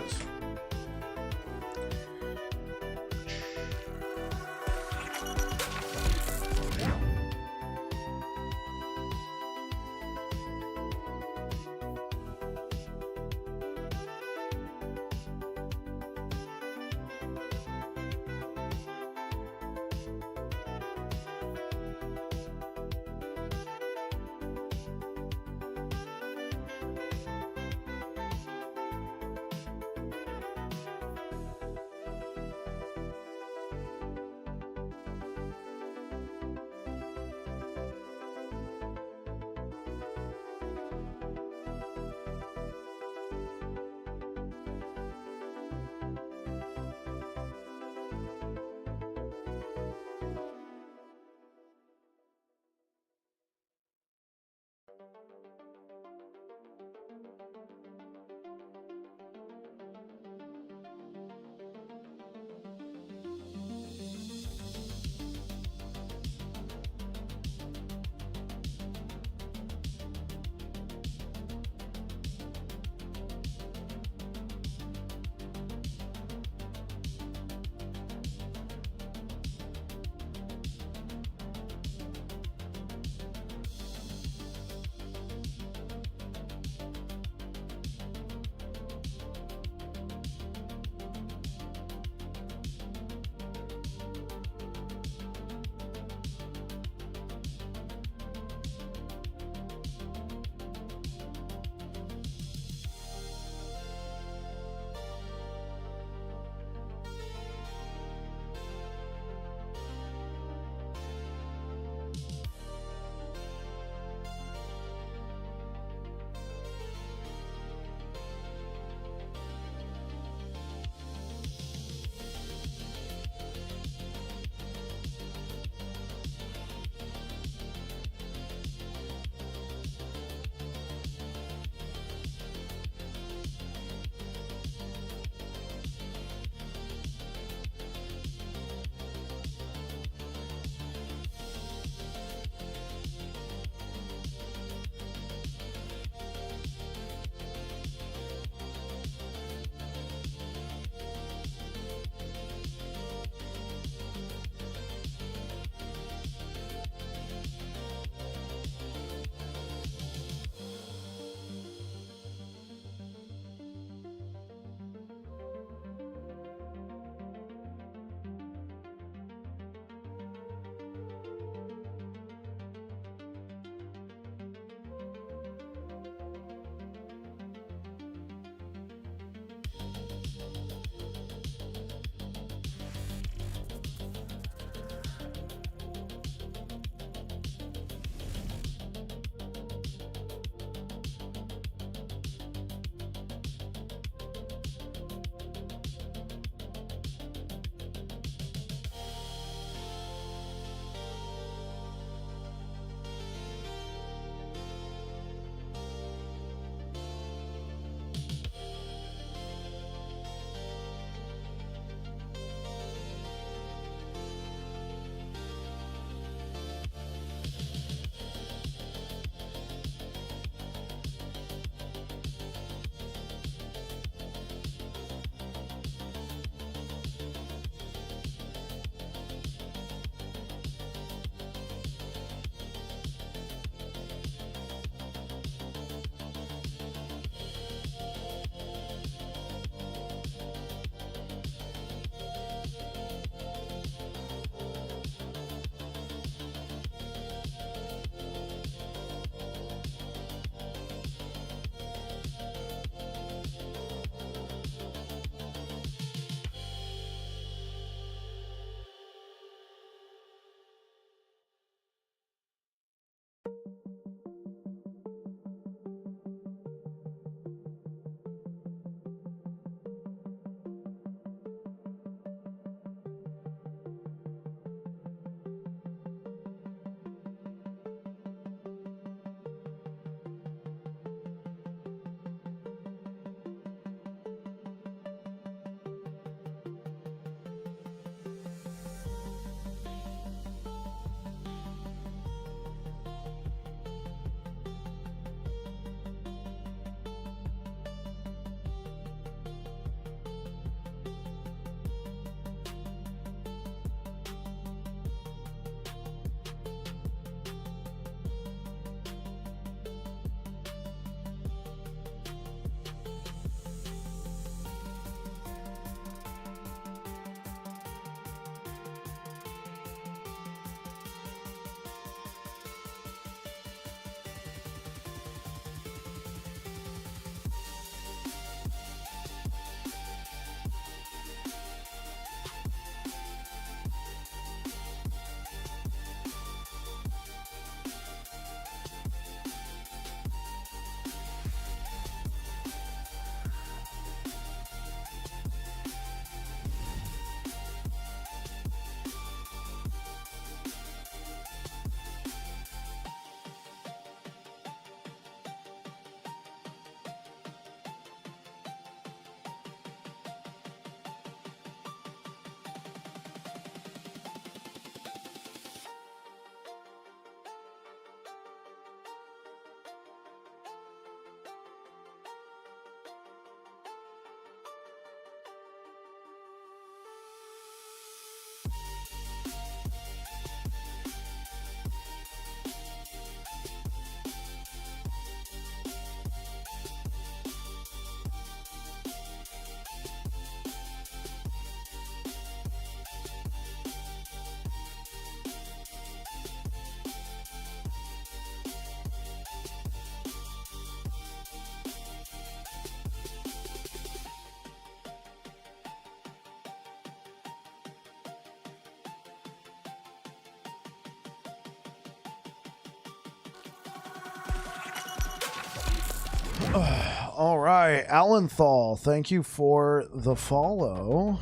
All right, Alanthal, thank you for the follow.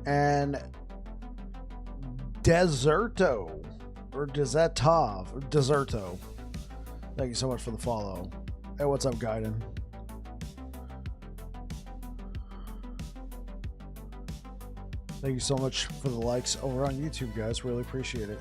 And Deserto, or Desertov, or Deserto. Thank you so much for the follow. Hey, what's up, Gaiden? Thank you so much for the likes over on YouTube, guys. Really appreciate it.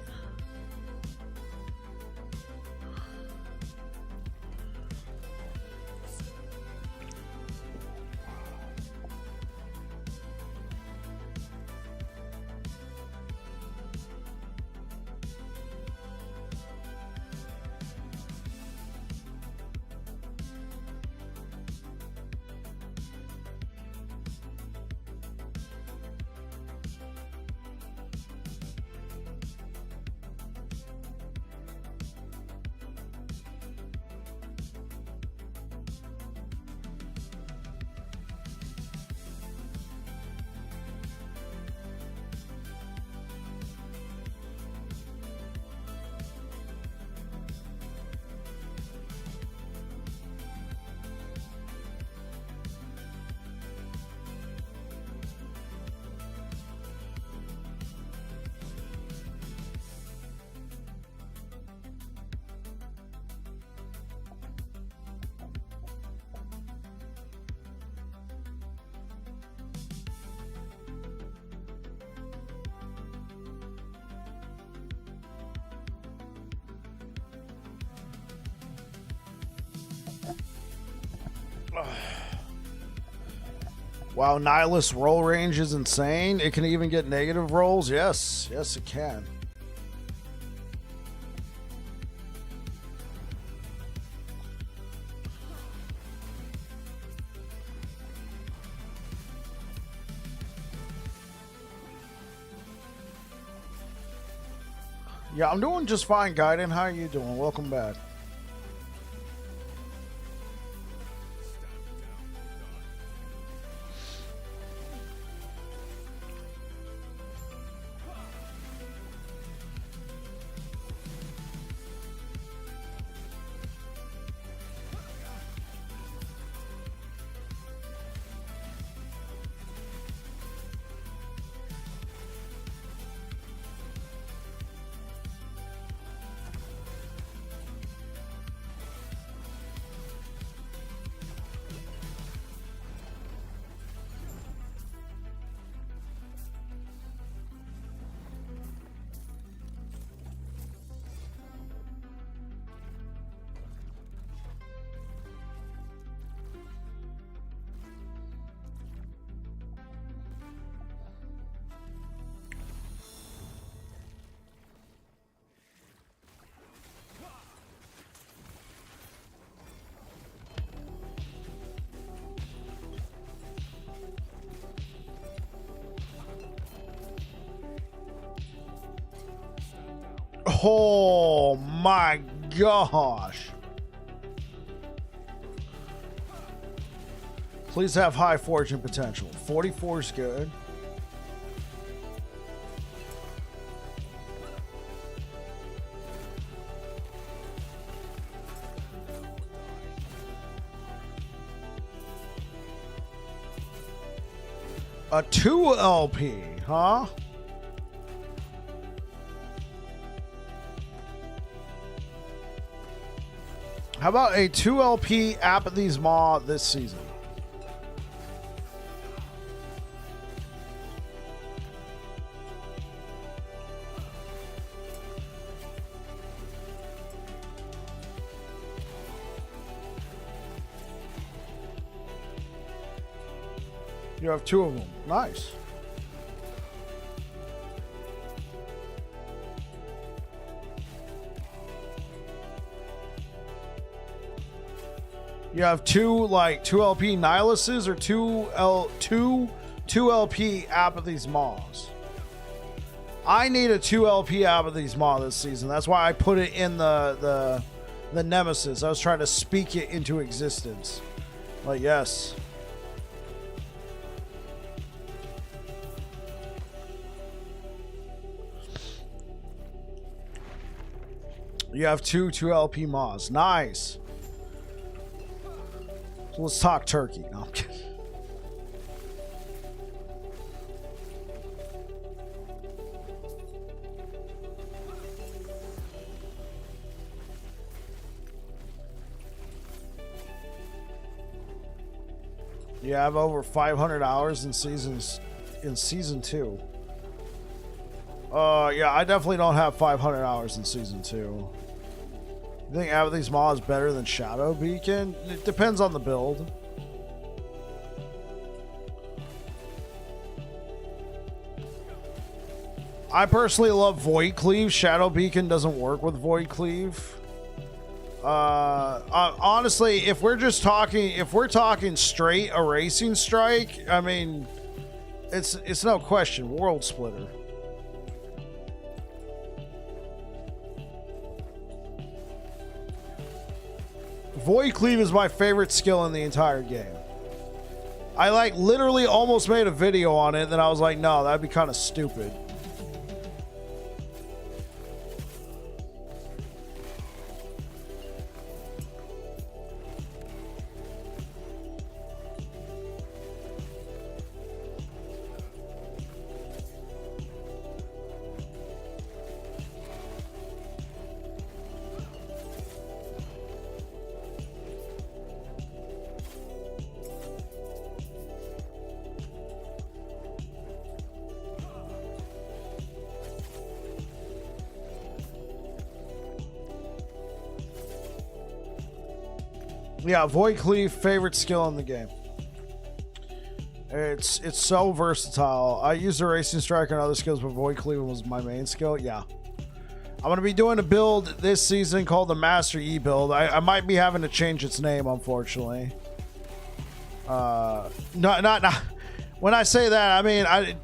Wow, Nihilus roll range is insane. It can even get negative rolls. Yes, yes, it can. Yeah, I'm doing just fine, Gaiden. How are you doing? Welcome back. Oh my gosh. Please have high fortune potential. 44 is good. A 2 LP, huh? How about a 2 LP Apathy's Maw this season? You have 2 of them. Nice. You have 2 LP Nihiluses or 2 LP Apathy's Maws. I need a 2 LP Apathy's Maw this season. That's why I put it in the Nemesis. I was trying to speak it into existence. Like, yes. You have two LP mods. Nice. So let's talk turkey. No, I'm kidding. Yeah, I have over 500 hours in season 2. Yeah, I definitely don't have 500 hours in season 2. You think having these mods better than Shadow Beacon? It depends on the build. I personally love Void Cleave. Shadow Beacon doesn't work with Void Cleave. Honestly, if we're talking straight erasing strike, I mean, it's no question, World Splitter. Void Cleave is my favorite skill in the entire game. I like literally almost made a video on it, then I was like, no, that'd be kind of stupid. Yeah, Void Cleave, favorite skill in the game. It's so versatile. I used Erasing Strike and other skills, but Void Cleave was my main skill. Yeah. I'm going to be doing a build this season called the Master E build. I might be having to change its name, unfortunately. Not when I say that, I mean,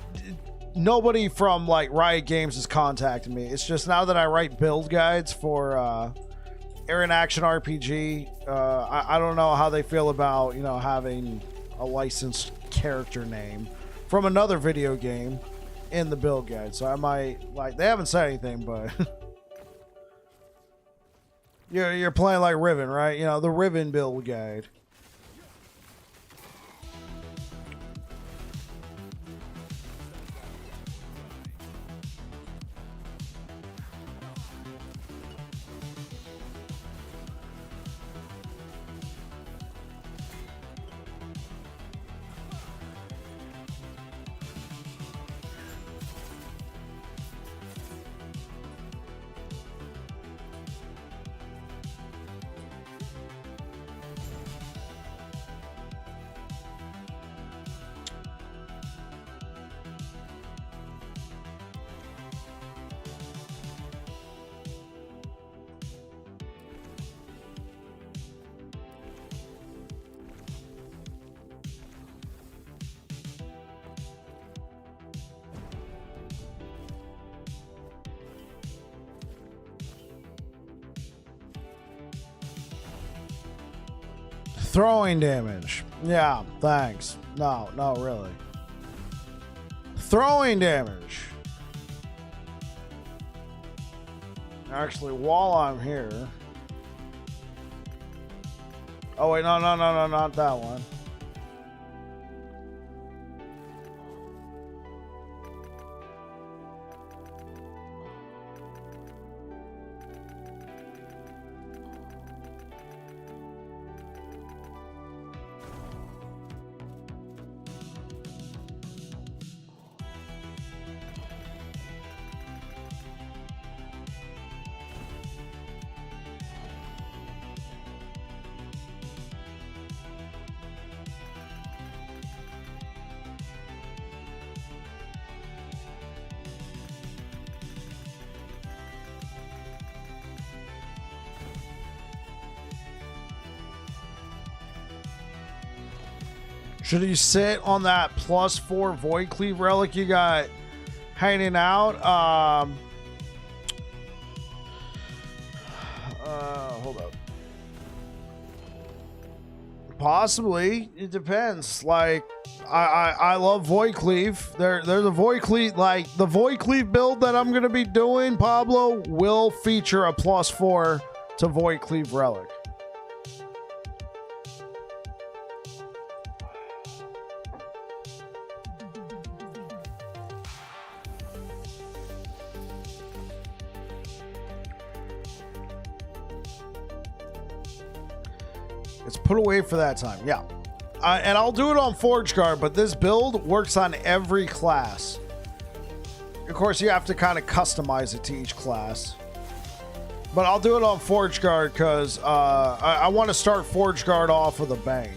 nobody from like Riot Games has contacted me. It's just now that I write build guides for Air Action RPG, I don't know how they feel about, you know, having a licensed character name from another video game in the build guide. So I might, like, they haven't said anything, but you're playing like Riven, right? You know, the Riven build guide. Throwing damage. Yeah, thanks. No, really. Throwing damage. Actually, while I'm here. Oh, wait, no, not that one. Should he sit on that +4 Void Cleave relic you got hanging out? Hold up. Possibly. It depends. Like, I love Void Cleave. There's a Void Cleave, like the Void Cleave build that I'm gonna be doing, Pablo, will feature a +4 to Void Cleave Relic. It's put away for that time. Yeah. And I'll do it on Forge Guard, but this build works on every class. Of course, you have to kind of customize it to each class. But I'll do it on Forge Guard because I want to start Forge Guard off with a bang.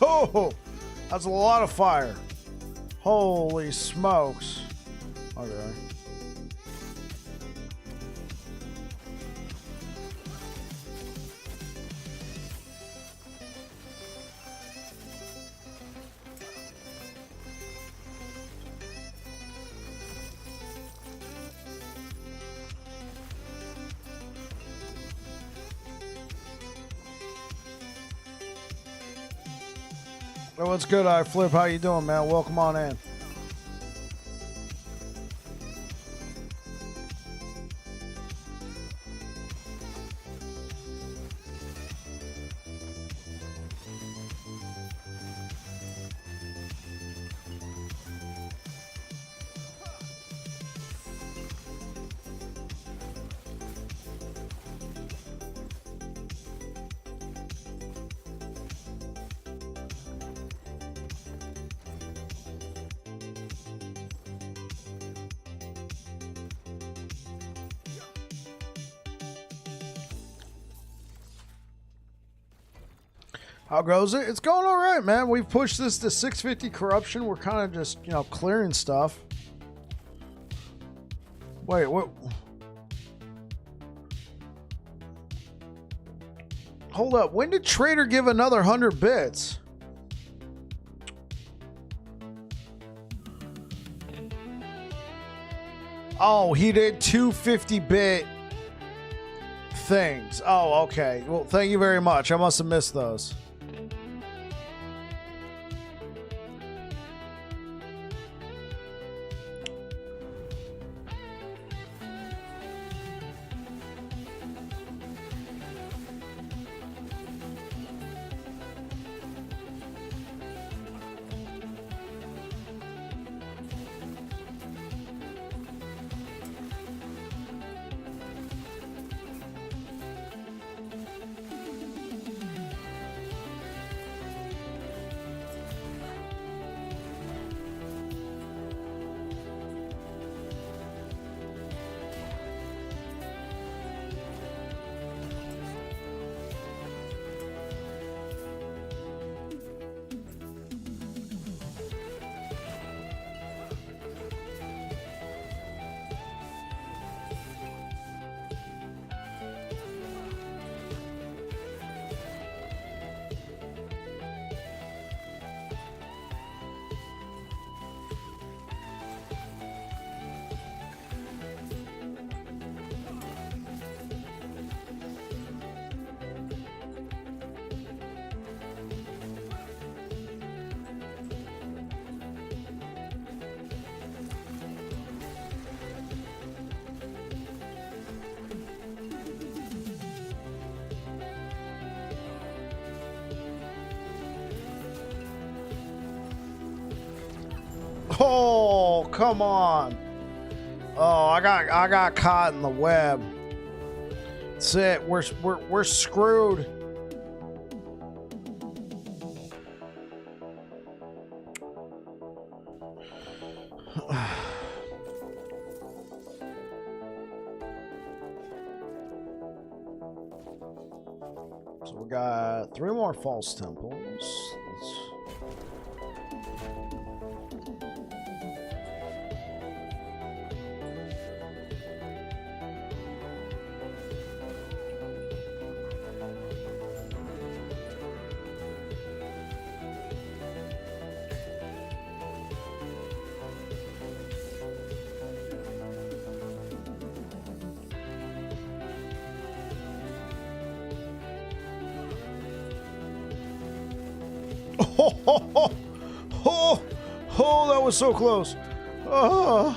Oh, that's a lot of fire. Holy smokes. Okay. Oh, what's good, iFlip? How you doing, man? Welcome on in. How goes it? It's going all right, man. We've pushed this to 650 corruption. We're kind of just, clearing stuff. Wait, what? Hold up. When did Trader give another 100 bits? Oh, he did 250-bit things. Oh, okay. Well, thank you very much. I must have missed those. Oh, come on. Oh, I got caught in the web. That's it. We're screwed. So we got 3 more false temples. Oh, that was so close. Oh.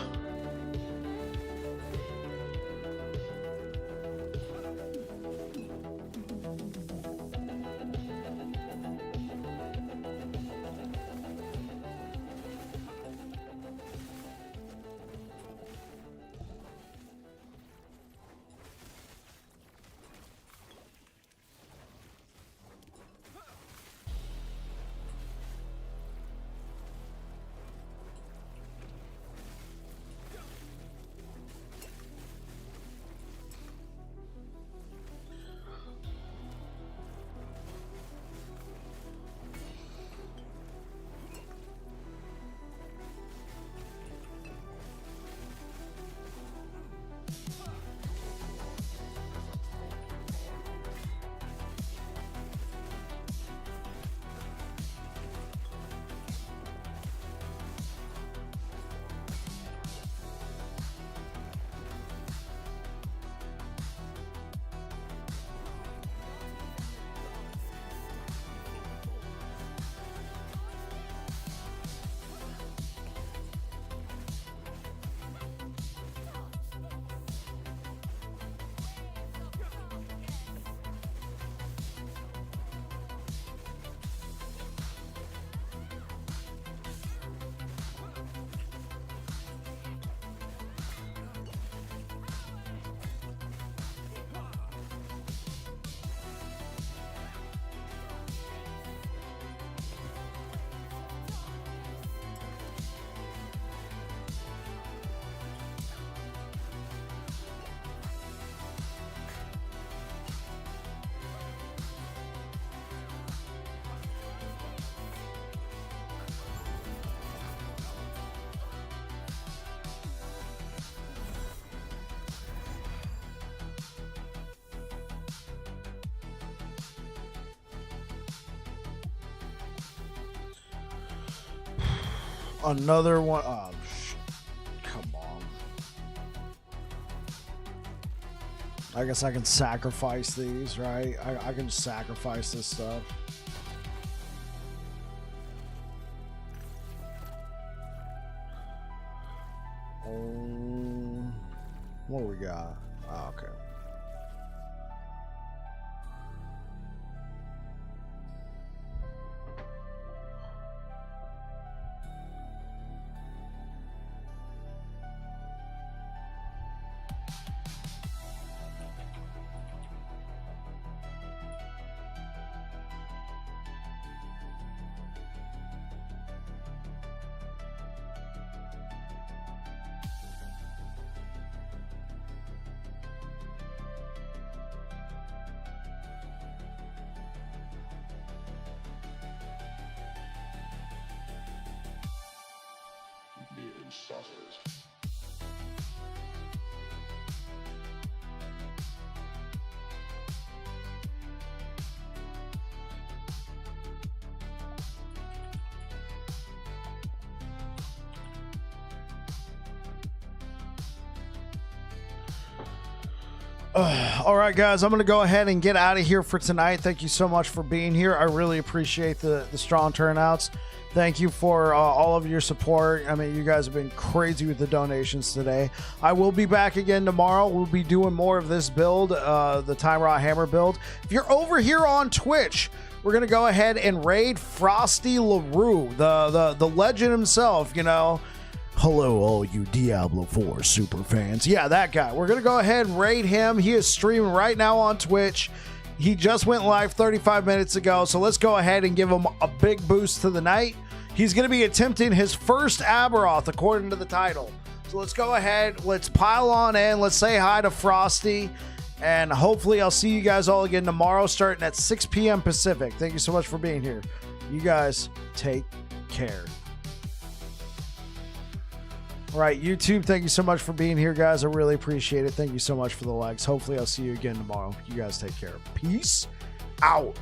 Another one. Oh, come on. I guess I can sacrifice these, right? I can just sacrifice this stuff. What do we got? Oh, okay. All right, guys, I'm going to go ahead and get out of here for tonight. Thank you so much for being here. I really appreciate the strong turnouts. Thank you for all of your support. I mean, you guys have been crazy with the donations today. I will be back again tomorrow. We'll be doing more of this build, the Time Raw Hammer build. If you're over here on Twitch, we're going to go ahead and raid Frosty LaRue, the legend himself, you know. Hello, all you Diablo 4 super fans. Yeah, that guy. We're going to go ahead and raid him. He is streaming right now on Twitch. He just went live 35 minutes ago, so let's go ahead and give him a big boost to the night. He's going to be attempting his first Aberoth, according to the title. So let's go ahead. Let's pile on in. Let's say hi to Frosty. And hopefully I'll see you guys all again tomorrow, starting at 6 p.m. Pacific. Thank you so much for being here. You guys take care. All right, YouTube, thank you so much for being here, guys. I really appreciate it. Thank you so much for the likes. Hopefully I'll see you again tomorrow. You guys take care. Peace out.